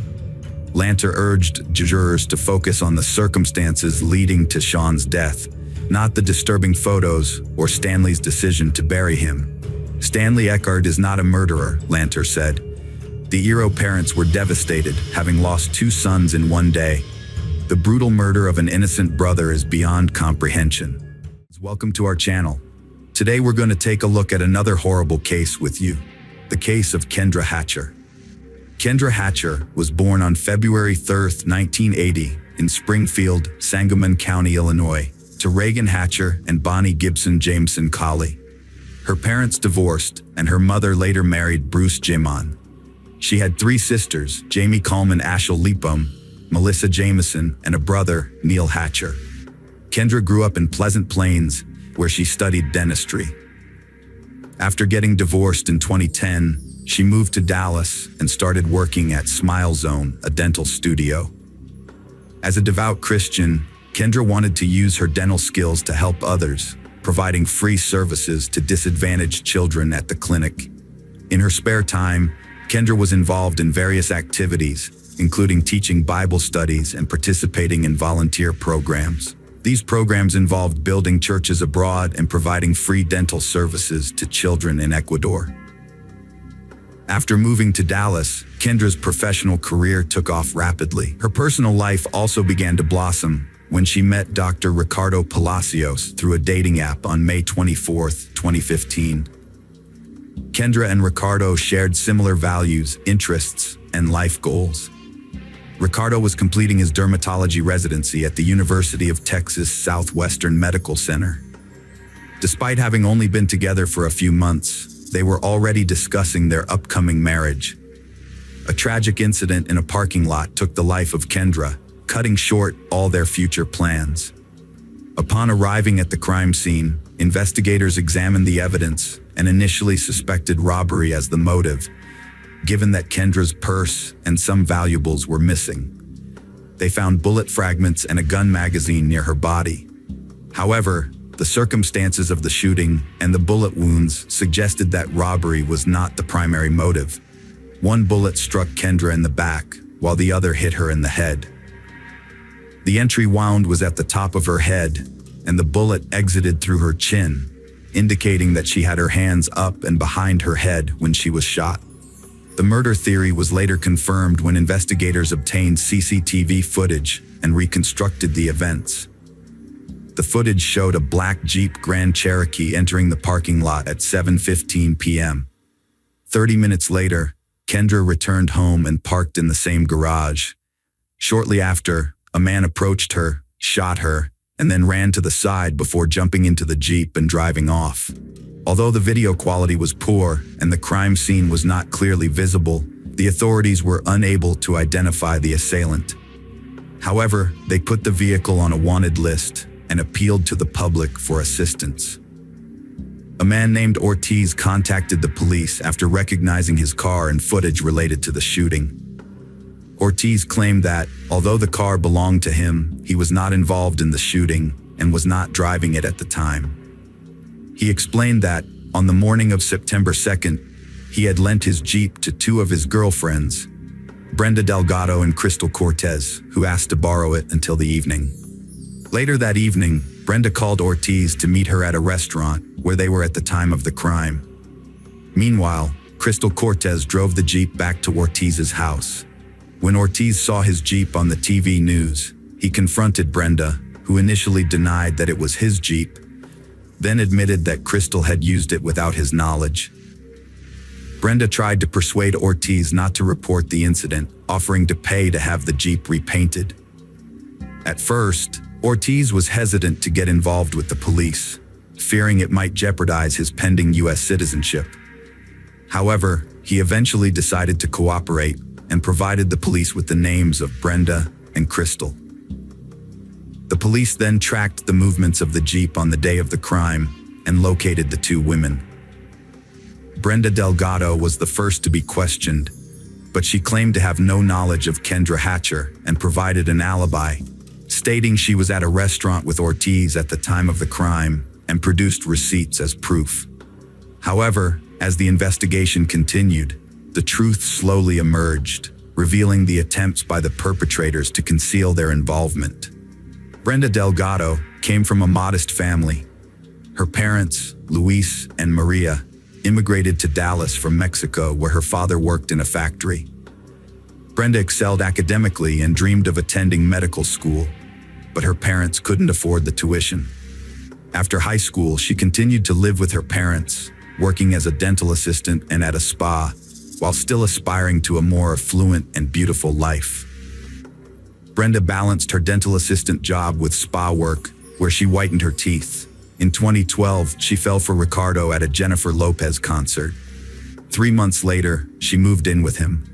Lanter urged jurors to focus on the circumstances leading to Sean's death, not the disturbing photos or Stanley's decision to bury him. Stanley Eckerd is not a murderer, Lanter said. The Eero parents were devastated, having lost 2 sons in one day. The brutal murder of an innocent brother is beyond comprehension. Welcome to our channel. Today we're going to take a look at another horrible case with you, the case of Kendra Hatcher. Kendra Hatcher was born on February 3, 1980, in Springfield, Sangamon County, Illinois, to Reagan Hatcher and Bonnie Gibson Jameson Colley. Her parents divorced, and her mother later married Bruce Jimon. She had 3 sisters, Jamie Coleman Ashel Lepom, Melissa Jameson, and a brother, Neil Hatcher. Kendra grew up in Pleasant Plains, where she studied dentistry. After getting divorced in 2010, she moved to Dallas and started working at Smile Zone, a dental studio. As a devout Christian, Kendra wanted to use her dental skills to help others, providing free services to disadvantaged children at the clinic. In her spare time, Kendra was involved in various activities, including teaching Bible studies and participating in volunteer programs. These programs involved building churches abroad and providing free dental services to children in Ecuador. After moving to Dallas, Kendra's professional career took off rapidly. Her personal life also began to blossom when she met Dr. Ricardo Palacios through a dating app on May 24, 2015. Kendra and Ricardo shared similar values, interests, and life goals. Ricardo was completing his dermatology residency at the University of Texas Southwestern Medical Center. Despite having only been together for a few months, they were already discussing their upcoming marriage. A tragic incident in a parking lot took the life of Kendra, cutting short all their future plans. Upon arriving at the crime scene, investigators examined the evidence and initially suspected robbery as the motive, given that Kendra's purse and some valuables were missing. They found bullet fragments and a gun magazine near her body. However, the circumstances of the shooting and the bullet wounds suggested that robbery was not the primary motive. One bullet struck Kendra in the back, while the other hit her in the head. The entry wound was at the top of her head, and the bullet exited through her chin, indicating that she had her hands up and behind her head when she was shot. The murder theory was later confirmed when investigators obtained CCTV footage and reconstructed the events. The footage showed a black Jeep Grand Cherokee entering the parking lot at 7:15 p.m. 30 minutes later, Kendra returned home and parked in the same garage. Shortly after, a man approached her, shot her, and then ran to the side before jumping into the Jeep and driving off. Although the video quality was poor and the crime scene was not clearly visible, the authorities were unable to identify the assailant. However, they put the vehicle on a wanted list and appealed to the public for assistance. A man named Ortiz contacted the police after recognizing his car and footage related to the shooting. Ortiz claimed that, although the car belonged to him, he was not involved in the shooting and was not driving it at the time. He explained that, on the morning of September 2nd, he had lent his Jeep to 2 of his girlfriends, Brenda Delgado and Crystal Cortez, who asked to borrow it until the evening. Later that evening, Brenda called Ortiz to meet her at a restaurant where they were at the time of the crime. Meanwhile, Crystal Cortez drove the Jeep back to Ortiz's house. When Ortiz saw his Jeep on the TV news, he confronted Brenda, who initially denied that it was his Jeep, then admitted that Crystal had used it without his knowledge. Brenda tried to persuade Ortiz not to report the incident, offering to pay to have the Jeep repainted. At first, Ortiz was hesitant to get involved with the police, fearing it might jeopardize his pending U.S. citizenship. However, he eventually decided to cooperate and provided the police with the names of Brenda and Crystal. The police then tracked the movements of the Jeep on the day of the crime and located the two women. Brenda Delgado was the first to be questioned, but she claimed to have no knowledge of Kendra Hatcher and provided an alibi, stating she was at a restaurant with Ortiz at the time of the crime and produced receipts as proof. However, as the investigation continued, the truth slowly emerged, revealing the attempts by the perpetrators to conceal their involvement. Brenda Delgado came from a modest family. Her parents, Luis and Maria, immigrated to Dallas from Mexico, where her father worked in a factory. Brenda excelled academically and dreamed of attending medical school, but her parents couldn't afford the tuition. After high school, she continued to live with her parents, working as a dental assistant and at a spa, while still aspiring to a more affluent and beautiful life. Brenda balanced her dental assistant job with spa work, where she whitened her teeth. In 2012, she fell for Ricardo at a Jennifer Lopez concert. 3 months later, she moved in with him.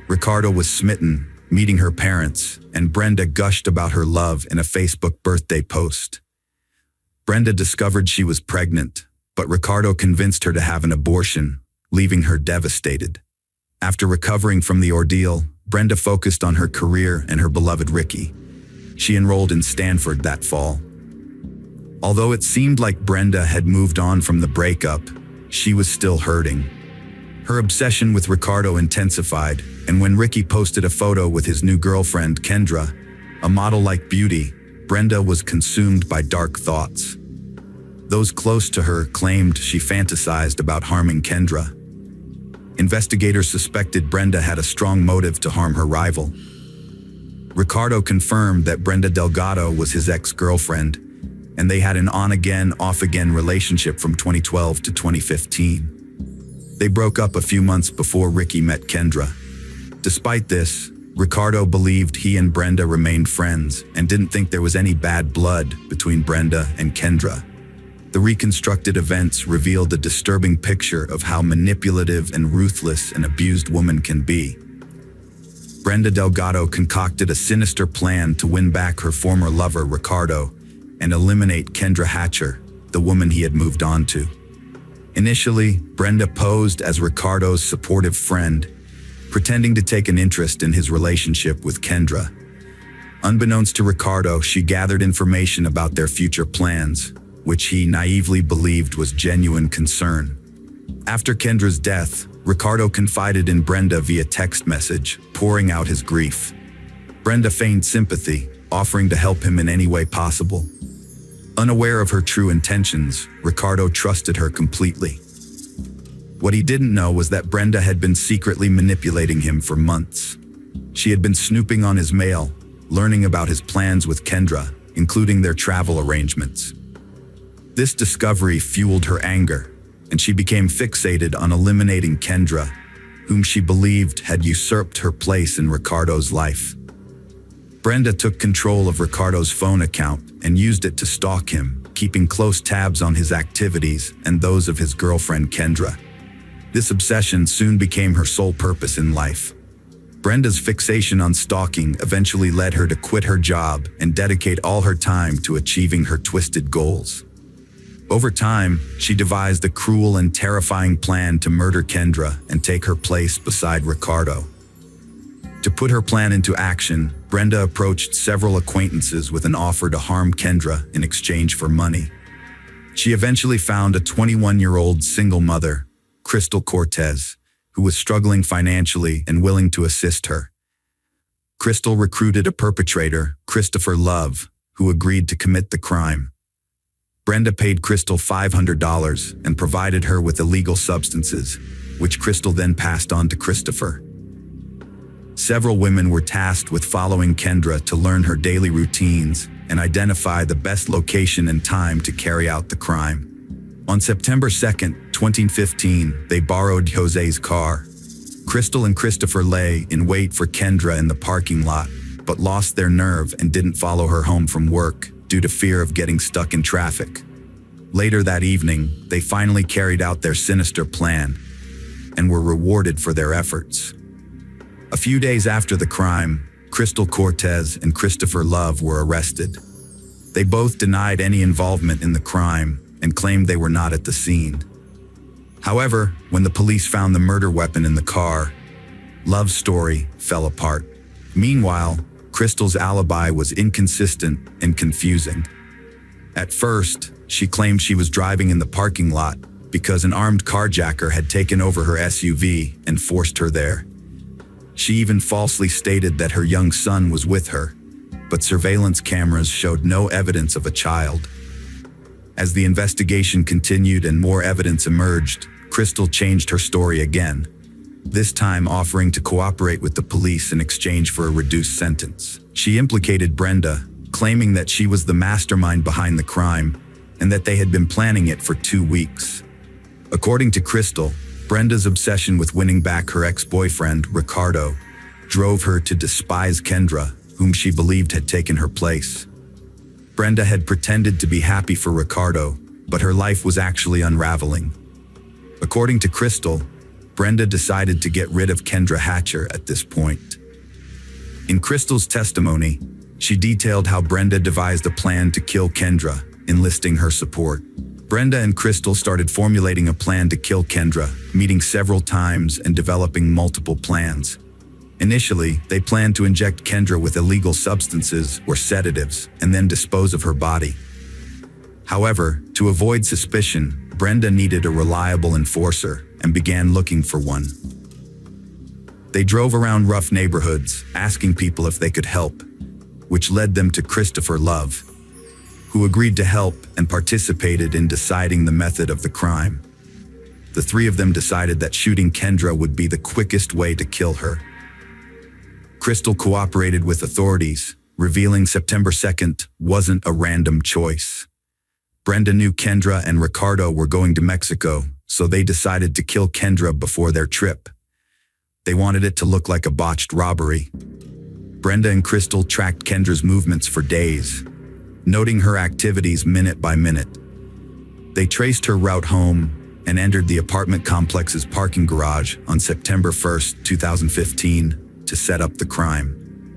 Ricardo was smitten, meeting her parents, and Brenda gushed about her love in a Facebook birthday post. Brenda discovered she was pregnant, but Ricardo convinced her to have an abortion, leaving her devastated. After recovering from the ordeal, Brenda focused on her career and her beloved Ricky. She enrolled in Stanford that fall. Although it seemed like Brenda had moved on from the breakup, she was still hurting. Her obsession with Ricardo intensified, and when Ricky posted a photo with his new girlfriend, Kendra, a model-like beauty, Brenda was consumed by dark thoughts. Those close to her claimed she fantasized about harming Kendra. Investigators suspected Brenda had a strong motive to harm her rival. Ricardo confirmed that Brenda Delgado was his ex-girlfriend, and they had an on-again, off-again relationship from 2012 to 2015. They broke up a few months before Ricky met Kendra. Despite this, Ricardo believed he and Brenda remained friends and didn't think there was any bad blood between Brenda and Kendra. The reconstructed events revealed a disturbing picture of how manipulative and ruthless an abused woman can be. Brenda Delgado concocted a sinister plan to win back her former lover, Ricardo, and eliminate Kendra Hatcher, the woman he had moved on to. Initially, Brenda posed as Ricardo's supportive friend, pretending to take an interest in his relationship with Kendra. Unbeknownst to Ricardo, she gathered information about their future plans, which he naively believed was genuine concern. After Kendra's death, Ricardo confided in Brenda via text message, pouring out his grief. Brenda feigned sympathy, offering to help him in any way possible. Unaware of her true intentions, Ricardo trusted her completely. What he didn't know was that Brenda had been secretly manipulating him for months. She had been snooping on his mail, learning about his plans with Kendra, including their travel arrangements. This discovery fueled her anger, and she became fixated on eliminating Kendra, whom she believed had usurped her place in Ricardo's life. Brenda took control of Ricardo's phone account and used it to stalk him, keeping close tabs on his activities and those of his girlfriend Kendra. This obsession soon became her sole purpose in life. Brenda's fixation on stalking eventually led her to quit her job and dedicate all her time to achieving her twisted goals. Over time, she devised a cruel and terrifying plan to murder Kendra and take her place beside Ricardo. To put her plan into action, Brenda approached several acquaintances with an offer to harm Kendra in exchange for money. She eventually found a 21-year-old single mother, Crystal Cortez, who was struggling financially and willing to assist her. Crystal recruited a perpetrator, Christopher Love, who agreed to commit the crime. Brenda paid Crystal $500 and provided her with illegal substances, which Crystal then passed on to Christopher. Several women were tasked with following Kendra to learn her daily routines and identify the best location and time to carry out the crime. On September 2nd, 2015, they borrowed Jose's car. Crystal and Christopher lay in wait for Kendra in the parking lot, but lost their nerve and didn't follow her home from work due to fear of getting stuck in traffic. Later that evening, they finally carried out their sinister plan and were rewarded for their efforts. A few days after the crime, Crystal Cortez and Christopher Love were arrested. They both denied any involvement in the crime and claimed they were not at the scene. However, when the police found the murder weapon in the car, Love's story fell apart. Meanwhile, Crystal's alibi was inconsistent and confusing. At first, she claimed she was driving in the parking lot because an armed carjacker had taken over her SUV and forced her there. She even falsely stated that her young son was with her, but surveillance cameras showed no evidence of a child. As the investigation continued and more evidence emerged, Crystal changed her story again, this time offering to cooperate with the police in exchange for a reduced sentence. She implicated Brenda, claiming that she was the mastermind behind the crime and that they had been planning it for 2 weeks. According to Crystal, Brenda's obsession with winning back her ex-boyfriend, Ricardo, drove her to despise Kendra, whom she believed had taken her place. Brenda had pretended to be happy for Ricardo, but her life was actually unraveling. According to Crystal, Brenda decided to get rid of Kendra Hatcher at this point. In Crystal's testimony, she detailed how Brenda devised a plan to kill Kendra, enlisting her support. Brenda and Crystal started formulating a plan to kill Kendra, meeting several times and developing multiple plans. Initially, they planned to inject Kendra with illegal substances or sedatives and then dispose of her body. However, to avoid suspicion, Brenda needed a reliable enforcer and began looking for one. They drove around rough neighborhoods, asking people if they could help, which led them to Christopher Love, who agreed to help and participated in deciding the method of the crime. The three of them decided that shooting Kendra would be the quickest way to kill her. Crystal cooperated with authorities, revealing September 2nd wasn't a random choice. Brenda knew Kendra and Ricardo were going to Mexico, so they decided to kill Kendra before their trip. They wanted it to look like a botched robbery. Brenda and Crystal tracked Kendra's movements for days, noting her activities minute by minute. They traced her route home and entered the apartment complex's parking garage on September 1st, 2015, to set up the crime.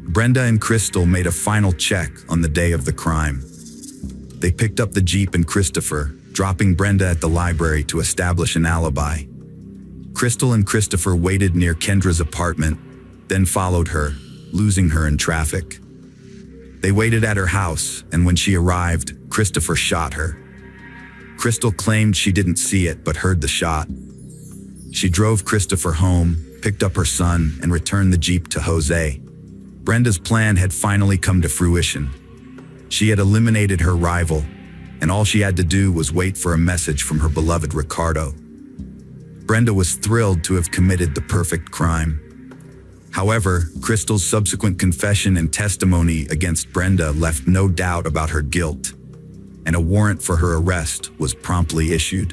Brenda and Crystal made a final check on the day of the crime. They picked up the Jeep and Christopher, dropping Brenda at the library to establish an alibi. Crystal and Christopher waited near Kendra's apartment, then followed her, losing her in traffic. They waited at her house, and when she arrived, Christopher shot her. Crystal claimed she didn't see it but heard the shot. She drove Christopher home, picked up her son, and returned the Jeep to Jose. Brenda's plan had finally come to fruition. She had eliminated her rival, and all she had to do was wait for a message from her beloved Ricardo. Brenda was thrilled to have committed the perfect crime. However, Crystal's subsequent confession and testimony against Brenda left no doubt about her guilt, and a warrant for her arrest was promptly issued.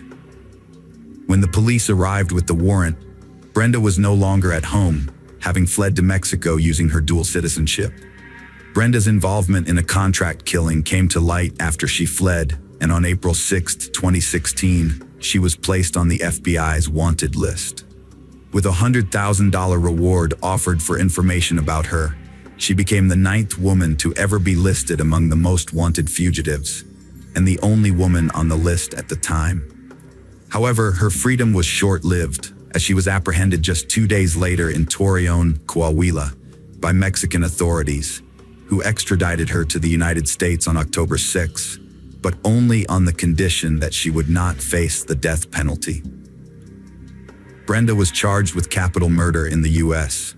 When the police arrived with the warrant, Brenda was no longer at home, having fled to Mexico using her dual citizenship. Brenda's involvement in a contract killing came to light after she fled, and on April 6, 2016, she was placed on the FBI's wanted list. With a $100,000 reward offered for information about her, she became the 9th woman to ever be listed among the most wanted fugitives, and the only woman on the list at the time. However, her freedom was short-lived, as she was apprehended just 2 days later in Torreon, Coahuila, by Mexican authorities, who extradited her to the United States on October 6, but only on the condition that she would not face the death penalty. Brenda was charged with capital murder in the U.S.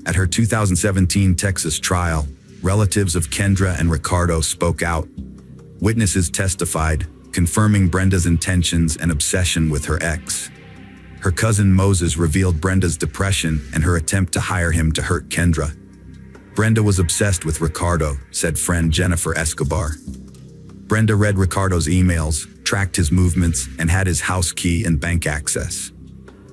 At her 2017 Texas trial, relatives of Kendra and Ricardo spoke out. Witnesses testified, confirming Brenda's intentions and obsession with her ex. Her cousin Moses revealed Brenda's depression and her attempt to hire him to hurt Kendra. Brenda was obsessed with Ricardo, said friend Jennifer Escobar. Brenda read Ricardo's emails, tracked his movements, and had his house key and bank access.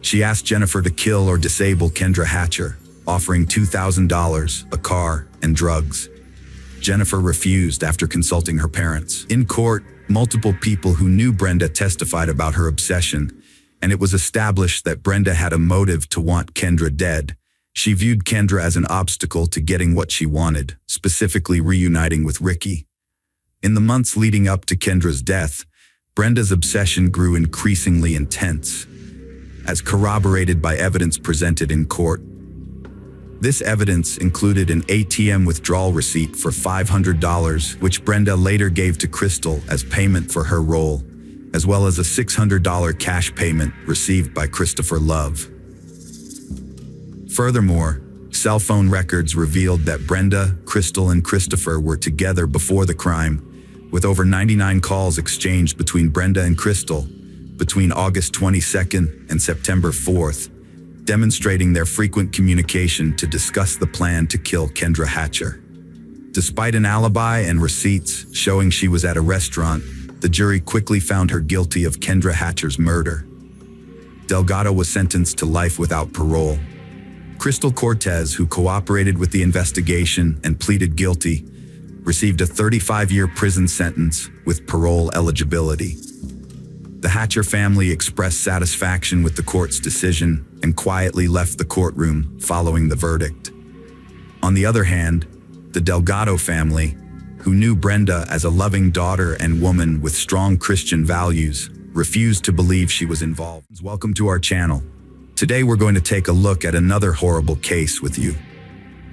She asked Jennifer to kill or disable Kendra Hatcher, offering $2,000, a car, and drugs. Jennifer refused after consulting her parents. In court, multiple people who knew Brenda testified about her obsession, and it was established that Brenda had a motive to want Kendra dead. She viewed Kendra as an obstacle to getting what she wanted, specifically reuniting with Ricky. In the months leading up to Kendra's death, Brenda's obsession grew increasingly intense, as corroborated by evidence presented in court. This evidence included an ATM withdrawal receipt for $500, which Brenda later gave to Crystal as payment for her role, as well as a $600 cash payment received by Christopher Love. Furthermore, cell phone records revealed that Brenda, Crystal, and Christopher were together before the crime, with over 99 calls exchanged between Brenda and Crystal between August 22nd and September 4th, demonstrating their frequent communication to discuss the plan to kill Kendra Hatcher. Despite an alibi and receipts showing she was at a restaurant, the jury quickly found her guilty of Kendra Hatcher's murder. Delgado was sentenced to life without parole. Crystal Cortez, who cooperated with the investigation and pleaded guilty, received a 35-year prison sentence with parole eligibility. The Hatcher family expressed satisfaction with the court's decision and quietly left the courtroom following the verdict. On the other hand, the Delgado family, who knew Brenda as a loving daughter and woman with strong Christian values, refused to believe she was involved. Welcome to our channel. Today we're going to take a look at another horrible case with you.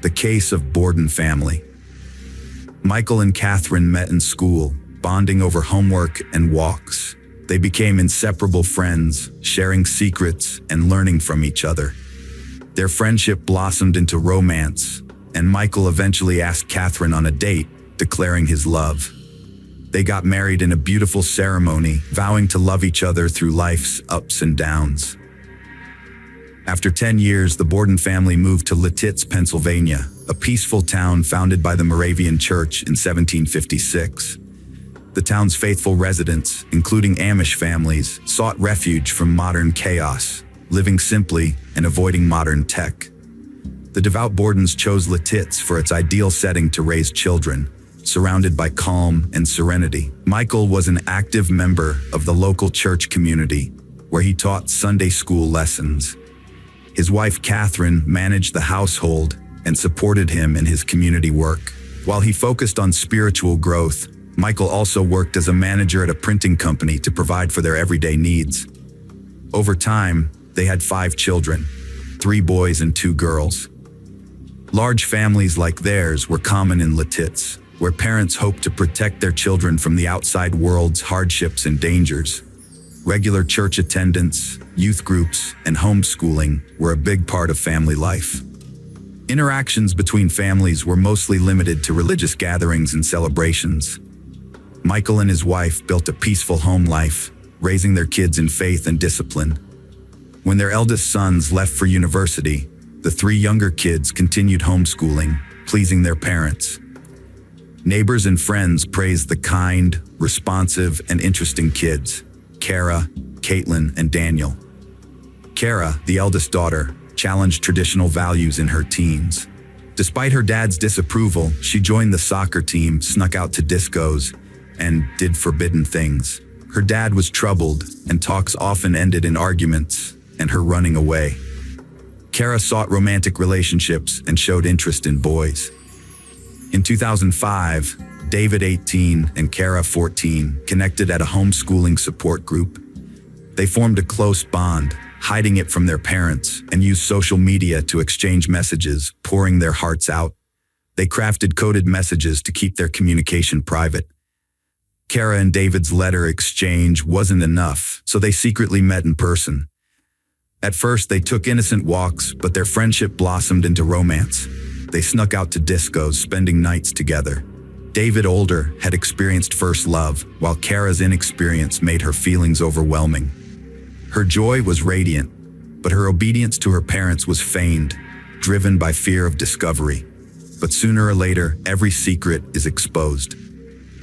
The case of Borden family. Michael and Catherine met in school, bonding over homework and walks. They became inseparable friends, sharing secrets and learning from each other. Their friendship blossomed into romance, and Michael eventually asked Catherine on a date, declaring his love. They got married in a beautiful ceremony, vowing to love each other through life's ups and downs. After 10 years, the Borden family moved to Lititz, Pennsylvania, a peaceful town founded by the Moravian Church in 1756. The town's faithful residents, including Amish families, sought refuge from modern chaos, living simply and avoiding modern tech. The devout Bordens chose Lititz for its ideal setting to raise children, surrounded by calm and serenity. Michael was an active member of the local church community, where he taught Sunday school lessons. His wife Catherine managed the household and supported him in his community work. While he focused on spiritual growth, Michael also worked as a manager at a printing company to provide for their everyday needs. Over time, they had 5 children, 3 boys and 2 girls. Large families like theirs were common in Lititz, where parents hoped to protect their children from the outside world's hardships and dangers. Regular church attendance, youth groups, and homeschooling were a big part of family life. Interactions between families were mostly limited to religious gatherings and celebrations. Michael and his wife built a peaceful home life, raising their kids in faith and discipline. When their eldest sons left for university, the 3 younger kids continued homeschooling, pleasing their parents. Neighbors and friends praised the kind, responsive, and interesting kids: Kara, Caitlin, and Daniel. Kara, the eldest daughter, challenged traditional values in her teens. Despite her dad's disapproval, she joined the soccer team, snuck out to discos, and did forbidden things. Her dad was troubled, and talks often ended in arguments and her running away. Kara sought romantic relationships and showed interest in boys. In 2005, David, 18, and Kara, 14, connected at a homeschooling support group. They formed a close bond, hiding it from their parents, and used social media to exchange messages, pouring their hearts out. They crafted coded messages to keep their communication private. Kara and David's letter exchange wasn't enough, so they secretly met in person. At first, they took innocent walks, but their friendship blossomed into romance. They snuck out to discos, spending nights together. David, older, had experienced first love, while Kara's inexperience made her feelings overwhelming. Her joy was radiant, but her obedience to her parents was feigned, driven by fear of discovery. But sooner or later, every secret is exposed.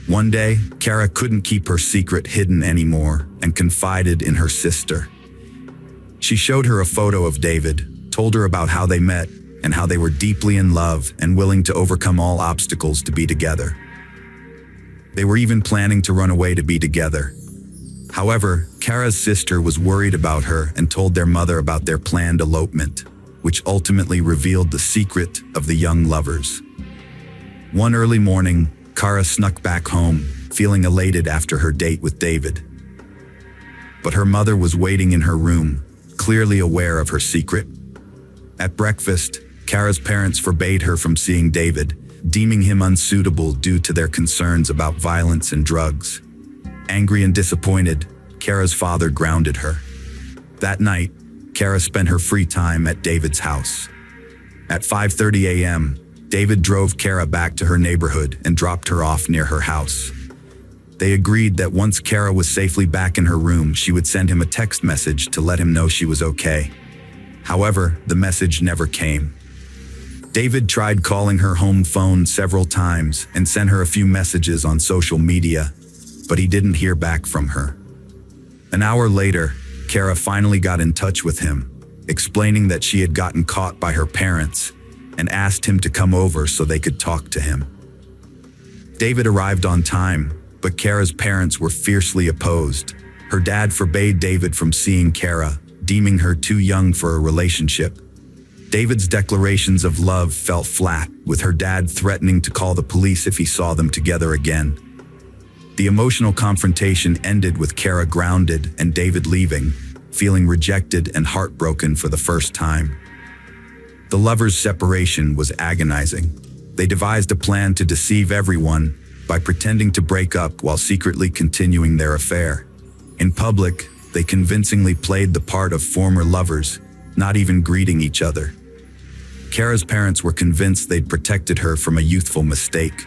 One day, Kara couldn't keep her secret hidden anymore and confided in her sister. She showed her a photo of David, told her about how they met and how they were deeply in love and willing to overcome all obstacles to be together. They were even planning to run away to be together. However, Kara's sister was worried about her and told their mother about their planned elopement, which ultimately revealed the secret of the young lovers. One early morning, Kara snuck back home, feeling elated after her date with David. But her mother was waiting in her room, clearly aware of her secret. At breakfast, Kara's parents forbade her from seeing David, deeming him unsuitable due to their concerns about violence and drugs. Angry and disappointed, Kara's father grounded her. That night, Kara spent her free time at David's house. At 5:30 a.m., David drove Kara back to her neighborhood and dropped her off near her house. They agreed that once Kara was safely back in her room, she would send him a text message to let him know she was okay. However, the message never came. David tried calling her home phone several times and sent her a few messages on social media, but he didn't hear back from her. An hour later, Kara finally got in touch with him, explaining that she had gotten caught by her parents and asked him to come over so they could talk to him. David arrived on time, but Kara's parents were fiercely opposed. Her dad forbade David from seeing Kara, deeming her too young for a relationship. David's declarations of love fell flat, with her dad threatening to call the police if he saw them together again. The emotional confrontation ended with Kara grounded and David leaving, feeling rejected and heartbroken for the first time. The lovers' separation was agonizing. They devised a plan to deceive everyone by pretending to break up while secretly continuing their affair. In public, they convincingly played the part of former lovers, not even greeting each other. Kara's parents were convinced they'd protected her from a youthful mistake.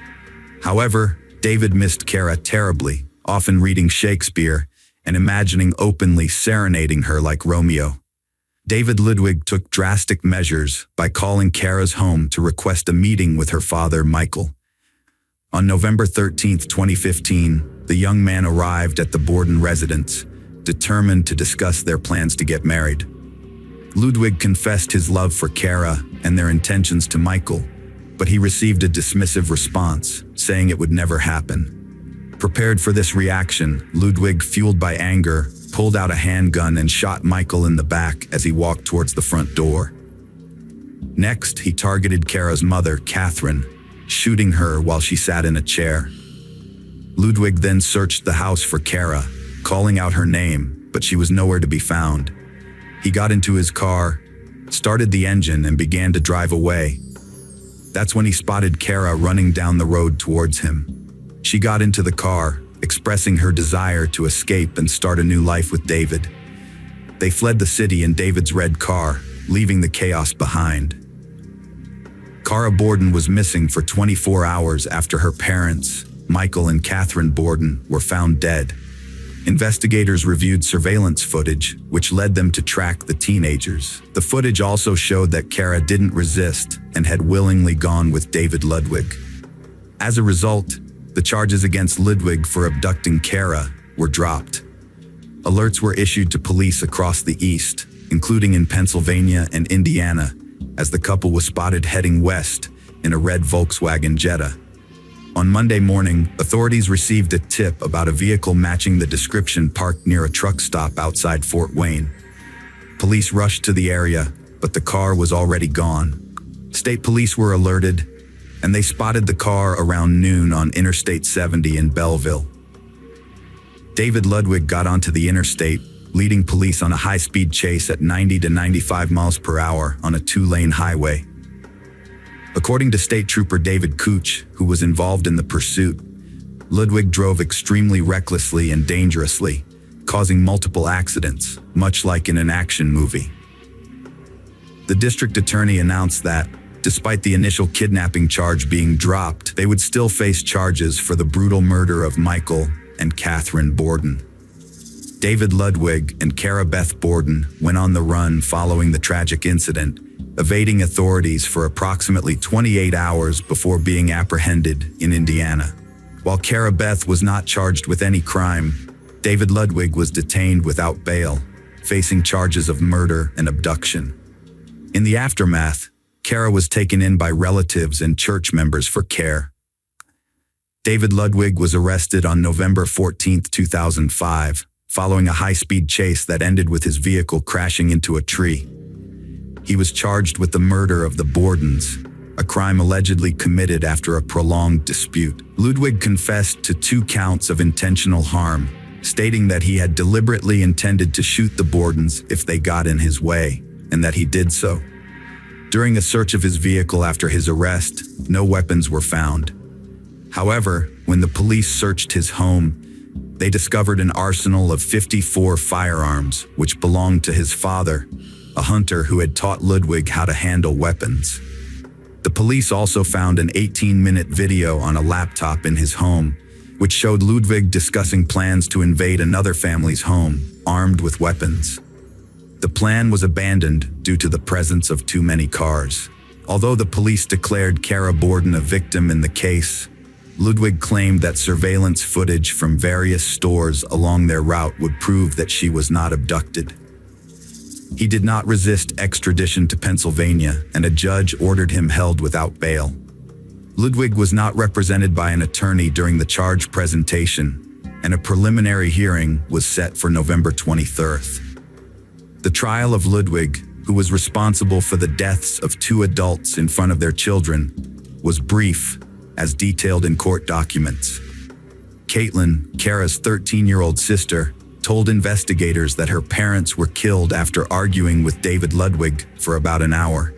However, David missed Kara terribly, often reading Shakespeare and imagining openly serenading her like Romeo. David Ludwig took drastic measures by calling Kara's home to request a meeting with her father, Michael. On November 13, 2015, the young man arrived at the Borden residence, determined to discuss their plans to get married. Ludwig confessed his love for Kara and their intentions to Michael, but he received a dismissive response, saying it would never happen. Prepared for this reaction, Ludwig, fueled by anger, pulled out a handgun and shot Michael in the back as he walked towards the front door. Next, he targeted Kara's mother, Catherine, shooting her while she sat in a chair. Ludwig then searched the house for Kara, calling out her name, but she was nowhere to be found. He got into his car, started the engine, and began to drive away. That's when he spotted Kara running down the road towards him. She got into the car, expressing her desire to escape and start a new life with David. They fled the city in David's red car, leaving the chaos behind. Kara Borden was missing for 24 hours after her parents, Michael and Catherine Borden, were found dead. Investigators reviewed surveillance footage, which led them to track the teenagers. The footage also showed that Kara didn't resist and had willingly gone with David Ludwig. As a result, the charges against Ludwig for abducting Kara were dropped. Alerts were issued to police across the East, including in Pennsylvania and Indiana, as the couple was spotted heading west in a red Volkswagen Jetta. On Monday morning, authorities received a tip about a vehicle matching the description parked near a truck stop outside Fort Wayne. Police rushed to the area, but the car was already gone. State police were alerted, and they spotted the car around noon on Interstate 70 in Belleville. David Ludwig got onto the interstate, leading police on a high-speed chase at 90 to 95 miles per hour on a two-lane highway. According to State Trooper David Cooch, who was involved in the pursuit, Ludwig drove extremely recklessly and dangerously, causing multiple accidents, much like in an action movie. The district attorney announced that, despite the initial kidnapping charge being dropped, they would still face charges for the brutal murder of Michael and Catherine Borden. David Ludwig and Kara Beth Borden went on the run following the tragic incident, evading authorities for approximately 28 hours before being apprehended in Indiana. While Kara Beth was not charged with any crime, David Ludwig was detained without bail, facing charges of murder and abduction. In the aftermath, Kara was taken in by relatives and church members for care. David Ludwig was arrested on November 14, 2005, following a high-speed chase that ended with his vehicle crashing into a tree. He was charged with the murder of the Bordens, a crime allegedly committed after a prolonged dispute. Ludwig confessed to 2 counts of intentional harm, stating that he had deliberately intended to shoot the Bordens if they got in his way, and that he did so. During a search of his vehicle after his arrest, no weapons were found. However, when the police searched his home, they discovered an arsenal of 54 firearms, which belonged to his father, a hunter who had taught Ludwig how to handle weapons. The police also found an 18-minute video on a laptop in his home, which showed Ludwig discussing plans to invade another family's home, armed with weapons. The plan was abandoned due to the presence of too many cars. Although the police declared Kara Borden a victim in the case, Ludwig claimed that surveillance footage from various stores along their route would prove that she was not abducted. He did not resist extradition to Pennsylvania, and a judge ordered him held without bail. Ludwig was not represented by an attorney during the charge presentation, and a preliminary hearing was set for November 23rd. The trial of Ludwig, who was responsible for the deaths of 2 adults in front of their children, was brief, as detailed in court documents. Caitlin, Kara's 13-year-old sister, told investigators that her parents were killed after arguing with David Ludwig for about an hour.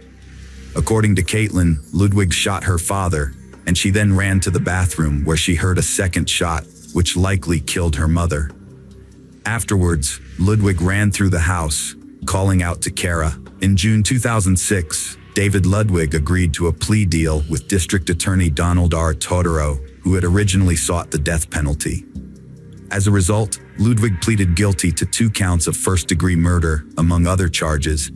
According to Caitlin, Ludwig shot her father, and she then ran to the bathroom where she heard a second shot, which likely killed her mother. Afterwards, Ludwig ran through the house, calling out to Kara. In June 2006, David Ludwig agreed to a plea deal with District Attorney Donald R. Totoro, who had originally sought the death penalty. As a result, Ludwig pleaded guilty to 2 counts of first-degree murder, among other charges,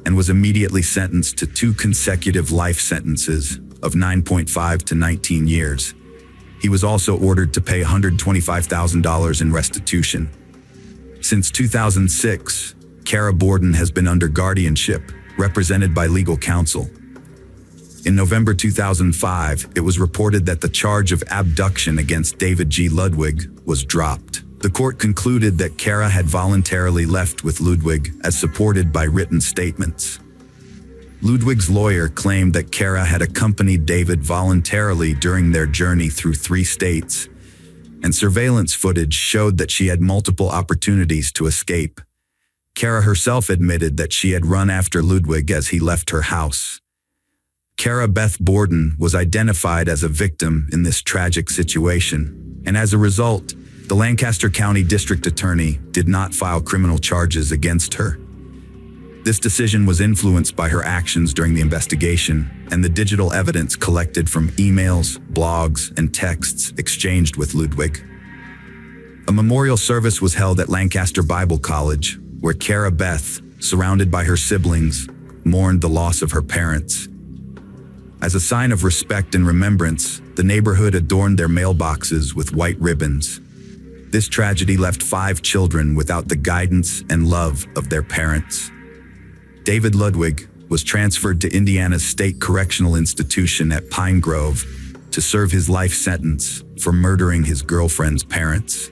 and was immediately sentenced to 2 consecutive life sentences of 9.5 to 19 years. He was also ordered to pay $125,000 in restitution. Since 2006, Kara Borden has been under guardianship, represented by legal counsel. In November 2005, it was reported that the charge of abduction against David G. Ludwig was dropped. The court concluded that Kara had voluntarily left with Ludwig, as supported by written statements. Ludwig's lawyer claimed that Kara had accompanied David voluntarily during their journey through 3 states, and surveillance footage showed that she had multiple opportunities to escape. Kara herself admitted that she had run after Ludwig as he left her house. Kara Beth Borden was identified as a victim in this tragic situation, and as a result, the Lancaster County District Attorney did not file criminal charges against her. This decision was influenced by her actions during the investigation and the digital evidence collected from emails, blogs, and texts exchanged with Ludwig. A memorial service was held at Lancaster Bible College, where Kara Beth, surrounded by her siblings, mourned the loss of her parents. As a sign of respect and remembrance, the neighborhood adorned their mailboxes with white ribbons. This tragedy left 5 children without the guidance and love of their parents. David Ludwig was transferred to Indiana's State Correctional Institution at Pine Grove to serve his life sentence for murdering his girlfriend's parents.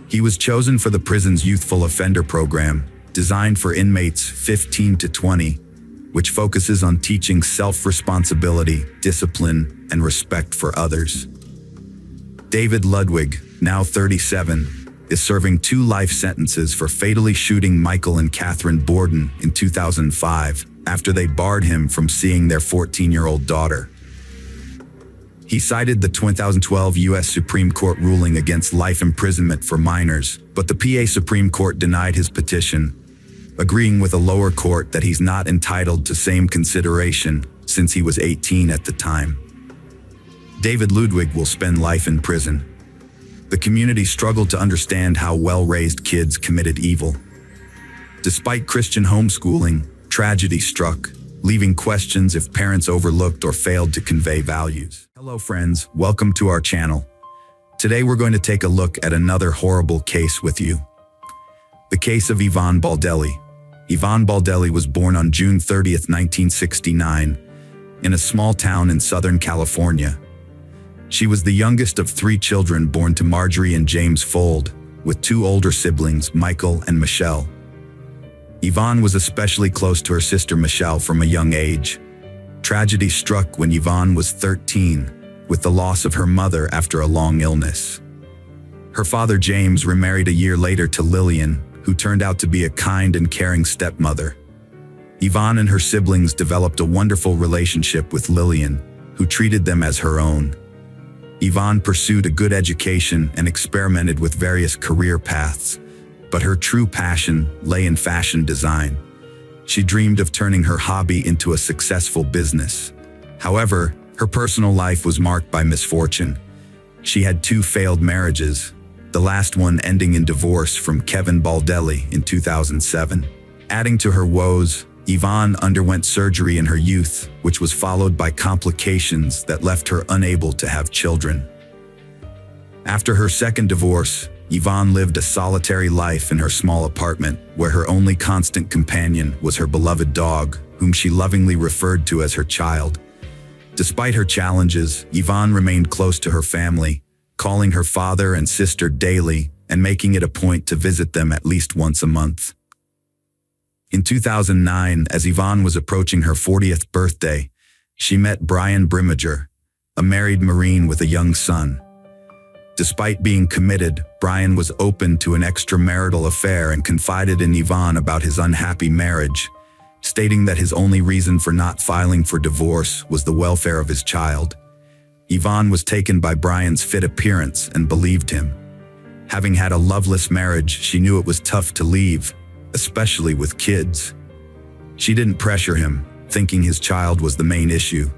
He was chosen for the prison's youthful offender program, designed for inmates 15 to 20, which focuses on teaching self-responsibility, discipline, and respect for others. David Ludwig, now 37, is serving 2 life sentences for fatally shooting Michael and Catherine Borden in 2005 after they barred him from seeing their 14-year-old daughter. He cited the 2012 U.S. Supreme Court ruling against life imprisonment for minors, but the PA Supreme Court denied his petition, agreeing with a lower court that he's not entitled to same consideration since he was 18 at the time. David Ludwig will spend life in prison. The community struggled to understand how well-raised kids committed evil. Despite Christian homeschooling, tragedy struck, leaving questions if parents overlooked or failed to convey values. Hello friends, welcome to our channel. Today we're going to take a look at another horrible case with you. The case of Yvonne Baldelli. Yvonne Baldelli was born on June 30th, 1969, in a small town in Southern California. She was the youngest of 3 children born to Marjorie and James Fold, with 2 older siblings, Michael and Michelle. Yvonne was especially close to her sister Michelle from a young age. Tragedy struck when Yvonne was 13, with the loss of her mother after a long illness. Her father James remarried a year later to Lillian, who turned out to be a kind and caring stepmother. Yvonne and her siblings developed a wonderful relationship with Lillian, who treated them as her own. Yvonne pursued a good education and experimented with various career paths, but her true passion lay in fashion design. She dreamed of turning her hobby into a successful business. However, her personal life was marked by misfortune. She had 2 failed marriages, the last one ending in divorce from Kevin Baldelli in 2007. Adding to her woes, Yvonne underwent surgery in her youth, which was followed by complications that left her unable to have children. After her second divorce, Yvonne lived a solitary life in her small apartment, where her only constant companion was her beloved dog, whom she lovingly referred to as her child. Despite her challenges, Yvonne remained close to her family, calling her father and sister daily and making it a point to visit them at least once a month. In 2009, as Yvonne was approaching her 40th birthday, she met Brian Brimmager, a married Marine with a young son. Despite being committed, Brian was open to an extramarital affair and confided in Yvonne about his unhappy marriage, stating that his only reason for not filing for divorce was the welfare of his child. Yvonne was taken by Brian's fit appearance and believed him. Having had a loveless marriage, she knew it was tough to leave, especially with kids. She didn't pressure him, thinking his child was the main issue.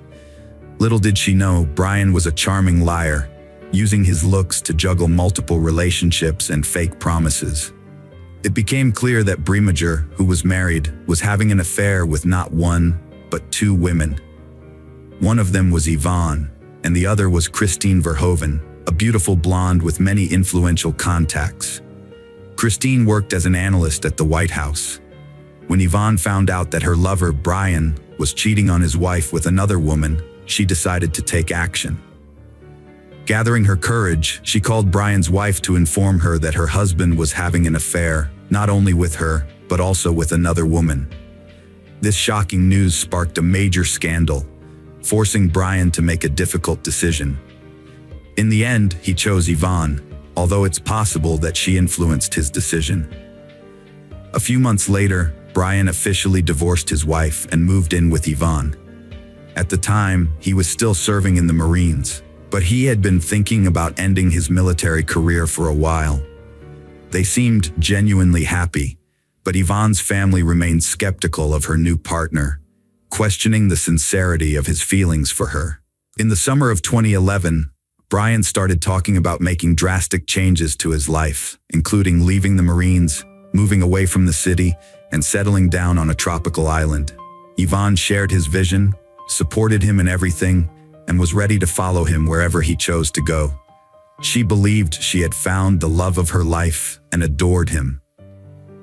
Little did she know, Brian was a charming liar, using his looks to juggle multiple relationships and fake promises. It became clear that Brimmager, who was married, was having an affair with not 1, but 2 women. One of them was Yvonne, and the other was Christine Verhoeven, a beautiful blonde with many influential contacts. Christine worked as an analyst at the White House. When Yvonne found out that her lover, Brian, was cheating on his wife with another woman, she decided to take action. Gathering her courage, she called Brian's wife to inform her that her husband was having an affair, not only with her, but also with another woman. This shocking news sparked a major scandal, forcing Brian to make a difficult decision. In the end, he chose Yvonne, although it's possible that she influenced his decision. A few months later, Brian officially divorced his wife and moved in with Yvonne. At the time, he was still serving in the Marines, but he had been thinking about ending his military career for a while. They seemed genuinely happy, but Yvonne's family remained skeptical of her new partner, questioning the sincerity of his feelings for her. In the summer of 2011, Brian started talking about making drastic changes to his life, including leaving the Marines, moving away from the city, and settling down on a tropical island. Yvonne shared his vision, supported him in everything, and was ready to follow him wherever he chose to go. She believed she had found the love of her life and adored him.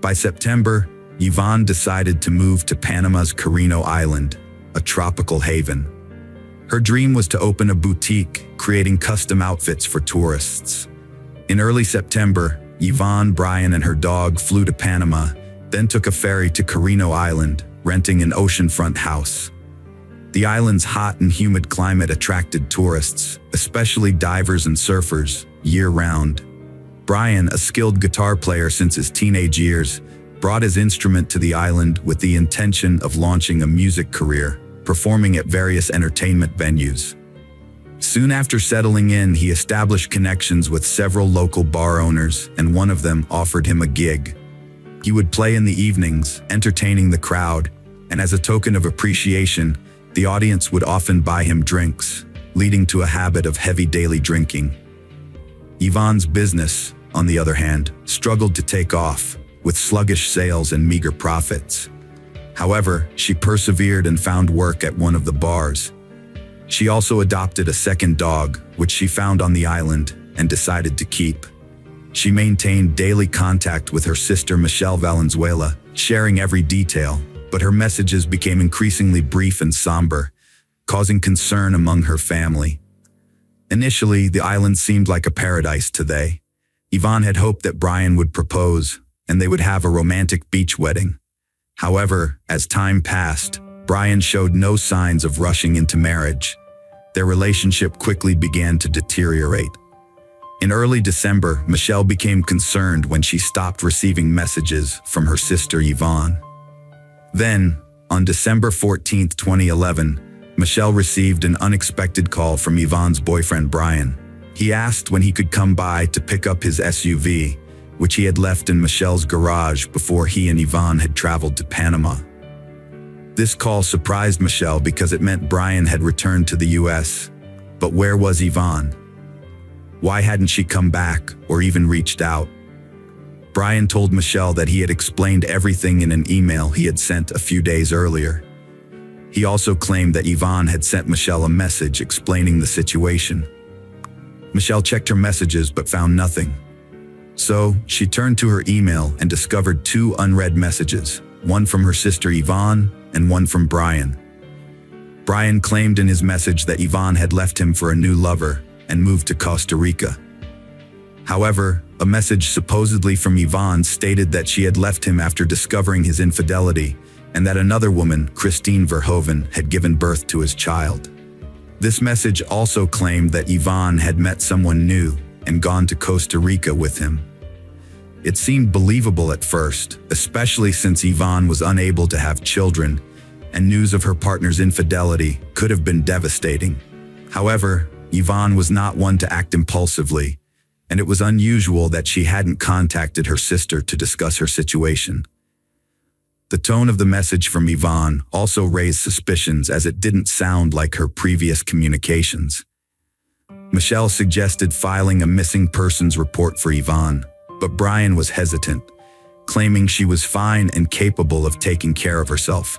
By September, Yvonne decided to move to Panama's Carino Island, a tropical haven. Her dream was to open a boutique, creating custom outfits for tourists. In early September, Yvonne, Brian, and her dog flew to Panama, then took a ferry to Carino Island, renting an oceanfront house. The island's hot and humid climate attracted tourists, especially divers and surfers, year-round. Brian, a skilled guitar player since his teenage years, brought his instrument to the island with the intention of launching a music career, performing at various entertainment venues. Soon after settling in, he established connections with several local bar owners, and one of them offered him a gig. He would play in the evenings, entertaining the crowd, and as a token of appreciation, the audience would often buy him drinks, leading to a habit of heavy daily drinking. Yvonne's business, on the other hand, struggled to take off, with sluggish sales and meager profits. However, she persevered and found work at one of the bars. She also adopted a second dog, which she found on the island, and decided to keep. She maintained daily contact with her sister Michelle Valenzuela, sharing every detail, but her messages became increasingly brief and somber, causing concern among her family. Initially, the island seemed like a paradise to they. Yvonne had hoped that Brian would propose, and they would have a romantic beach wedding. However, as time passed, Brian showed no signs of rushing into marriage. Their relationship quickly began to deteriorate. In early December, Michelle became concerned when she stopped receiving messages from her sister Yvonne. Then, on December 14, 2011, Michelle received an unexpected call from Yvonne's boyfriend Brian. He asked when he could come by to pick up his SUV, which he had left in Michelle's garage before he and Yvonne had traveled to Panama. This call surprised Michelle because it meant Brian had returned to the US. But where was Yvonne? Why hadn't she come back or even reached out? Brian told Michelle that he had explained everything in an email he had sent a few days earlier. He also claimed that Yvonne had sent Michelle a message explaining the situation. Michelle checked her messages but found nothing. So, she turned to her email and discovered two unread messages, one from her sister Yvonne and one from Brian. Brian claimed in his message that Yvonne had left him for a new lover and moved to Costa Rica. However, a message supposedly from Yvonne stated that she had left him after discovering his infidelity and that another woman, Christine Verhoeven, had given birth to his child. This message also claimed that Yvonne had met someone new and gone to Costa Rica with him. It seemed believable at first, especially since Yvonne was unable to have children, and news of her partner's infidelity could have been devastating. However, Yvonne was not one to act impulsively, and it was unusual that she hadn't contacted her sister to discuss her situation. The tone of the message from Yvonne also raised suspicions as it didn't sound like her previous communications. Michelle suggested filing a missing persons report for Yvonne, but Brian was hesitant, claiming she was fine and capable of taking care of herself.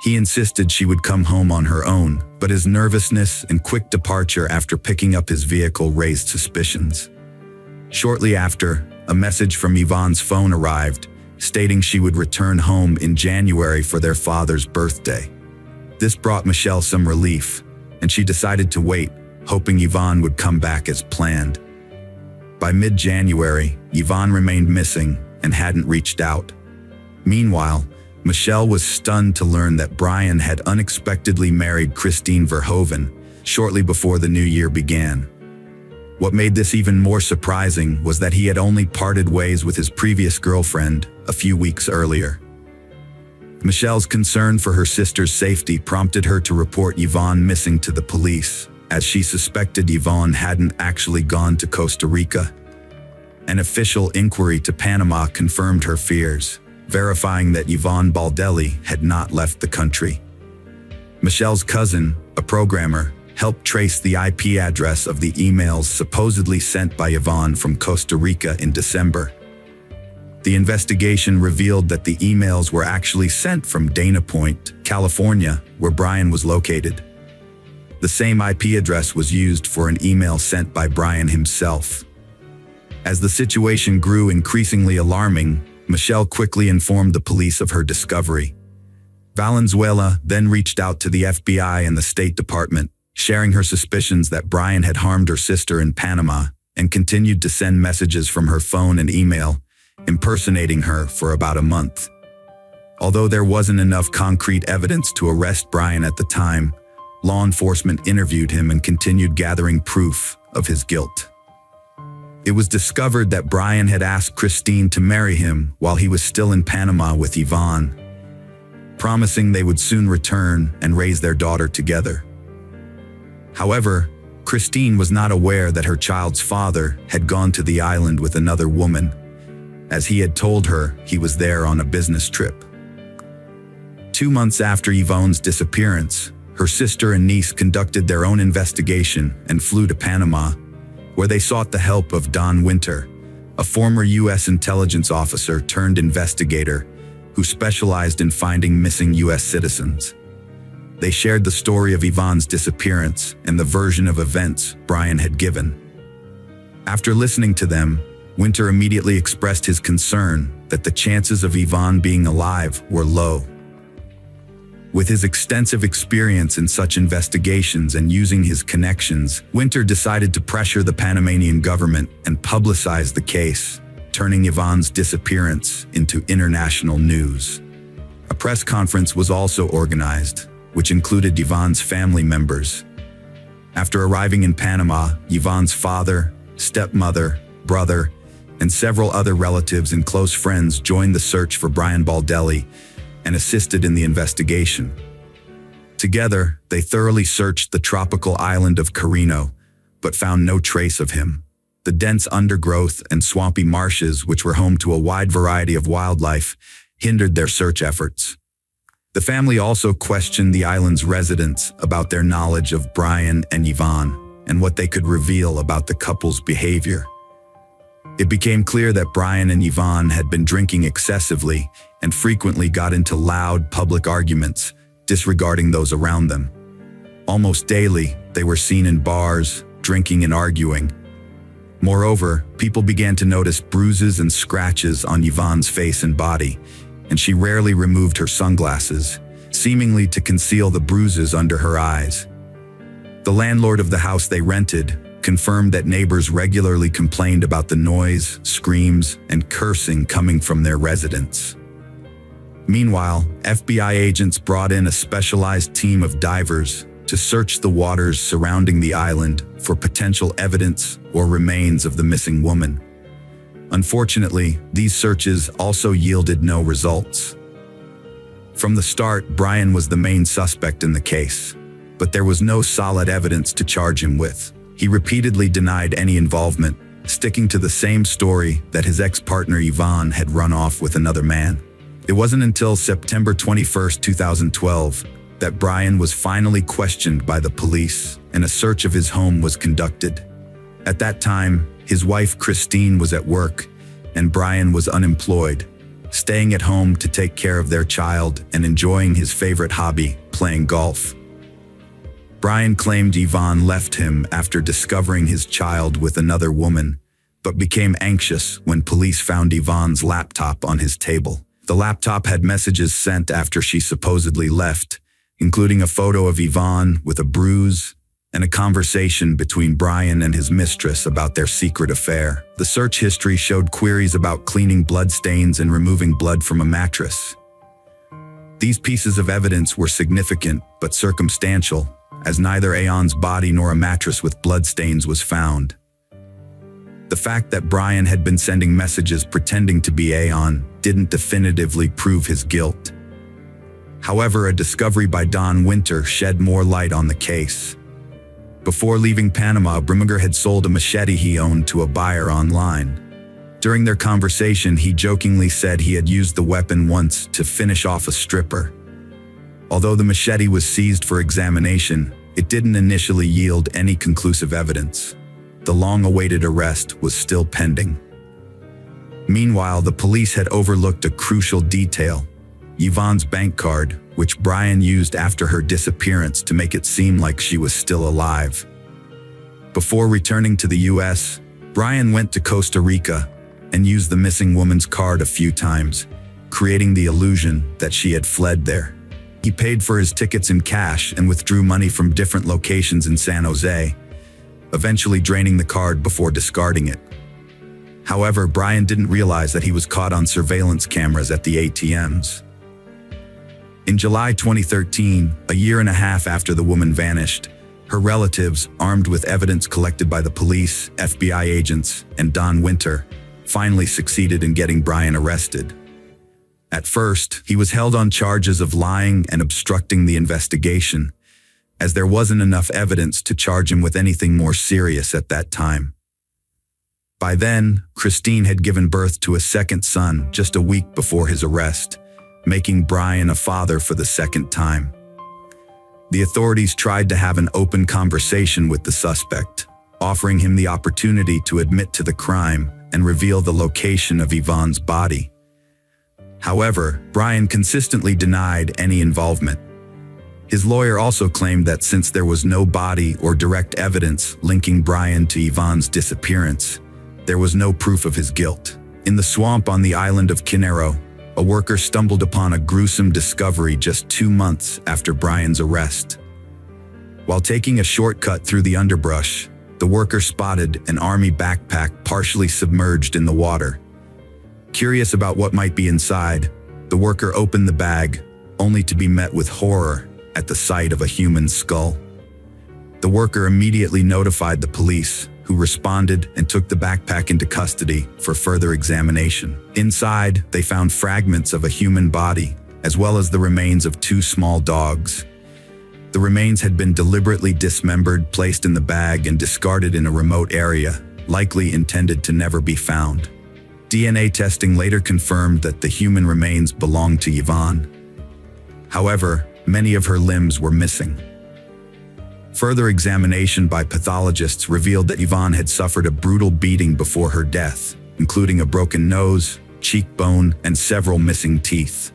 He insisted she would come home on her own, but his nervousness and quick departure after picking up his vehicle raised suspicions. Shortly after, a message from Yvonne's phone arrived, stating she would return home in January for their father's birthday. This brought Michelle some relief, and she decided to wait, hoping Yvonne would come back as planned. By mid-January, Yvonne remained missing and hadn't reached out. Meanwhile, Michelle was stunned to learn that Brian had unexpectedly married Christine Verhoeven shortly before the new year began. What made this even more surprising was that he had only parted ways with his previous girlfriend a few weeks earlier. Michelle's concern for her sister's safety prompted her to report Yvonne missing to the police, as she suspected Yvonne hadn't actually gone to Costa Rica. An official inquiry to Panama confirmed her fears, verifying that Yvonne Baldelli had not left the country. Michelle's cousin, a programmer, helped trace the IP address of the emails supposedly sent by Yvonne from Costa Rica in December. The investigation revealed that the emails were actually sent from Dana Point, California, where Brian was located. The same IP address was used for an email sent by Brian himself. As the situation grew increasingly alarming, Michelle quickly informed the police of her discovery. Valenzuela then reached out to the FBI and the State Department, sharing her suspicions that Brian had harmed her sister in Panama, and continued to send messages from her phone and email, impersonating her for about a month. Although there wasn't enough concrete evidence to arrest Brian at the time, law enforcement interviewed him and continued gathering proof of his guilt. It was discovered that Brian had asked Christine to marry him while he was still in Panama with Yvonne, promising they would soon return and raise their daughter together. However, Christine was not aware that her child's father had gone to the island with another woman, as he had told her he was there on a business trip. 2 months after Yvonne's disappearance, her sister and niece conducted their own investigation and flew to Panama, where they sought the help of Don Winter, a former U.S. intelligence officer turned investigator who specialized in finding missing U.S. citizens. They shared the story of Yvonne's disappearance and the version of events Brian had given. After listening to them, Winter immediately expressed his concern that the chances of Yvonne being alive were low. With his extensive experience in such investigations and using his connections, Winter decided to pressure the Panamanian government and publicize the case, turning Yvonne's disappearance into international news. A press conference was also organized, which included Yvonne's family members. After arriving in Panama, Yvonne's father, stepmother, brother, and several other relatives and close friends joined the search for Brian Baldelli and assisted in the investigation. Together, they thoroughly searched the tropical island of Carino, but found no trace of him. The dense undergrowth and swampy marshes, which were home to a wide variety of wildlife, hindered their search efforts. The family also questioned the island's residents about their knowledge of Brian and Yvonne and what they could reveal about the couple's behavior. It became clear that Brian and Yvonne had been drinking excessively and frequently got into loud public arguments, disregarding those around them. Almost daily, they were seen in bars, drinking and arguing. Moreover, people began to notice bruises and scratches on Yvonne's face and body, and she rarely removed her sunglasses, seemingly to conceal the bruises under her eyes. The landlord of the house they rented confirmed that neighbors regularly complained about the noise, screams, and cursing coming from their residents. Meanwhile, FBI agents brought in a specialized team of divers to search the waters surrounding the island for potential evidence or remains of the missing woman. Unfortunately, these searches also yielded no results. From the start, Brian was the main suspect in the case, but there was no solid evidence to charge him with. He repeatedly denied any involvement, sticking to the same story that his ex-partner Yvonne had run off with another man. It wasn't until September 21, 2012, that Brian was finally questioned by the police and a search of his home was conducted. At that time, his wife Christine was at work and Brian was unemployed, staying at home to take care of their child and enjoying his favorite hobby, playing golf. Brian claimed Yvonne left him after discovering his child with another woman, but became anxious when police found Yvonne's laptop on his table. The laptop had messages sent after she supposedly left, including a photo of Yvonne with a bruise and a conversation between Brian and his mistress about their secret affair. The search history showed queries about cleaning bloodstains and removing blood from a mattress. These pieces of evidence were significant but circumstantial, as neither Aon's body nor a mattress with bloodstains was found. The fact that Brian had been sending messages pretending to be Aon didn't definitively prove his guilt. However, a discovery by Don Winter shed more light on the case. Before leaving Panama, Brimminger had sold a machete he owned to a buyer online. During their conversation, he jokingly said he had used the weapon once to finish off a stripper. Although the machete was seized for examination, it didn't initially yield any conclusive evidence. The long-awaited arrest was still pending. Meanwhile, the police had overlooked a crucial detail: Yvonne's bank card, which Brian used after her disappearance to make it seem like she was still alive. Before returning to the US, Brian went to Costa Rica and used the missing woman's card a few times, creating the illusion that she had fled there. He paid for his tickets in cash and withdrew money from different locations in San Jose, eventually draining the card before discarding it. However, Brian didn't realize that he was caught on surveillance cameras at the ATMs. In July 2013, a year and a half after the woman vanished, her relatives, armed with evidence collected by the police, FBI agents, and Don Winter, finally succeeded in getting Brian arrested. At first, he was held on charges of lying and obstructing the investigation, as there wasn't enough evidence to charge him with anything more serious at that time. By then, Christine had given birth to a second son just a week before his arrest, making Brian a father for the second time. The authorities tried to have an open conversation with the suspect, offering him the opportunity to admit to the crime and reveal the location of Yvonne's body. However, Brian consistently denied any involvement. His lawyer also claimed that since there was no body or direct evidence linking Brian to Yvonne's disappearance, there was no proof of his guilt. In the swamp on the island of Quinero, a worker stumbled upon a gruesome discovery just 2 months after Brian's arrest. While taking a shortcut through the underbrush, the worker spotted an army backpack partially submerged in the water. Curious about what might be inside, the worker opened the bag, only to be met with horror at the sight of a human skull. The worker immediately notified the police, who responded and took the backpack into custody for further examination. Inside, they found fragments of a human body, as well as the remains of 2 small dogs. The remains had been deliberately dismembered, placed in the bag, and discarded in a remote area, likely intended to never be found. DNA testing later confirmed that the human remains belonged to Yvonne. However, many of her limbs were missing. Further examination by pathologists revealed that Yvonne had suffered a brutal beating before her death, including a broken nose, cheekbone, and several missing teeth.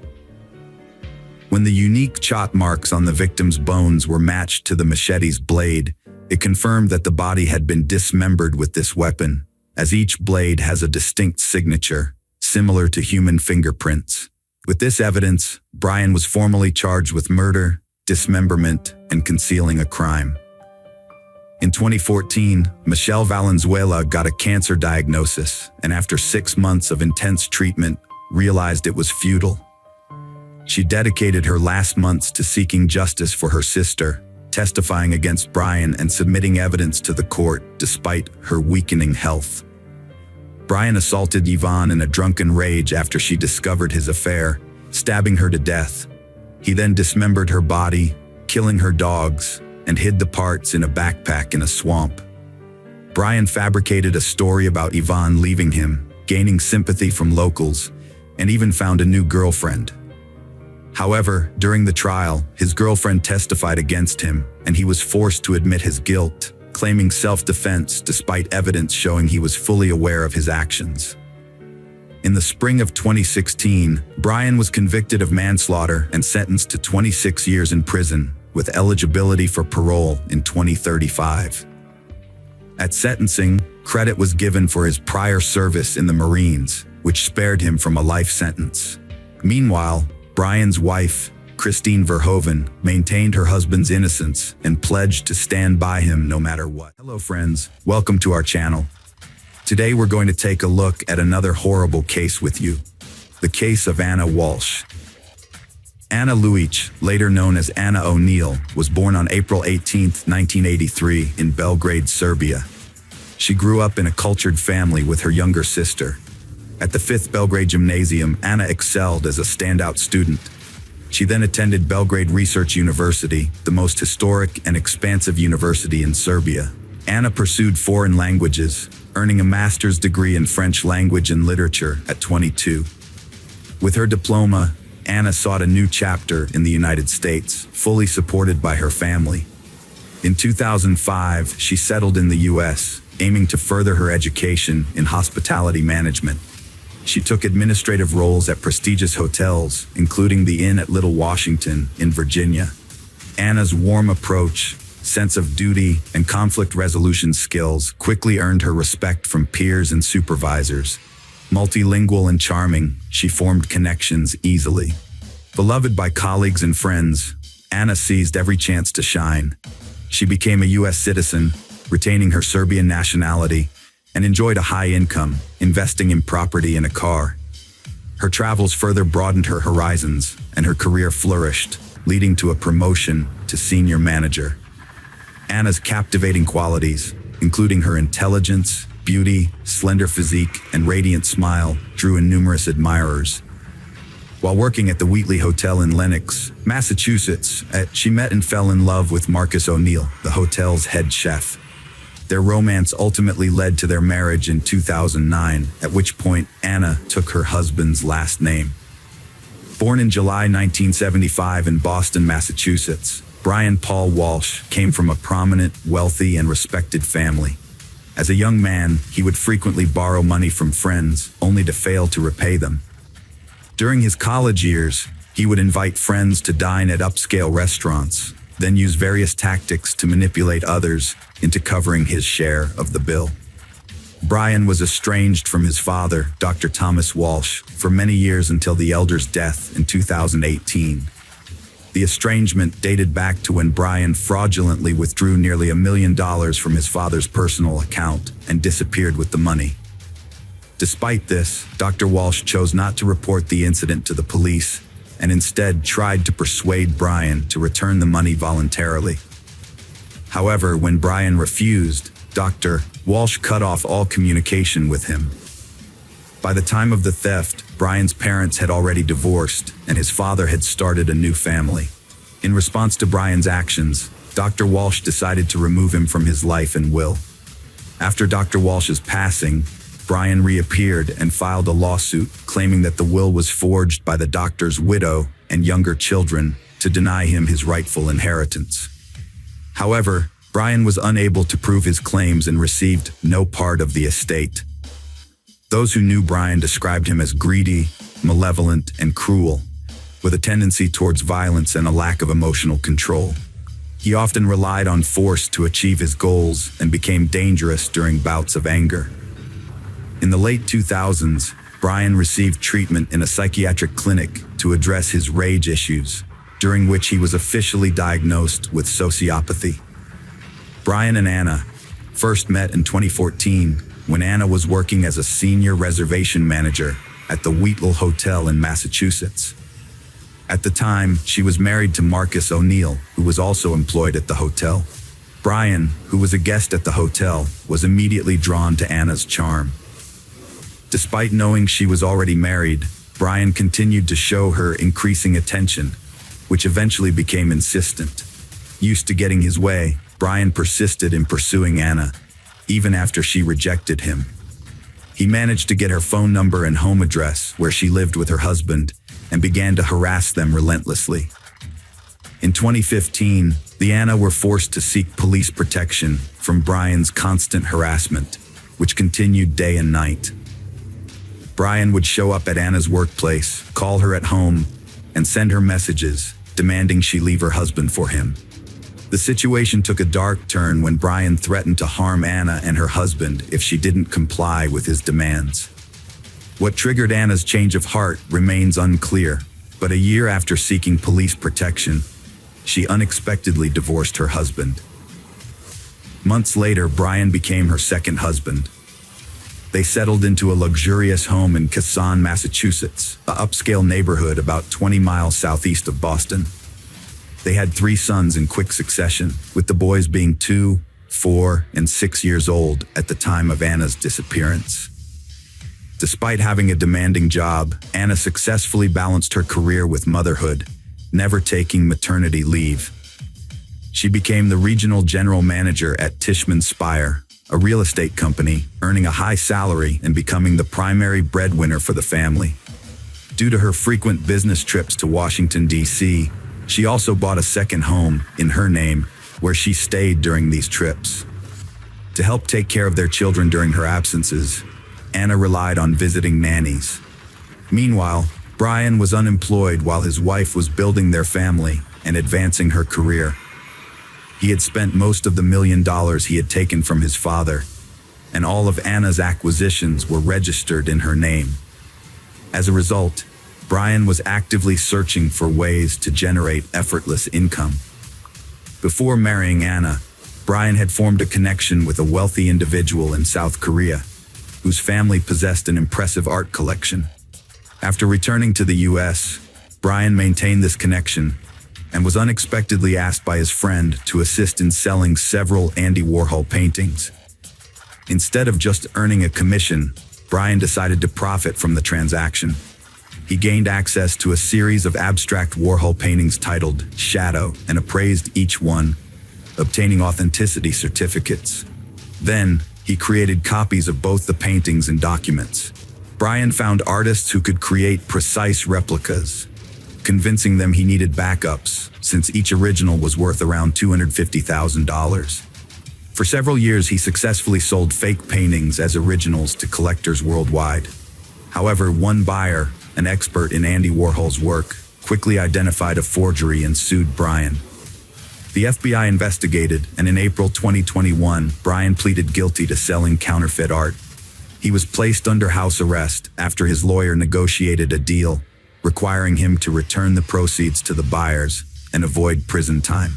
When the unique chot marks on the victim's bones were matched to the machete's blade, it confirmed that the body had been dismembered with this weapon, as each blade has a distinct signature, similar to human fingerprints. With this evidence, Brian was formally charged with murder, dismemberment, and concealing a crime. In 2014, Michelle Valenzuela got a cancer diagnosis, and after 6 months of intense treatment, realized it was futile. She dedicated her last months to seeking justice for her sister, testifying against Brian and submitting evidence to the court despite her weakening health. Brian assaulted Yvonne in a drunken rage after she discovered his affair, stabbing her to death. He then dismembered her body, killing her dogs, and hid the parts in a backpack in a swamp. Brian fabricated a story about Yvonne leaving him, gaining sympathy from locals, and even found a new girlfriend. However, during the trial, his girlfriend testified against him, and he was forced to admit his guilt, claiming self-defense despite evidence showing he was fully aware of his actions. In the spring of 2016, Brian was convicted of manslaughter and sentenced to 26 years in prison, with eligibility for parole in 2035. At sentencing, credit was given for his prior service in the Marines, which spared him from a life sentence. Meanwhile, Brian's wife, Christine Verhoeven, maintained her husband's innocence and pledged to stand by him no matter what. Hello friends, welcome to our channel. Today we're going to take a look at another horrible case with you, the case of Anna Walsh. Anna Luic, later known as Anna O'Neill, was born on April 18, 1983 in Belgrade, Serbia. She grew up in a cultured family with her younger sister. At the 5th Belgrade Gymnasium, Anna excelled as a standout student. She then attended Belgrade Research University, the most historic and expansive university in Serbia. Anna pursued foreign languages, earning a master's degree in French language and literature at 22. With her diploma, Anna sought a new chapter in the United States, fully supported by her family. In 2005, she settled in the U.S., aiming to further her education in hospitality management. She took administrative roles at prestigious hotels, including the Inn at Little Washington in Virginia. Anna's warm approach, sense of duty, and conflict resolution skills quickly earned her respect from peers and supervisors. Multilingual and charming, she formed connections easily. Beloved by colleagues and friends, Anna seized every chance to shine. She became a U.S. citizen, retaining her Serbian nationality, and enjoyed a high income, investing in property and a car. Her travels further broadened her horizons, and her career flourished, leading to a promotion to senior manager. Anna's captivating qualities, including her intelligence, beauty, slender physique, and radiant smile, drew in numerous admirers. While working at the Wheatley Hotel in Lenox, Massachusetts, she met and fell in love with Marcus O'Neill, the hotel's head chef. Their romance ultimately led to their marriage in 2009, at which point Anna took her husband's last name. Born in July 1975 in Boston, Massachusetts, Brian Paul Walsh came from a prominent, wealthy, and respected family. As a young man, he would frequently borrow money from friends, only to fail to repay them. During his college years, he would invite friends to dine at upscale restaurants, then use various tactics to manipulate others into covering his share of the bill. Brian was estranged from his father, Dr. Thomas Walsh, for many years until the elder's death in 2018. The estrangement dated back to when Brian fraudulently withdrew nearly $1 million from his father's personal account and disappeared with the money. Despite this, Dr. Walsh chose not to report the incident to the police and instead tried to persuade Brian to return the money voluntarily. However, when Brian refused, Dr. Walsh cut off all communication with him. By the time of the theft, Brian's parents had already divorced and his father had started a new family. In response to Brian's actions, Dr. Walsh decided to remove him from his life and will. After Dr. Walsh's passing, Brian reappeared and filed a lawsuit claiming that the will was forged by the doctor's widow and younger children to deny him his rightful inheritance. However, Brian was unable to prove his claims and received no part of the estate. Those who knew Brian described him as greedy, malevolent, and cruel, with a tendency towards violence and a lack of emotional control. He often relied on force to achieve his goals and became dangerous during bouts of anger. In the late 2000s, Brian received treatment in a psychiatric clinic to address his rage issues, during which he was officially diagnosed with sociopathy. Brian and Anna first met in 2014 when Anna was working as a senior reservation manager at the Wheatle Hotel in Massachusetts. At the time, she was married to Marcus O'Neill, who was also employed at the hotel. Brian, who was a guest at the hotel, was immediately drawn to Anna's charm. Despite knowing she was already married, Brian continued to show her increasing attention, which eventually became insistent. Used to getting his way, Brian persisted in pursuing Anna, even after she rejected him. He managed to get her phone number and home address where she lived with her husband and began to harass them relentlessly. In 2015, the Anna were forced to seek police protection from Brian's constant harassment, which continued day and night. Brian would show up at Anna's workplace, call her at home, and send her messages, demanding she leave her husband for him. The situation took a dark turn when Brian threatened to harm Anna and her husband if she didn't comply with his demands. What triggered Anna's change of heart remains unclear, but a year after seeking police protection, she unexpectedly divorced her husband. Months later, Brian became her second husband. They settled into a luxurious home in Casson, Massachusetts, an upscale neighborhood about 20 miles southeast of Boston. They had 3 sons in quick succession, with the boys being 2, 4, and 6 years old at the time of Anna's disappearance. Despite having a demanding job, Anna successfully balanced her career with motherhood, never taking maternity leave. She became the regional general manager at Tishman Speyer, a real estate company, earning a high salary and becoming the primary breadwinner for the family. Due to her frequent business trips to Washington, D.C., she also bought a second home in her name, where she stayed during these trips. To help take care of their children during her absences, Anna relied on visiting nannies. Meanwhile, Brian was unemployed while his wife was building their family and advancing her career. He had spent most of the $1 million he had taken from his father, and all of Anna's acquisitions were registered in her name. As a result, Brian was actively searching for ways to generate effortless income. Before marrying Anna, Brian had formed a connection with a wealthy individual in South Korea, whose family possessed an impressive art collection. After returning to the U.S., Brian maintained this connection and was unexpectedly asked by his friend to assist in selling several Andy Warhol paintings. Instead of just earning a commission, Brian decided to profit from the transaction. He gained access to a series of abstract Warhol paintings titled Shadow and appraised each one, obtaining authenticity certificates. Then, he created copies of both the paintings and documents. Brian found artists who could create precise replicas, convincing them he needed backups, since each original was worth around $250,000. For several years, he successfully sold fake paintings as originals to collectors worldwide. However, one buyer, an expert in Andy Warhol's work, quickly identified a forgery and sued Brian. The FBI investigated, and in April 2021, Brian pleaded guilty to selling counterfeit art. He was placed under house arrest after his lawyer negotiated a deal, requiring him to return the proceeds to the buyers and avoid prison time.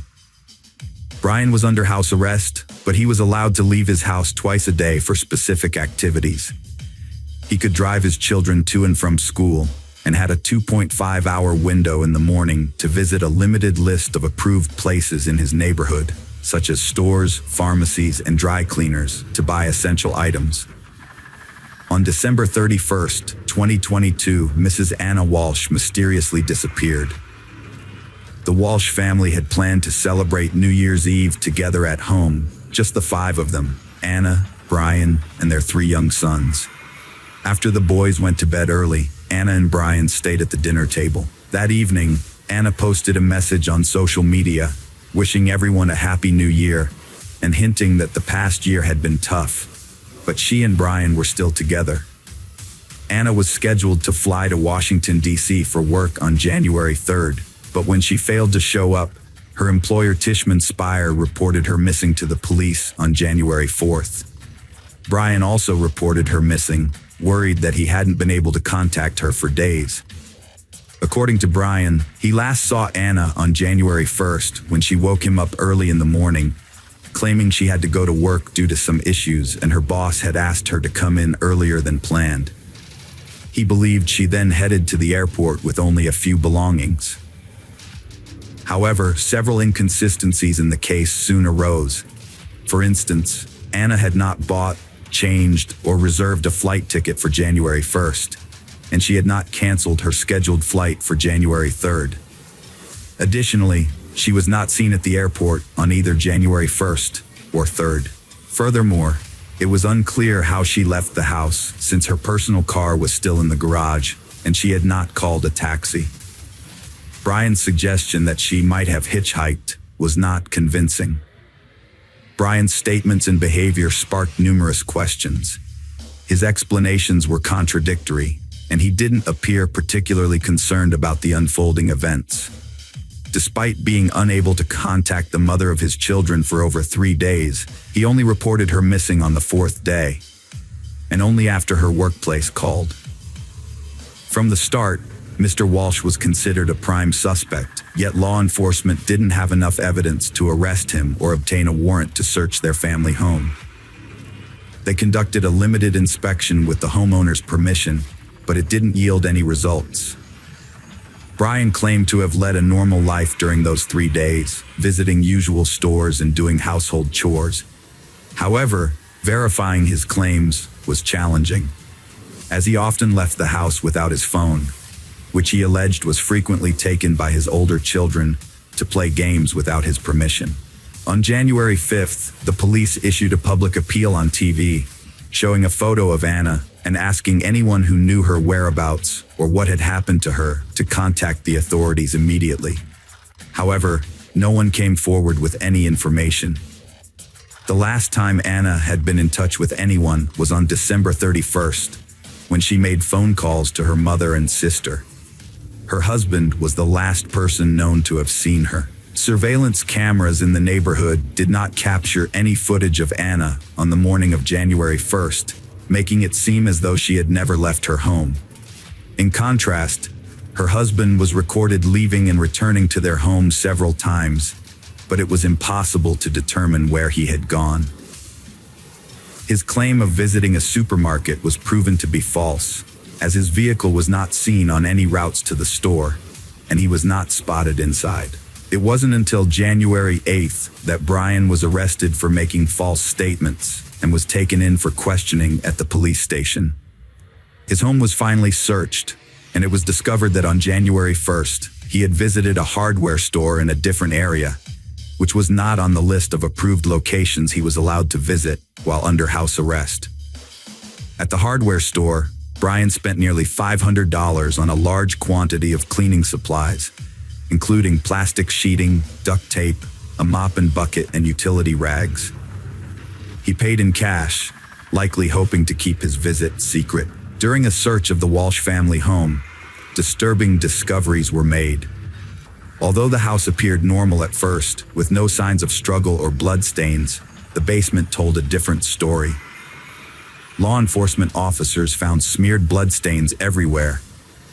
Brian was under house arrest, but he was allowed to leave his house twice a day for specific activities. He could drive his children to and from school and had a 2.5-hour window in the morning to visit a limited list of approved places in his neighborhood, such as stores, pharmacies, and dry cleaners, to buy essential items. On December 31st, 2022, Mrs. Anna Walsh mysteriously disappeared. The Walsh family had planned to celebrate New Year's Eve together at home, just the five of them, Anna, Brian, and their three young sons. After the boys went to bed early, Anna and Brian stayed at the dinner table. That evening, Anna posted a message on social media, wishing everyone a happy new year, and hinting that the past year had been tough, but she and Brian were still together. Anna was scheduled to fly to Washington, D.C. for work on January 3rd, but when she failed to show up, her employer Tishman Speyer reported her missing to the police on January 4th. Brian also reported her missing, worried that he hadn't been able to contact her for days. According to Brian, he last saw Anna on January 1st when she woke him up early in the morning, claiming she had to go to work due to some issues and her boss had asked her to come in earlier than planned. He believed she then headed to the airport with only a few belongings. However, several inconsistencies in the case soon arose. For instance, Anna had not bought, changed, or reserved a flight ticket for January 1st, and she had not canceled her scheduled flight for January 3rd. Additionally, she was not seen at the airport on either January 1st or 3rd. Furthermore, it was unclear how she left the house since her personal car was still in the garage and she had not called a taxi. Brian's suggestion that she might have hitchhiked was not convincing. Brian's statements and behavior sparked numerous questions. His explanations were contradictory, and he didn't appear particularly concerned about the unfolding events. Despite being unable to contact the mother of his children for over 3 days, he only reported her missing on the 4th day, and only after her workplace called. From the start, Mr. Walsh was considered a prime suspect, yet law enforcement didn't have enough evidence to arrest him or obtain a warrant to search their family home. They conducted a limited inspection with the homeowner's permission, but it didn't yield any results. Brian claimed to have led a normal life during those 3 days, visiting usual stores and doing household chores. However, verifying his claims was challenging, as he often left the house without his phone, which he alleged was frequently taken by his older children to play games without his permission. On January 5th, the police issued a public appeal on TV, showing a photo of Anna and asking anyone who knew her whereabouts or what had happened to her to contact the authorities immediately. However, no one came forward with any information. The last time Anna had been in touch with anyone was on December 31st, when she made phone calls to her mother and sister. Her husband was the last person known to have seen her. Surveillance cameras in the neighborhood did not capture any footage of Anna on the morning of January 1st, making it seem as though she had never left her home. In contrast, her husband was recorded leaving and returning to their home several times, but it was impossible to determine where he had gone. His claim of visiting a supermarket was proven to be false, as his vehicle was not seen on any routes to the store, and he was not spotted inside. It wasn't until January 8th that Brian was arrested for making false statements and was taken in for questioning at the police station. His home was finally searched, and it was discovered that on January 1st, he had visited a hardware store in a different area, which was not on the list of approved locations he was allowed to visit while under house arrest. At the hardware store, Brian spent nearly $500 on a large quantity of cleaning supplies, including plastic sheeting, duct tape, a mop and bucket, and utility rags. He paid in cash, likely hoping to keep his visit secret. During a search of the Walsh family home, disturbing discoveries were made. Although the house appeared normal at first, with no signs of struggle or bloodstains, the basement told a different story. Law enforcement officers found smeared bloodstains everywhere,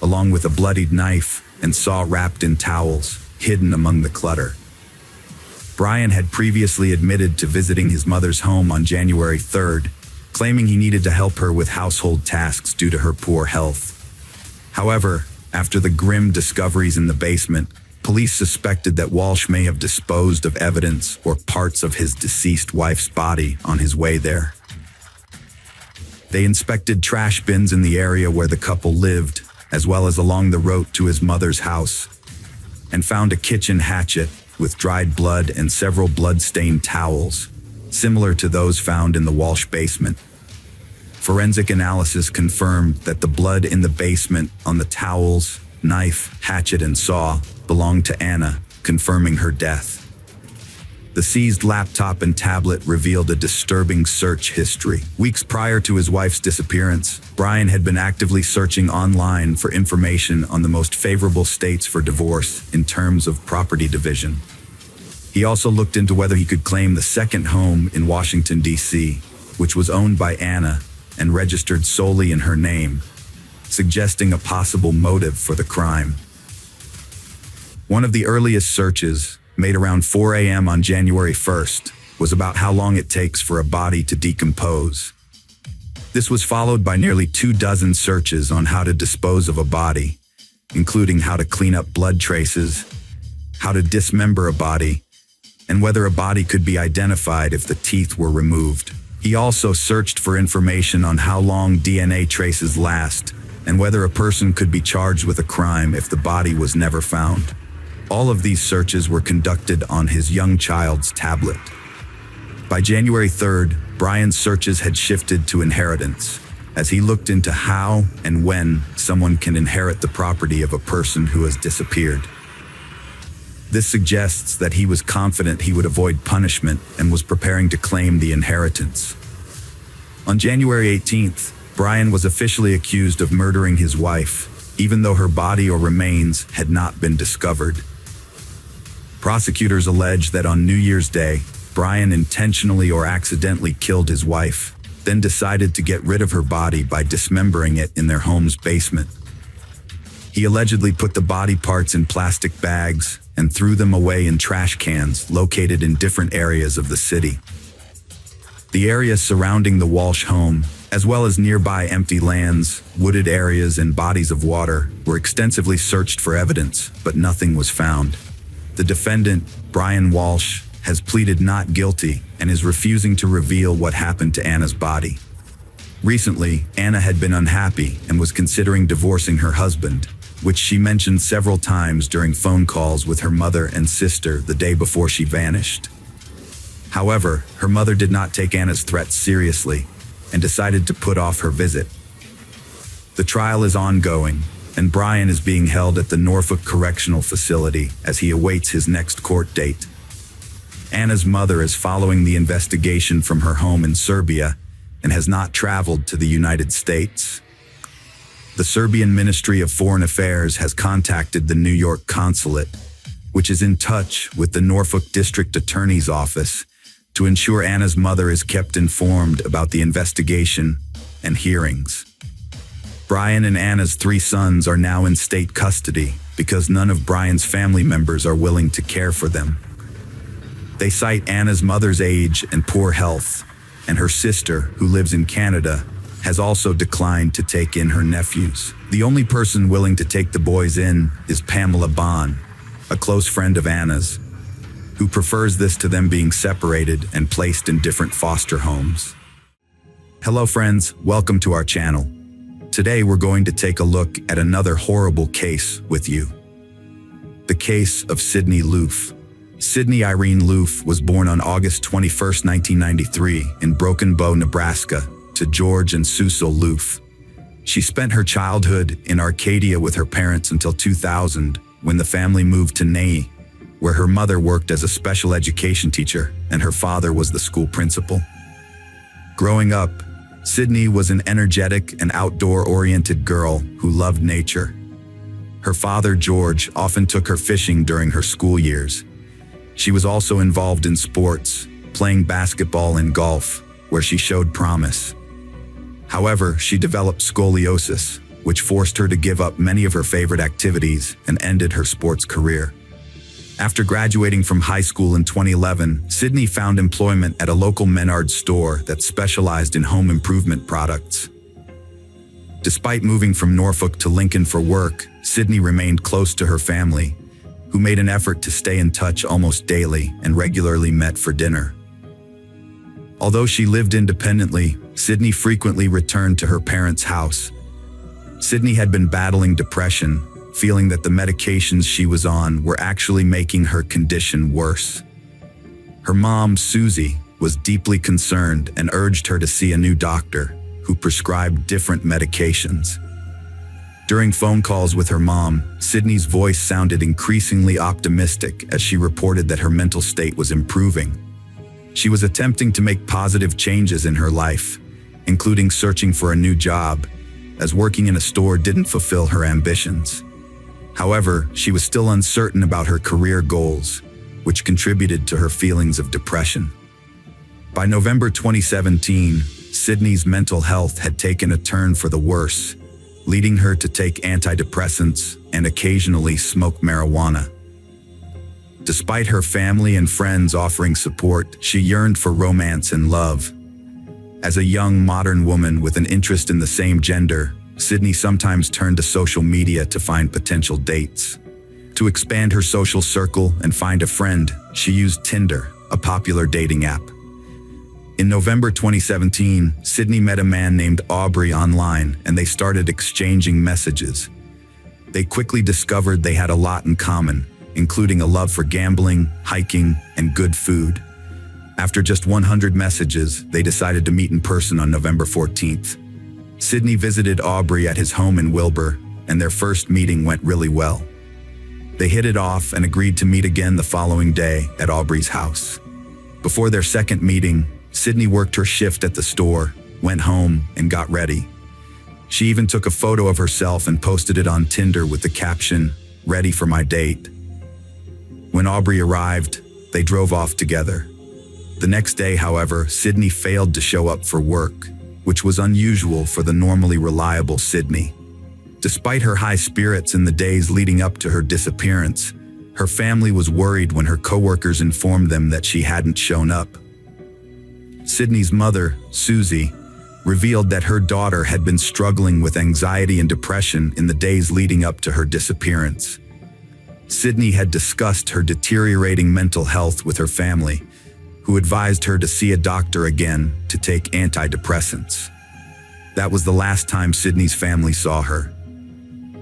along with a bloodied knife and saw wrapped in towels, hidden among the clutter. Brian had previously admitted to visiting his mother's home on January 3rd, claiming he needed to help her with household tasks due to her poor health. However, after the grim discoveries in the basement, police suspected that Walsh may have disposed of evidence or parts of his deceased wife's body on his way there. They inspected trash bins in the area where the couple lived, as well as along the road to his mother's house, and found a kitchen hatchet with dried blood and several blood-stained towels, similar to those found in the Walsh basement. Forensic analysis confirmed that the blood in the basement on the towels, knife, hatchet, and saw belonged to Anna, confirming her death. The seized laptop and tablet revealed a disturbing search history. Weeks prior to his wife's disappearance, Brian had been actively searching online for information on the most favorable states for divorce in terms of property division. He also looked into whether he could claim the second home in Washington, D.C., which was owned by Anna and registered solely in her name, suggesting a possible motive for the crime. One of the earliest searches, made around 4 a.m. on January 1st, was about how long it takes for a body to decompose. This was followed by nearly 24 searches on how to dispose of a body, including how to clean up blood traces, how to dismember a body, and whether a body could be identified if the teeth were removed. He also searched for information on how long DNA traces last and whether a person could be charged with a crime if the body was never found. All of these searches were conducted on his young child's tablet. By January 3rd, Brian's searches had shifted to inheritance, as he looked into how and when someone can inherit the property of a person who has disappeared. This suggests that he was confident he would avoid punishment and was preparing to claim the inheritance. On January 18th, Brian was officially accused of murdering his wife, even though her body or remains had not been discovered. Prosecutors allege that on New Year's Day, Brian intentionally or accidentally killed his wife, then decided to get rid of her body by dismembering it in their home's basement. He allegedly put the body parts in plastic bags and threw them away in trash cans located in different areas of the city. The area surrounding the Walsh home, as well as nearby empty lands, wooded areas, and bodies of water, were extensively searched for evidence, but nothing was found. The defendant, Brian Walsh, has pleaded not guilty and is refusing to reveal what happened to Anna's body. Recently, Anna had been unhappy and was considering divorcing her husband, which she mentioned several times during phone calls with her mother and sister the day before she vanished. However, her mother did not take Anna's threats seriously and decided to put off her visit. The trial is ongoing, and Brian is being held at the Norfolk Correctional Facility as he awaits his next court date. Anna's mother is following the investigation from her home in Serbia and has not traveled to the United States. The Serbian Ministry of Foreign Affairs has contacted the New York Consulate, which is in touch with the Norfolk District Attorney's Office to ensure Anna's mother is kept informed about the investigation and hearings. Brian and Anna's 3 sons are now in state custody because none of Brian's family members are willing to care for them. They cite Anna's mother's age and poor health, and her sister, who lives in Canada, has also declined to take in her nephews. The only person willing to take the boys in is Pamela Bond, a close friend of Anna's, who prefers this to them being separated and placed in different foster homes. Hello friends, welcome to our channel. Today we're going to take a look at another horrible case with you. The case of Sydney Loof. Sydney Irene Loof was born on August 21, 1993 in Broken Bow, Nebraska, to George and Susan Loof. She spent her childhood in Arcadia with her parents until 2000, when the family moved to Ney, where her mother worked as a special education teacher and her father was the school principal. Growing up, Sydney was an energetic and outdoor-oriented girl who loved nature. Her father, George, often took her fishing during her school years. She was also involved in sports, playing basketball and golf, where she showed promise. However, she developed scoliosis, which forced her to give up many of her favorite activities and ended her sports career. After graduating from high school in 2011, Sydney found employment at a local Menards store that specialized in home improvement products. Despite moving from Norfolk to Lincoln for work, Sydney remained close to her family, who made an effort to stay in touch almost daily and regularly met for dinner. Although she lived independently, Sydney frequently returned to her parents' house. Sydney had been battling depression, feeling that the medications she was on were actually making her condition worse. Her mom, Susie, was deeply concerned and urged her to see a new doctor who prescribed different medications. During phone calls with her mom, Sydney's voice sounded increasingly optimistic as she reported that her mental state was improving. She was attempting to make positive changes in her life, including searching for a new job, as working in a store didn't fulfill her ambitions. However, she was still uncertain about her career goals, which contributed to her feelings of depression. By November 2017, Sydney's mental health had taken a turn for the worse, leading her to take antidepressants and occasionally smoke marijuana. Despite her family and friends offering support, she yearned for romance and love. As a young modern woman with an interest in the same gender, Sydney sometimes turned to social media to find potential dates. To expand her social circle and find a friend, she used Tinder, a popular dating app. In November 2017, Sydney met a man named Aubrey online, and they started exchanging messages. They quickly discovered they had a lot in common, including a love for gambling, hiking, and good food. After just 100 messages, they decided to meet in person on November 14th. Sydney visited Aubrey at his home in Wilbur, and their first meeting went really well. They hit it off and agreed to meet again the following day at Aubrey's house. Before their second meeting, Sydney worked her shift at the store, went home, and got ready. She even took a photo of herself and posted it on Tinder with the caption, "Ready for my date." When Aubrey arrived, they drove off together. The next day, however, Sydney failed to show up for work, which was unusual for the normally reliable Sydney. Despite her high spirits in the days leading up to her disappearance, her family was worried when her coworkers informed them that she hadn't shown up. Sydney's mother, Susie, revealed that her daughter had been struggling with anxiety and depression in the days leading up to her disappearance. Sydney had discussed her deteriorating mental health with her family, who advised her to see a doctor again to take antidepressants. That was the last time Sydney's family saw her.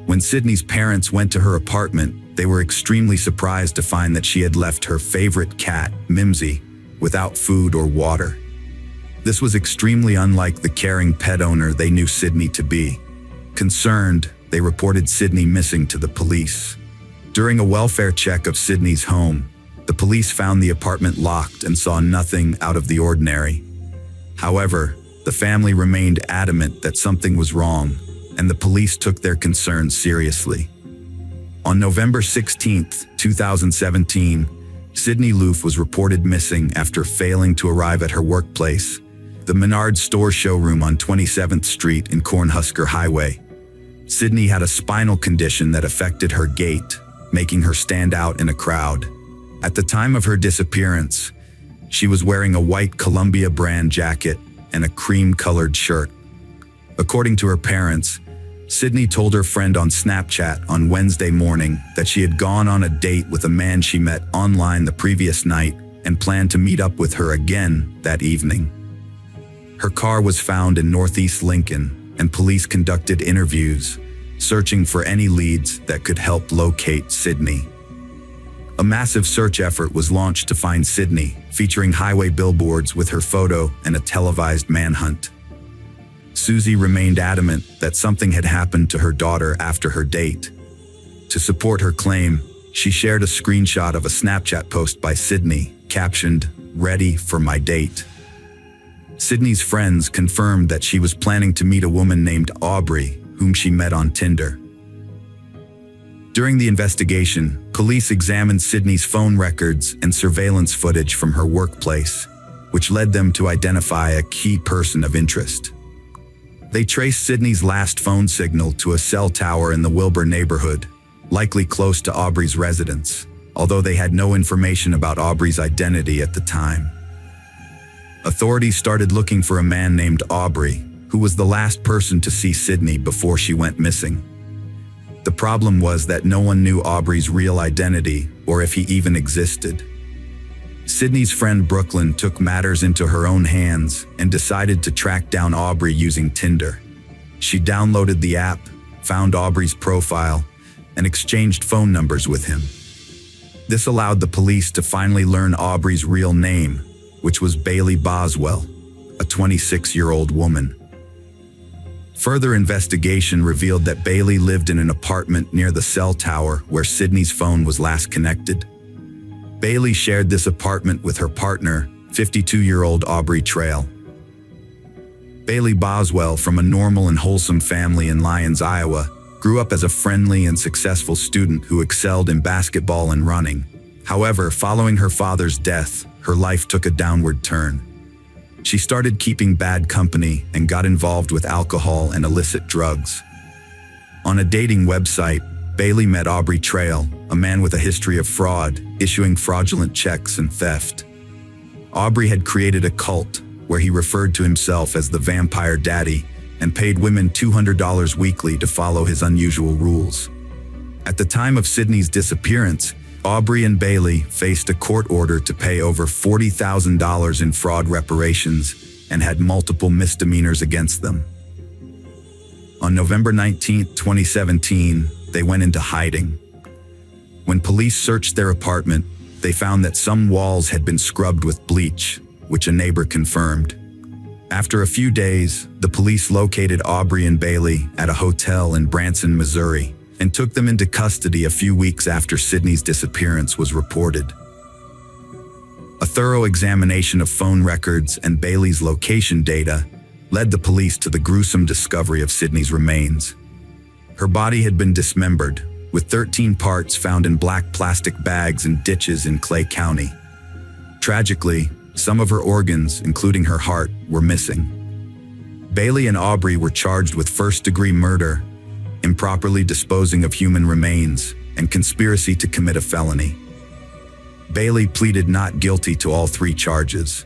When Sydney's parents went to her apartment, they were extremely surprised to find that she had left her favorite cat, Mimsy, without food or water. This was extremely unlike the caring pet owner they knew Sydney to be. Concerned, they reported Sydney missing to the police. During a welfare check of Sydney's home, the police found the apartment locked and saw nothing out of the ordinary. However, the family remained adamant that something was wrong, and the police took their concerns seriously. On November 16, 2017, Sydney Loof was reported missing after failing to arrive at her workplace, the Menards store showroom on 27th Street in Cornhusker Highway. Sydney had a spinal condition that affected her gait, making her stand out in a crowd. At the time of her disappearance, she was wearing a white Columbia brand jacket and a cream-colored shirt. According to her parents, Sydney told her friend on Snapchat on Wednesday morning that she had gone on a date with a man she met online the previous night and planned to meet up with her again that evening. Her car was found in Northeast Lincoln, and police conducted interviews, searching for any leads that could help locate Sydney. A massive search effort was launched to find Sydney, featuring highway billboards with her photo and a televised manhunt. Susie remained adamant that something had happened to her daughter after her date. To support her claim, she shared a screenshot of a Snapchat post by Sydney, captioned, "Ready for my date." Sydney's friends confirmed that she was planning to meet a woman named Aubrey, whom she met on Tinder. During the investigation, police examined Sydney's phone records and surveillance footage from her workplace, which led them to identify a key person of interest. They traced Sydney's last phone signal to a cell tower in the Wilbur neighborhood, likely close to Aubrey's residence, although they had no information about Aubrey's identity at the time. Authorities started looking for a man named Aubrey, who was the last person to see Sydney before she went missing. The problem was that no one knew Aubrey's real identity or if he even existed. Sydney's friend Brooklyn took matters into her own hands and decided to track down Aubrey using Tinder. She downloaded the app, found Aubrey's profile, and exchanged phone numbers with him. This allowed the police to finally learn Aubrey's real name, which was Bailey Boswell, a 26-year-old woman. Further investigation revealed that Bailey lived in an apartment near the cell tower where Sydney's phone was last connected. Bailey shared this apartment with her partner, 52-year-old Aubrey Trail. Bailey Boswell, from a normal and wholesome family in Lyons, Iowa, grew up as a friendly and successful student who excelled in basketball and running. However, following her father's death, her life took a downward turn. She started keeping bad company and got involved with alcohol and illicit drugs. On a dating website, Bailey met Aubrey Trail, a man with a history of fraud, issuing fraudulent checks and theft. Aubrey had created a cult where he referred to himself as the Vampire Daddy and paid women $200 weekly to follow his unusual rules. At the time of Sydney's disappearance, Aubrey and Bailey faced a court order to pay over $40,000 in fraud reparations and had multiple misdemeanors against them. On November 19, 2017, they went into hiding. When police searched their apartment, they found that some walls had been scrubbed with bleach, which a neighbor confirmed. After a few days, the police located Aubrey and Bailey at a hotel in Branson, Missouri, and took them into custody a few weeks after Sydney's disappearance was reported. A thorough examination of phone records and Bailey's location data led the police to the gruesome discovery of Sydney's remains. Her body had been dismembered, with 13 parts found in black plastic bags in ditches in Clay County. Tragically, some of her organs, including her heart, were missing. Bailey and Aubrey were charged with first-degree murder, improperly disposing of human remains, and conspiracy to commit a felony. Bailey pleaded not guilty to all three charges.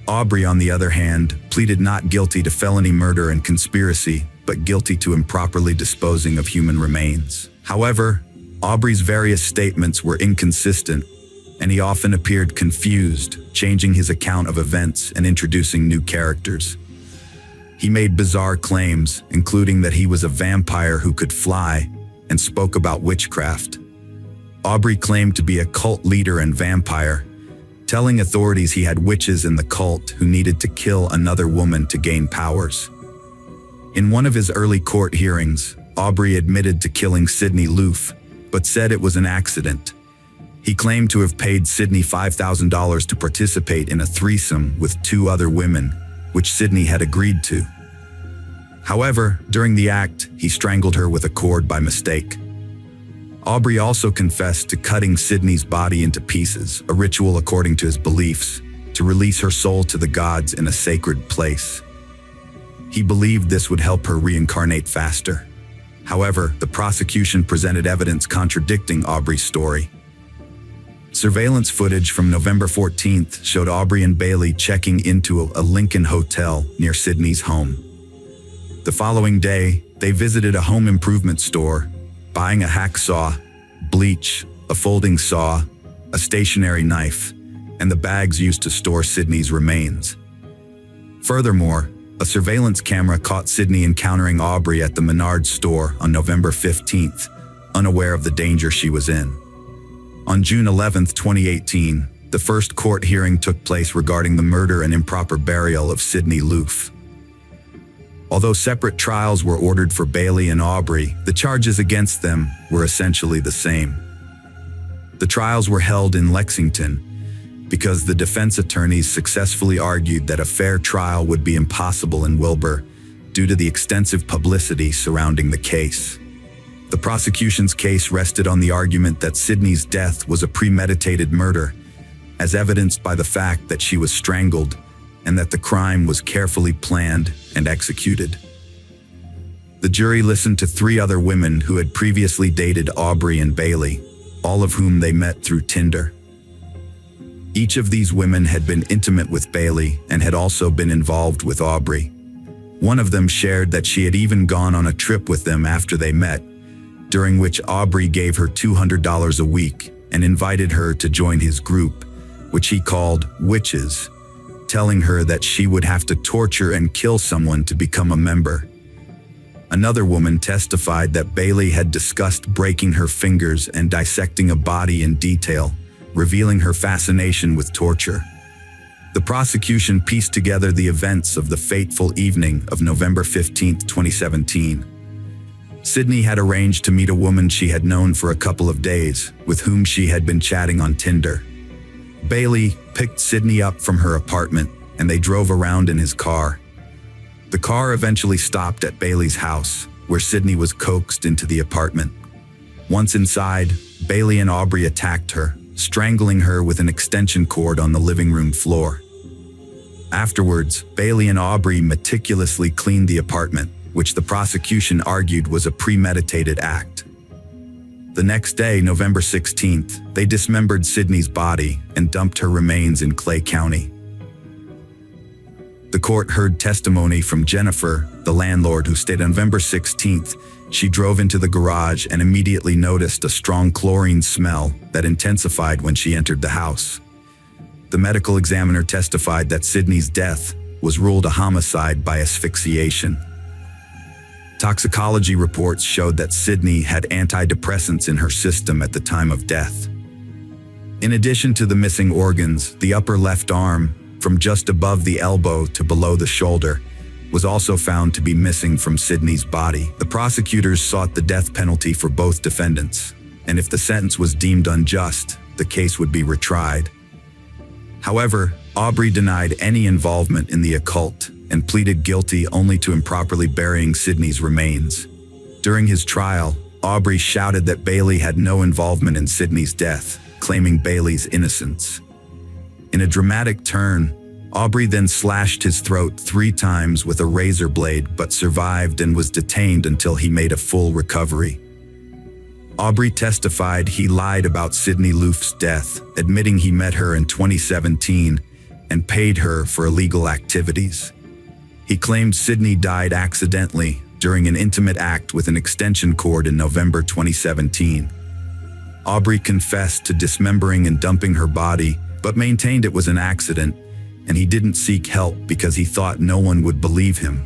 Aubrey, on the other hand, pleaded not guilty to felony murder and conspiracy, but guilty to improperly disposing of human remains. However, Aubrey's various statements were inconsistent, and he often appeared confused, changing his account of events and introducing new characters. He made bizarre claims, including that he was a vampire who could fly, and spoke about witchcraft. Aubrey claimed to be a cult leader and vampire, telling authorities he had witches in the cult who needed to kill another woman to gain powers. In one of his early court hearings, Aubrey admitted to killing Sydney Loof, but said it was an accident. He claimed to have paid Sydney $5,000 to participate in a threesome with two other women, which Sydney had agreed to. However, during the act, he strangled her with a cord by mistake. Aubrey also confessed to cutting Sydney's body into pieces, a ritual according to his beliefs, to release her soul to the gods in a sacred place. He believed this would help her reincarnate faster. However, the prosecution presented evidence contradicting Aubrey's story. Surveillance footage from November 14th showed Aubrey and Bailey checking into a Lincoln hotel near Sydney's home. The following day, they visited a home improvement store, buying a hacksaw, bleach, a folding saw, a stationary knife, and the bags used to store Sydney's remains. Furthermore, a surveillance camera caught Sydney encountering Aubrey at the Menards store on November 15th, unaware of the danger she was in. On June 11, 2018, the first court hearing took place regarding the murder and improper burial of Sydney Loof. Although separate trials were ordered for Bailey and Aubrey, the charges against them were essentially the same. The trials were held in Lexington, because the defense attorneys successfully argued that a fair trial would be impossible in Wilbur due to the extensive publicity surrounding the case. The prosecution's case rested on the argument that Sydney's death was a premeditated murder, as evidenced by the fact that she was strangled and that the crime was carefully planned and executed. The jury listened to 3 other women who had previously dated Aubrey and Bailey, all of whom they met through Tinder. Each of these women had been intimate with Bailey and had also been involved with Aubrey. One of them shared that she had even gone on a trip with them after they met, during which Aubrey gave her $200 a week and invited her to join his group, which he called Witches, telling her that she would have to torture and kill someone to become a member. Another woman testified that Bailey had discussed breaking her fingers and dissecting a body in detail, revealing her fascination with torture. The prosecution pieced together the events of the fateful evening of November 15, 2017. Sydney had arranged to meet a woman she had known for a couple of days, with whom she had been chatting on Tinder. Bailey picked Sydney up from her apartment, and they drove around in his car. The car eventually stopped at Bailey's house, where Sydney was coaxed into the apartment. Once inside, Bailey and Aubrey attacked her, strangling her with an extension cord on the living room floor. Afterwards, Bailey and Aubrey meticulously cleaned the apartment, which the prosecution argued was a premeditated act. The next day, November 16th, they dismembered Sydney's body and dumped her remains in Clay County. The court heard testimony from Jennifer, the landlord, who stated on November 16th, she drove into the garage and immediately noticed a strong chlorine smell that intensified when she entered the house. The medical examiner testified that Sydney's death was ruled a homicide by asphyxiation. Toxicology reports showed that Sydney had antidepressants in her system at the time of death. In addition to the missing organs, the upper left arm, from just above the elbow to below the shoulder, was also found to be missing from Sydney's body. The prosecutors sought the death penalty for both defendants, and if the sentence was deemed unjust, the case would be retried. However, Aubrey denied any involvement in the occult and pleaded guilty only to improperly burying Sydney's remains. During his trial, Aubrey shouted that Bailey had no involvement in Sydney's death, claiming Bailey's innocence. In a dramatic turn, Aubrey then slashed his throat 3 times with a razor blade but survived and was detained until he made a full recovery. Aubrey testified he lied about Sydney Loof's death, admitting he met her in 2017 and paid her for illegal activities. He claimed Sydney died accidentally during an intimate act with an extension cord in November 2017. Aubrey confessed to dismembering and dumping her body, but maintained it was an accident, and he didn't seek help because he thought no one would believe him.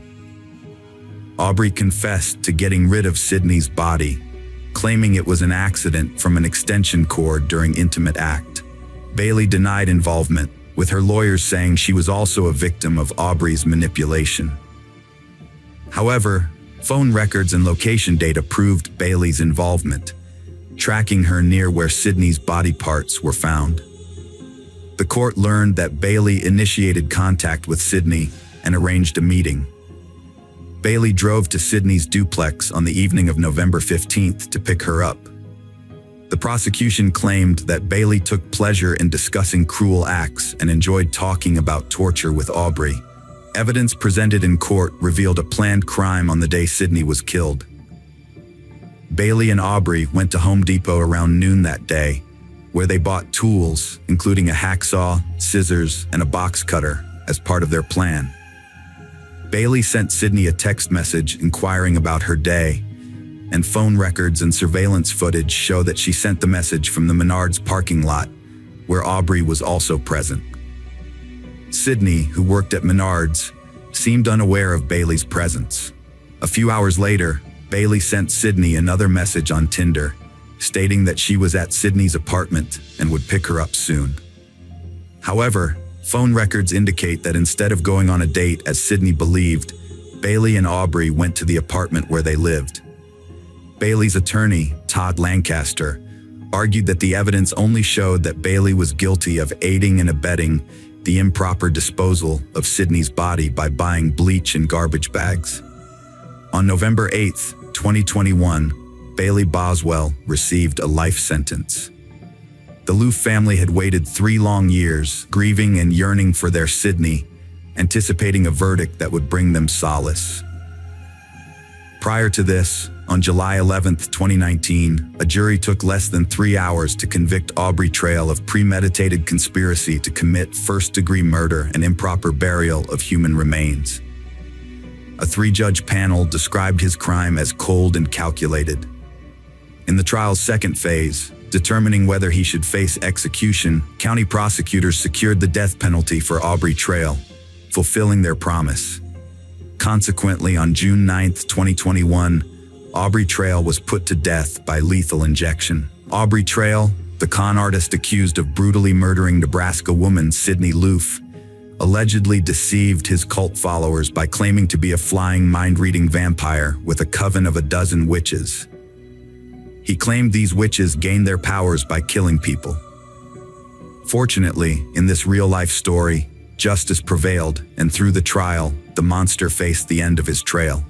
Aubrey confessed to getting rid of Sydney's body, claiming it was an accident from an extension cord during intimate act. Bailey denied involvement, with her lawyers saying she was also a victim of Aubrey's manipulation. However, phone records and location data proved Bailey's involvement, tracking her near where Sydney's body parts were found. The court learned that Bailey initiated contact with Sydney and arranged a meeting. Bailey drove to Sydney's duplex on the evening of November 15th to pick her up. The prosecution claimed that Bailey took pleasure in discussing cruel acts and enjoyed talking about torture with Aubrey. Evidence presented in court revealed a planned crime on the day Sydney was killed. Bailey and Aubrey went to Home Depot around noon that day, where they bought tools, including a hacksaw, scissors, and a box cutter, as part of their plan. Bailey sent Sydney a text message inquiring about her day, and phone records and surveillance footage show that she sent the message from the Menards parking lot, where Aubrey was also present. Sydney, who worked at Menards, seemed unaware of Bailey's presence. A few hours later, Bailey sent Sydney another message on Tinder, stating that she was at Sydney's apartment and would pick her up soon. However, phone records indicate that instead of going on a date as Sydney believed, Bailey and Aubrey went to the apartment where they lived. Bailey's attorney, Todd Lancaster, argued that the evidence only showed that Bailey was guilty of aiding and abetting the improper disposal of Sydney's body by buying bleach in garbage bags. On November 8, 2021, Bailey Boswell received a life sentence. The Loof family had waited 3 long years, grieving and yearning for their Sydney, anticipating a verdict that would bring them solace. Prior to this, on July 11, 2019, a jury took less than 3 hours to convict Aubrey Trail of premeditated conspiracy to commit first-degree murder and improper burial of human remains. A 3-judge panel described his crime as cold and calculated. In the trial's second phase, determining whether he should face execution, county prosecutors secured the death penalty for Aubrey Trail, fulfilling their promise. Consequently, on June 9, 2021, Aubrey Trail was put to death by lethal injection. Aubrey Trail, the con artist accused of brutally murdering Nebraska woman Sydney Loof, allegedly deceived his cult followers by claiming to be a flying mind-reading vampire with a coven of 12 witches. He claimed these witches gained their powers by killing people. Fortunately, in this real-life story, justice prevailed, and through the trial, the monster faced the end of his trail.